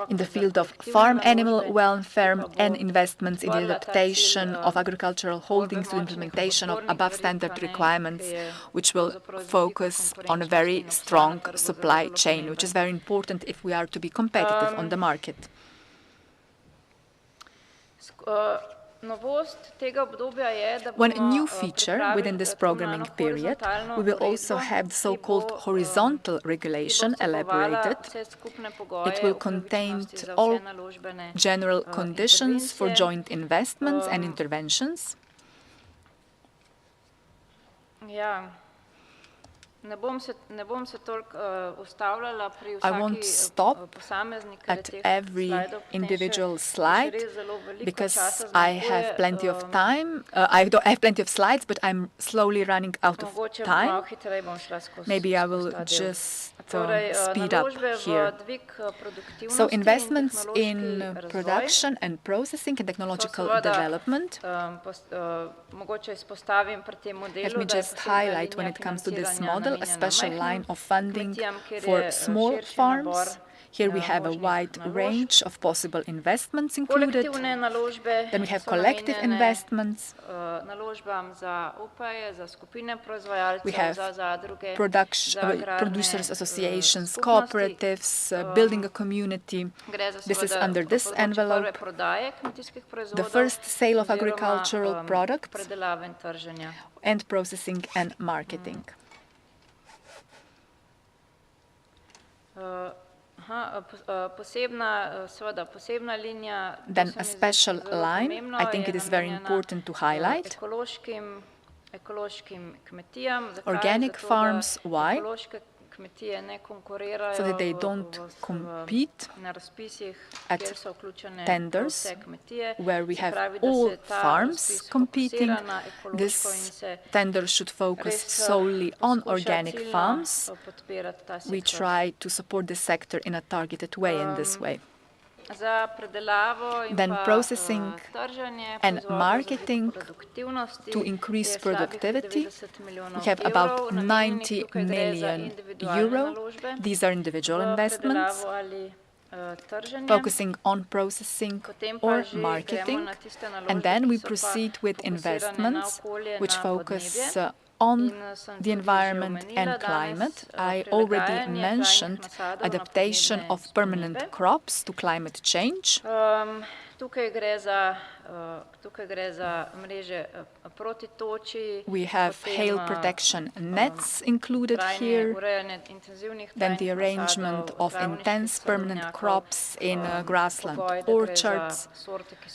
Speaker 10: in the field of farm animal welfare, and investments in the adaptation of agricultural holdings to implementation of above-standard requirements, which will focus on a very strong supply chain, which is very important if we are to be competitive on the market. One new feature within this programming period, we will also have the so-called horizontal regulation elaborated. It will contain all general conditions for joint investments and interventions. I won't stop at every individual slide because I have plenty of time. I have plenty of slides, but I'm slowly running out of time. Maybe I will just speed up here. So investments in production and processing and technological development. Let me just highlight when it comes to this model a special line of funding for small farms. Here we have a wide range of possible investments included. Then we have collective investments. We have producers associations, cooperatives, building a community. This is under this envelope. The first sale of agricultural products and processing and marketing. Then a special line, I think it is very important to highlight. Organic farms, why? So that they don't compete at tenders where we have all farms competing. This tender should focus solely on organic farms. We try to support the sector in a targeted way in this way. Then processing and marketing to increase productivity. We have about 90 million euro. These are individual investments focusing on processing or marketing. And then we proceed with investments which focus on the environment and climate. I already mentioned adaptation of permanent crops to climate change. We have hail protection nets included here. Then the arrangement of intense permanent crops in grassland orchards.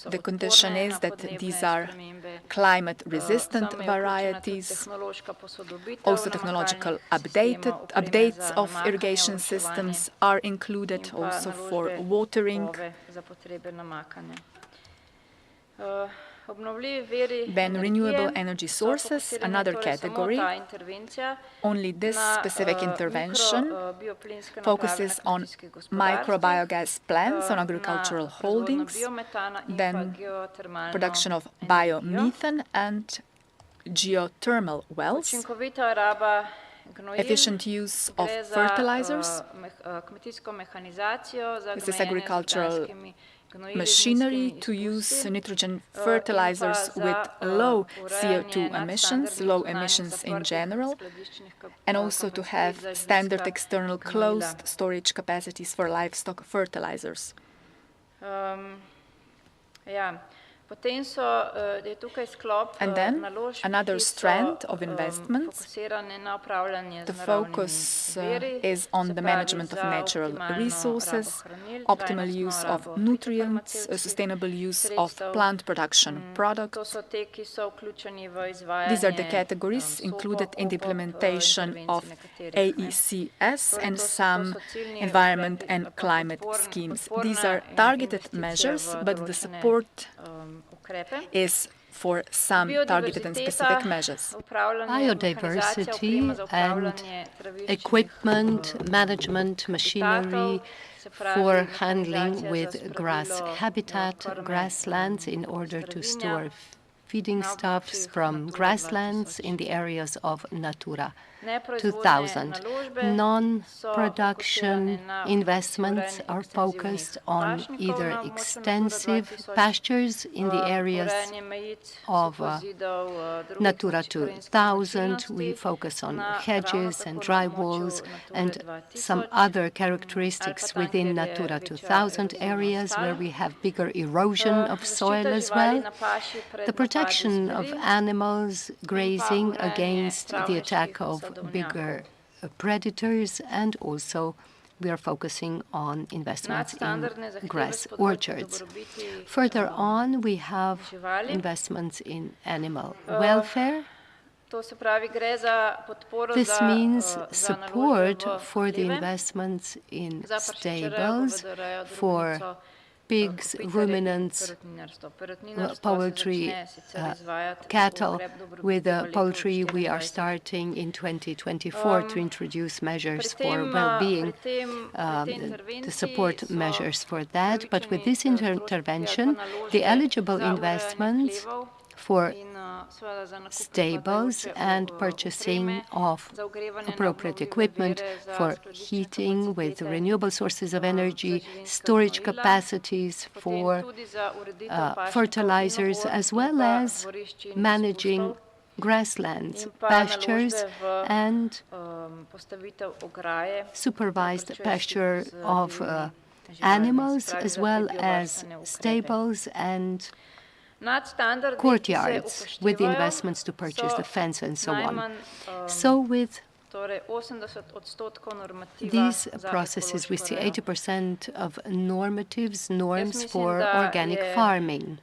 Speaker 10: The condition is that these are climate-resistant varieties. Also technological updates of irrigation systems are included also for watering. Then renewable energy sources, another category. Only this specific intervention focuses on micro-biogas plants on agricultural holdings, then production of biomethane and geothermal wells, efficient use of fertilizers. This is agricultural machinery to use nitrogen fertilizers with low CO2 emissions, low emissions in general, and also to have standard external closed storage capacities for livestock fertilizers. And then another strand of investments. The focus is on the management of natural resources, optimal use of nutrients, sustainable use of plant production products. These are the categories included in the implementation of AECS and some environment and climate schemes. These are targeted measures, but the support is for some targeted and specific measures.
Speaker 9: Biodiversity and equipment, management, machinery for handling with grass habitat, grasslands in order to store feeding stuffs from grasslands in the areas of Natura. 2000. Non-production investments are focused on either extensive pastures in the areas of Natura 2000. We focus on hedges and dry walls and some other characteristics within Natura 2000 areas where we have bigger erosion of soil as well. The protection of animals grazing against the attack of bigger predators, and also we are focusing on investments in grass orchards. Further on, we have investments in animal welfare. This means support for the investments in stables for pigs, ruminants, poultry, cattle. With poultry, we are starting in 2024 to introduce measures for well-being, the support measures for that. But with this intervention, the eligible investments for stables and purchasing of appropriate equipment for heating with renewable sources of energy, storage capacities for fertilizers, as well as managing grasslands, pastures, and supervised pasture of animals, as well as stables and courtyards with investments to purchase the fence and so on. So with these processes, we see 80% of norms for organic farming.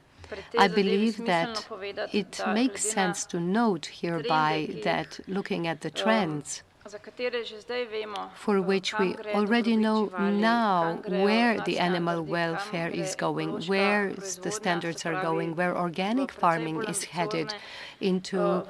Speaker 9: I believe that it makes sense to note hereby that looking at the trends for which we already know now where the animal welfare is going, where the standards are going, where organic farming is headed into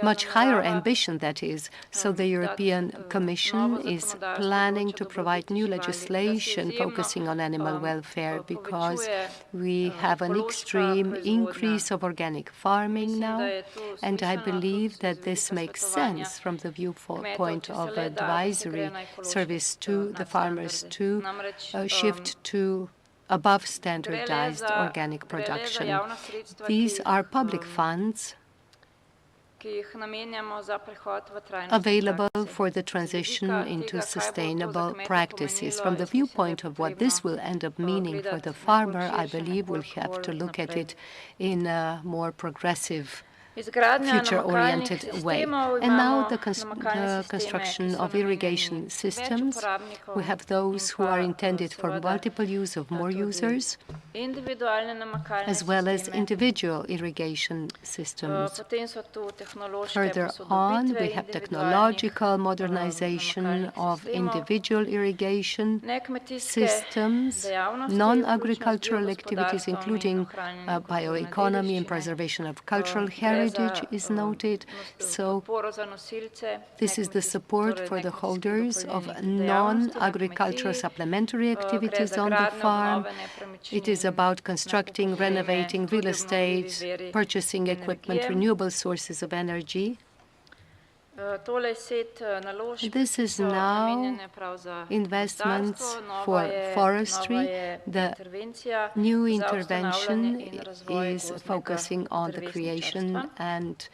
Speaker 9: much higher ambition, that is. So the European Commission is planning to provide new legislation focusing on animal welfare because we have an extreme increase of organic farming now, and I believe that this makes sense from the viewpoint of advisory service to the farmers to shift to above standardized organic production. These are public funds available for the transition into sustainable practices. From the viewpoint of what this will end up meaning for the farmer, I believe we'll have to look at it in a more progressive, future-oriented way. And now the construction of irrigation systems. We have those who are intended for multiple use of more users, as well as individual irrigation systems. Further on, we have technological modernization of individual irrigation systems, non-agricultural activities, including bioeconomy and preservation of cultural heritage is noted. So this is the support for the holders of non-agricultural supplementary activities on the farm. It is about constructing, renovating real estate, purchasing equipment, renewable sources of energy. This is now investments for forestry. The new intervention is focusing on the creation and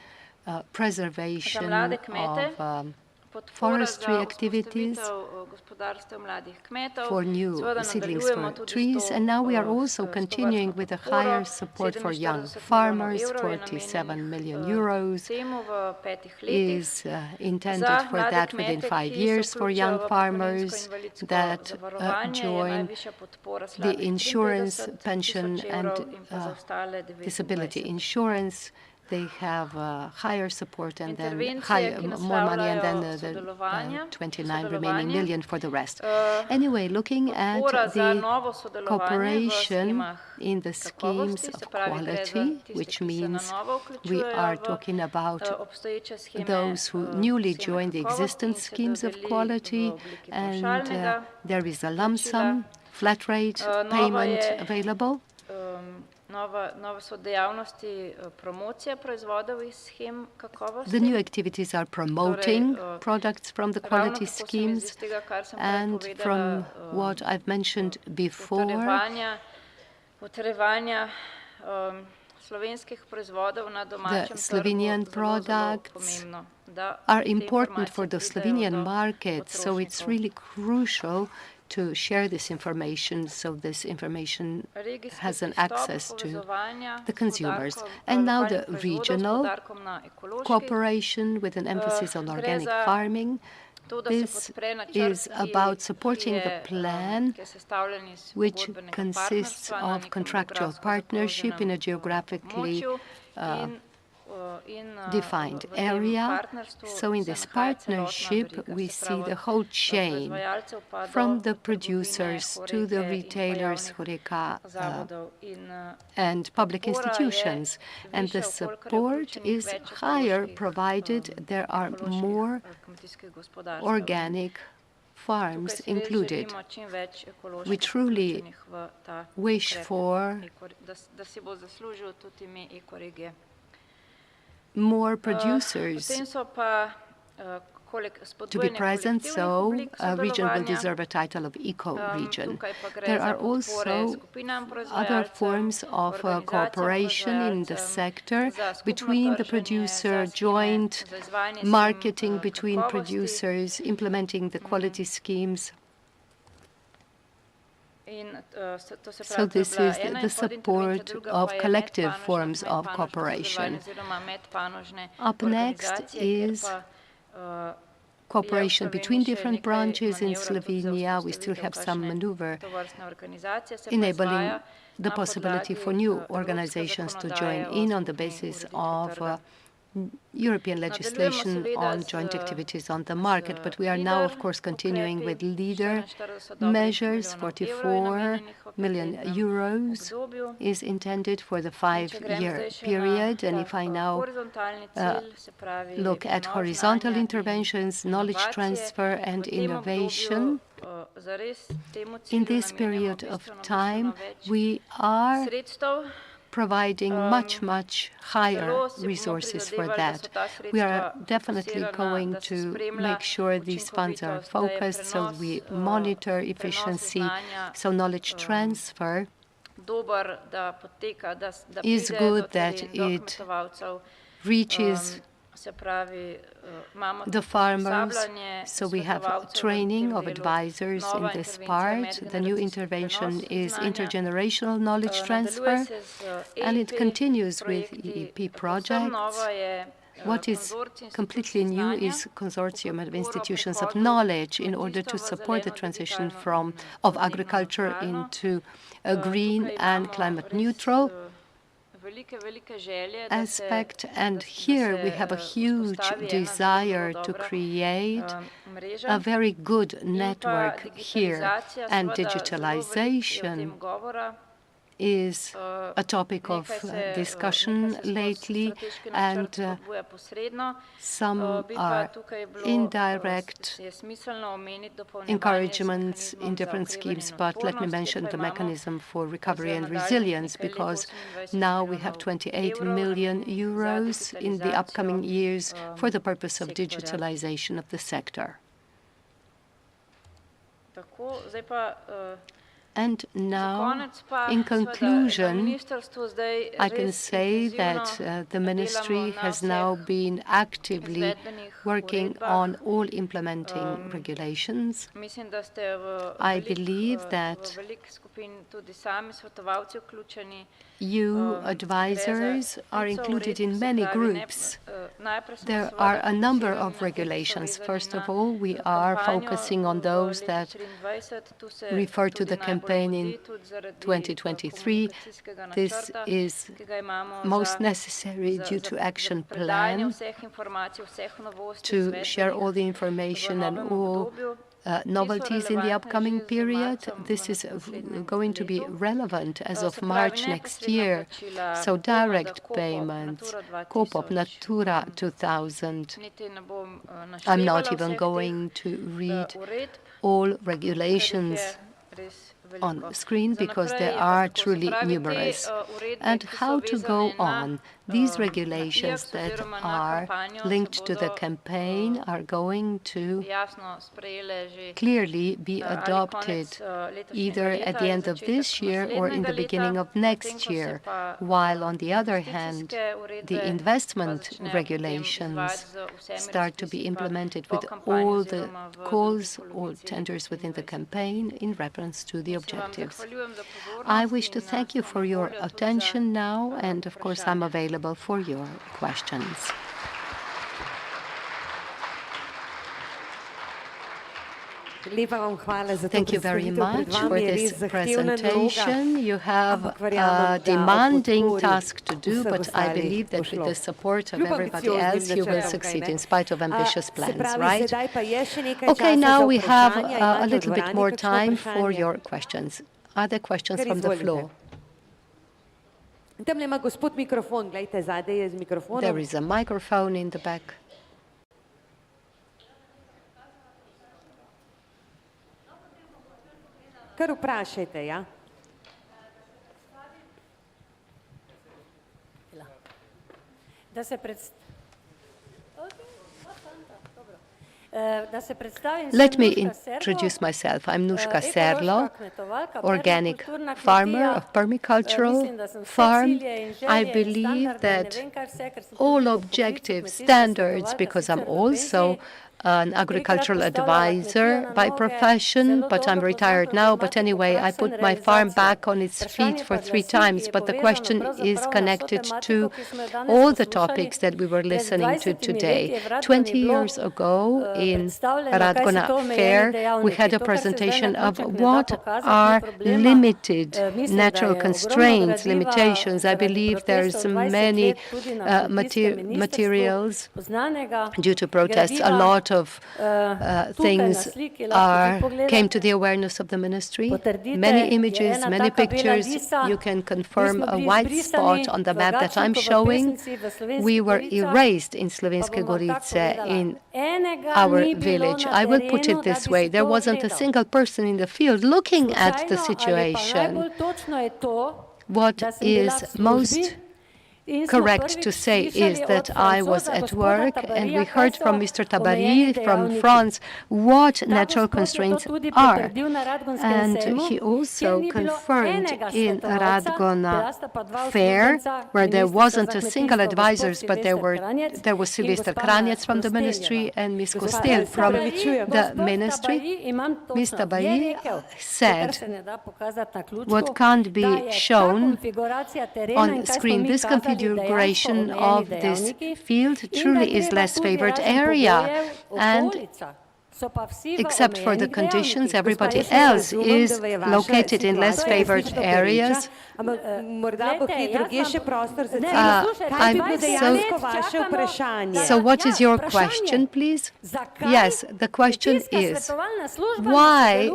Speaker 9: preservation of forestry activities for new seedlings for trees. And now we are also continuing with a higher support for young farmers. 47 million euros is intended for that within 5 years for young farmers that join the insurance, pension and disability insurance. They have higher support and then more money, and then the 29 remaining million for the rest. Anyway, looking at the cooperation in the schemes of quality, which means we are talking about those who newly joined the existing schemes of quality, and there is a lump sum, flat rate payment available. The new activities are promoting products from the quality schemes, and from what I've mentioned before, the Slovenian products are important for the Slovenian market, so it's really crucial to share this information, so this information has an access to the consumers. And now the regional cooperation with an emphasis on organic farming. This is about supporting the plan, which consists of contractual partnership in a geographically defined area. So in this partnership, we see the whole chain, from the producers to the retailers, HoReCa, and public institutions. And the support is higher provided there are more organic farms included. We truly wish for more producers to be present, so a region will deserve a title of eco-region. There are also other forms of cooperation in the sector between the producer, joint marketing between producers, implementing the quality schemes. So this is the support of collective forms of cooperation. Up next is cooperation between different branches in Slovenia. We still have some maneuver, enabling the possibility for new organizations to join in on the basis of European legislation on joint activities on the market. But we are now, of course, continuing with leader measures. 44 million euros is intended for the 5-year period. And if I now look at horizontal interventions, knowledge transfer and innovation, in this period of time, we are providing much higher resources for that. We are definitely going to make sure these funds are focused, so we monitor efficiency, so knowledge transfer is good, that it reaches the farmers, so we have training of advisors in this part. The new intervention is intergenerational knowledge transfer, and it continues with EEP projects. What is completely new is consortium of institutions of knowledge in order to support the transition of agriculture into a green and climate neutral aspect. And here we have a huge desire to create a very good network here, and digitalization is a topic of discussion lately, and some are indirect encouragements in different schemes. But let me mention the mechanism for recovery and resilience, because now we have 28 million euros in the upcoming years for the purpose of digitalization of the sector. And now, in conclusion, I can say that the ministry has now been actively working on all implementing regulations. I believe that you advisors are included in many groups. There are a number of regulations. First of all, we are focusing on those that refer to the campaign in 2023. This is most necessary due to action plan to share all the information and all novelties in the upcoming period. This is going to be relevant as of March next year. So direct payments, COPOP, Natura 2000. I'm not even going to read all regulations on screen because they are truly numerous. And how to go on. These regulations that are linked to the campaign are going to clearly be adopted either at the end of this year or in the beginning of next year, while on the other hand, the investment regulations start to be implemented with all the calls or tenders within the campaign in reference to the objectives. I wish to thank you for your attention now, and of course I'm available for your questions. Thank you very much for this presentation. You have a demanding task to do, but I believe that with the support of everybody else, you will succeed in spite of ambitious plans, right? Okay, now we have a little bit more time for your questions. Are there questions from the floor? There is a microphone in the back.
Speaker 14: Kar vprašajte, ja?
Speaker 9: Let me introduce myself. I'm Nuška Serlo, organic farmer of permacultural farm. I believe that all objective standards, because I'm also an agricultural advisor by profession, but I'm retired now. But anyway, I put my farm back on its feet for 3 times. But the question is connected to all the topics that we were listening to today. 20 years ago in Radgona Fair, we had a presentation of what are limited natural constraints, limitations. I believe there's many materials due to protests. A lot of things came to the awareness of the ministry. Many images, many pictures. You can confirm a white spot on the map that I'm showing. We were erased in Slovenske Gorice, in our village. I will put it this way. There wasn't a single person in the field looking at the situation. What is most correct to say is that I was at work and we heard from Mr. Tabary from France what natural constraints are. And he also confirmed in Radgona Fair, where there wasn't a single advisor, but there was Sylvester Kranjec from the ministry and Ms. Kostel from the ministry. Mr. Tabary said what can't be shown on screen. This configuration of this field truly is less favored area, and except for the conditions, everybody else is located in less favored areas. So what is your question, please? Yes, the question is, why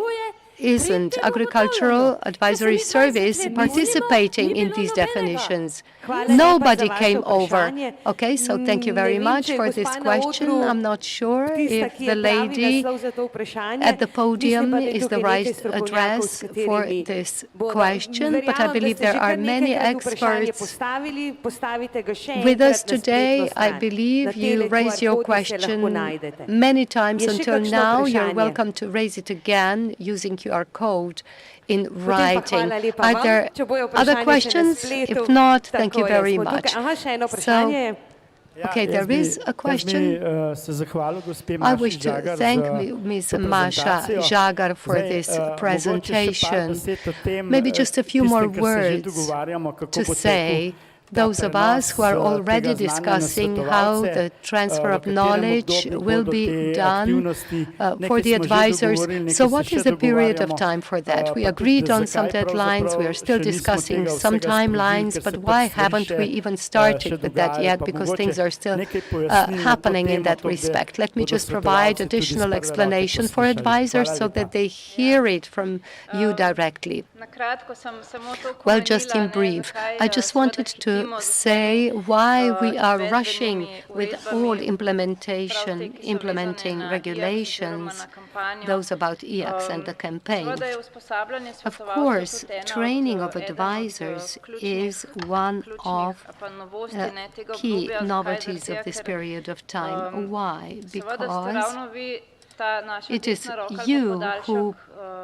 Speaker 9: isn't Agricultural Advisory Service participating in these definitions? Nobody came over. Okay, so thank you very much for this question. I'm not sure if the lady at the podium is the right address for this question, but I believe there are many experts with us today. I believe you raised your question many times until now. You're welcome to raise it again using QR code in writing. Are there other questions? If not, thank you very much. So, okay, there is a question. I wish to thank Ms. Masha Žagar for this presentation. Maybe just a few more words to say. Those of us who are already discussing how the transfer of knowledge will be done for the advisors. So what is the period of time for that? We agreed on some deadlines. We are still discussing some timelines, but why haven't we even started with that yet? Because things are still happening in that respect. Let me just provide additional explanation for advisors so that they hear it from you directly. Well, just in brief, I just wanted to to say why we are rushing with all implementing regulations, those about EACS and the campaign. Of course, training of advisors is one of key novelties of this period of time. Why? Because it is you who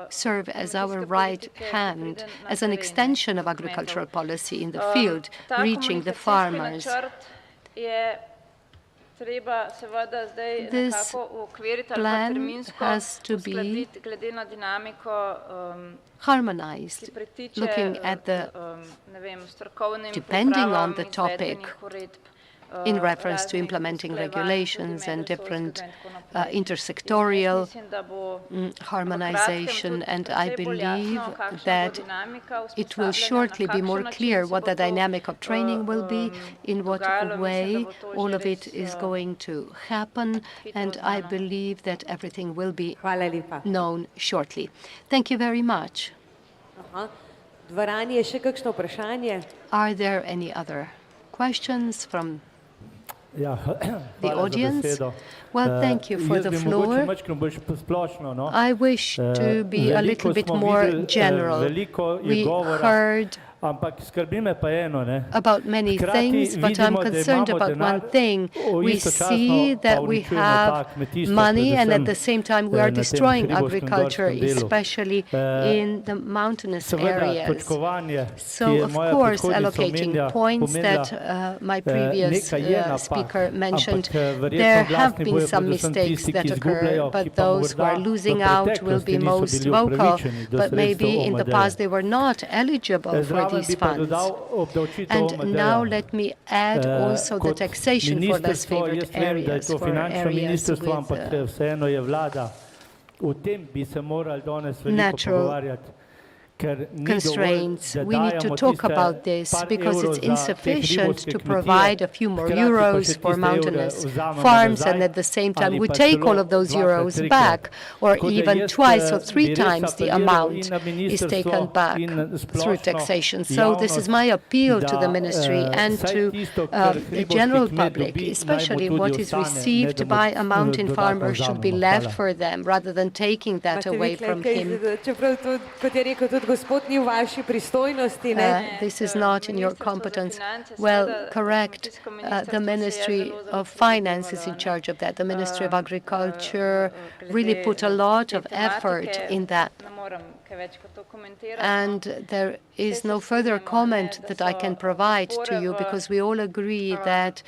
Speaker 9: serve as our right hand, as an extension of agricultural policy in the field, reaching the farmers. This plan has to be harmonized, looking at depending on the topic, in reference to implementing regulations and different intersectorial harmonization. And I believe that it will shortly be more clear what the dynamic of training will be, in what way all of it is going to happen, and I believe that everything will be known shortly. Thank you very much. Are there any other questions from the audience? Well, thank you for the floor. I wish to be a little bit more general. We heard about many things, but I'm concerned about one thing. We see that we have money, and at the same time we are destroying agriculture, especially in the mountainous areas. So, of course, allocating points that my previous speaker mentioned, there have been some mistakes that occur, but those who are losing out will be most vocal. But maybe in the past they were not eligible for these funds. And now let me add also the taxation for less favored areas, for areas with natural constraints. We need to talk about this because it's insufficient to provide a few more euros for mountainous farms, and at the same time we take all of those euros back, or even twice or three times the amount is taken back through taxation. So this is my appeal to the ministry and to the general public, especially what is received by a mountain farmer should be left for them rather than taking that away from him. This is not in your competence. Well, correct. The Ministry of Finance is in charge of that. The Ministry of Agriculture really put a lot of effort in that. And there is no further comment that I can provide to you, because we all agree that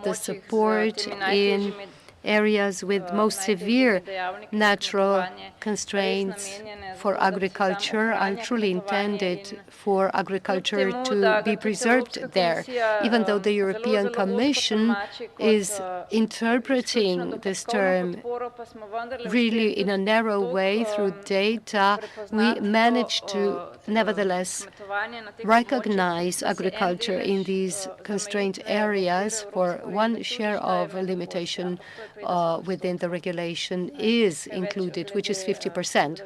Speaker 9: the support in areas with most severe natural constraints for agriculture are truly intended for agriculture to be preserved there, even though the European Commission is interpreting this term really in a narrow way through data. We managed to nevertheless recognize agriculture in these constrained areas, for one share of limitation within the regulation is included, which is 50%.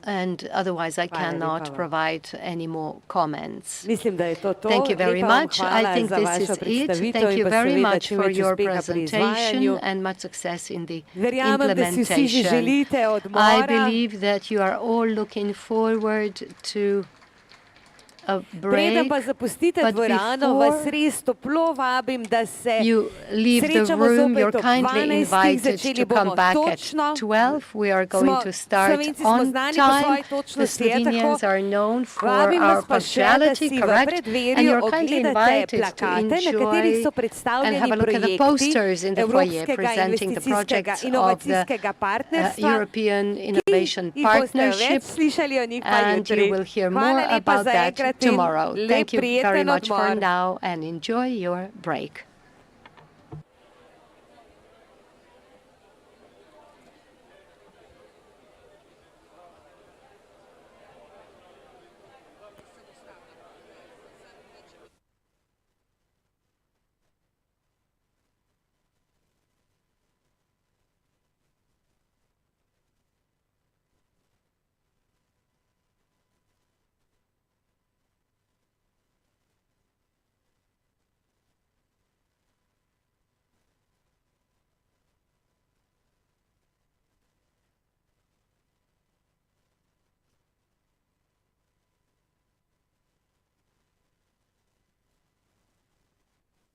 Speaker 9: And otherwise I cannot provide any more comments. Thank you very much. I think this is it. Thank you very much for your presentation and much success in the implementation. I believe that you are all looking forward to a break, but before you leave the room, you're kindly invited to come back at 12. We are going to start on time. The Slovenians are known for our punctuality, correct? And you're kindly invited to enjoy and have a look at the posters in the foyer presenting the projects of the European Innovation Partnership, and you will hear more about that tomorrow. Thank you very much for now, and enjoy your break.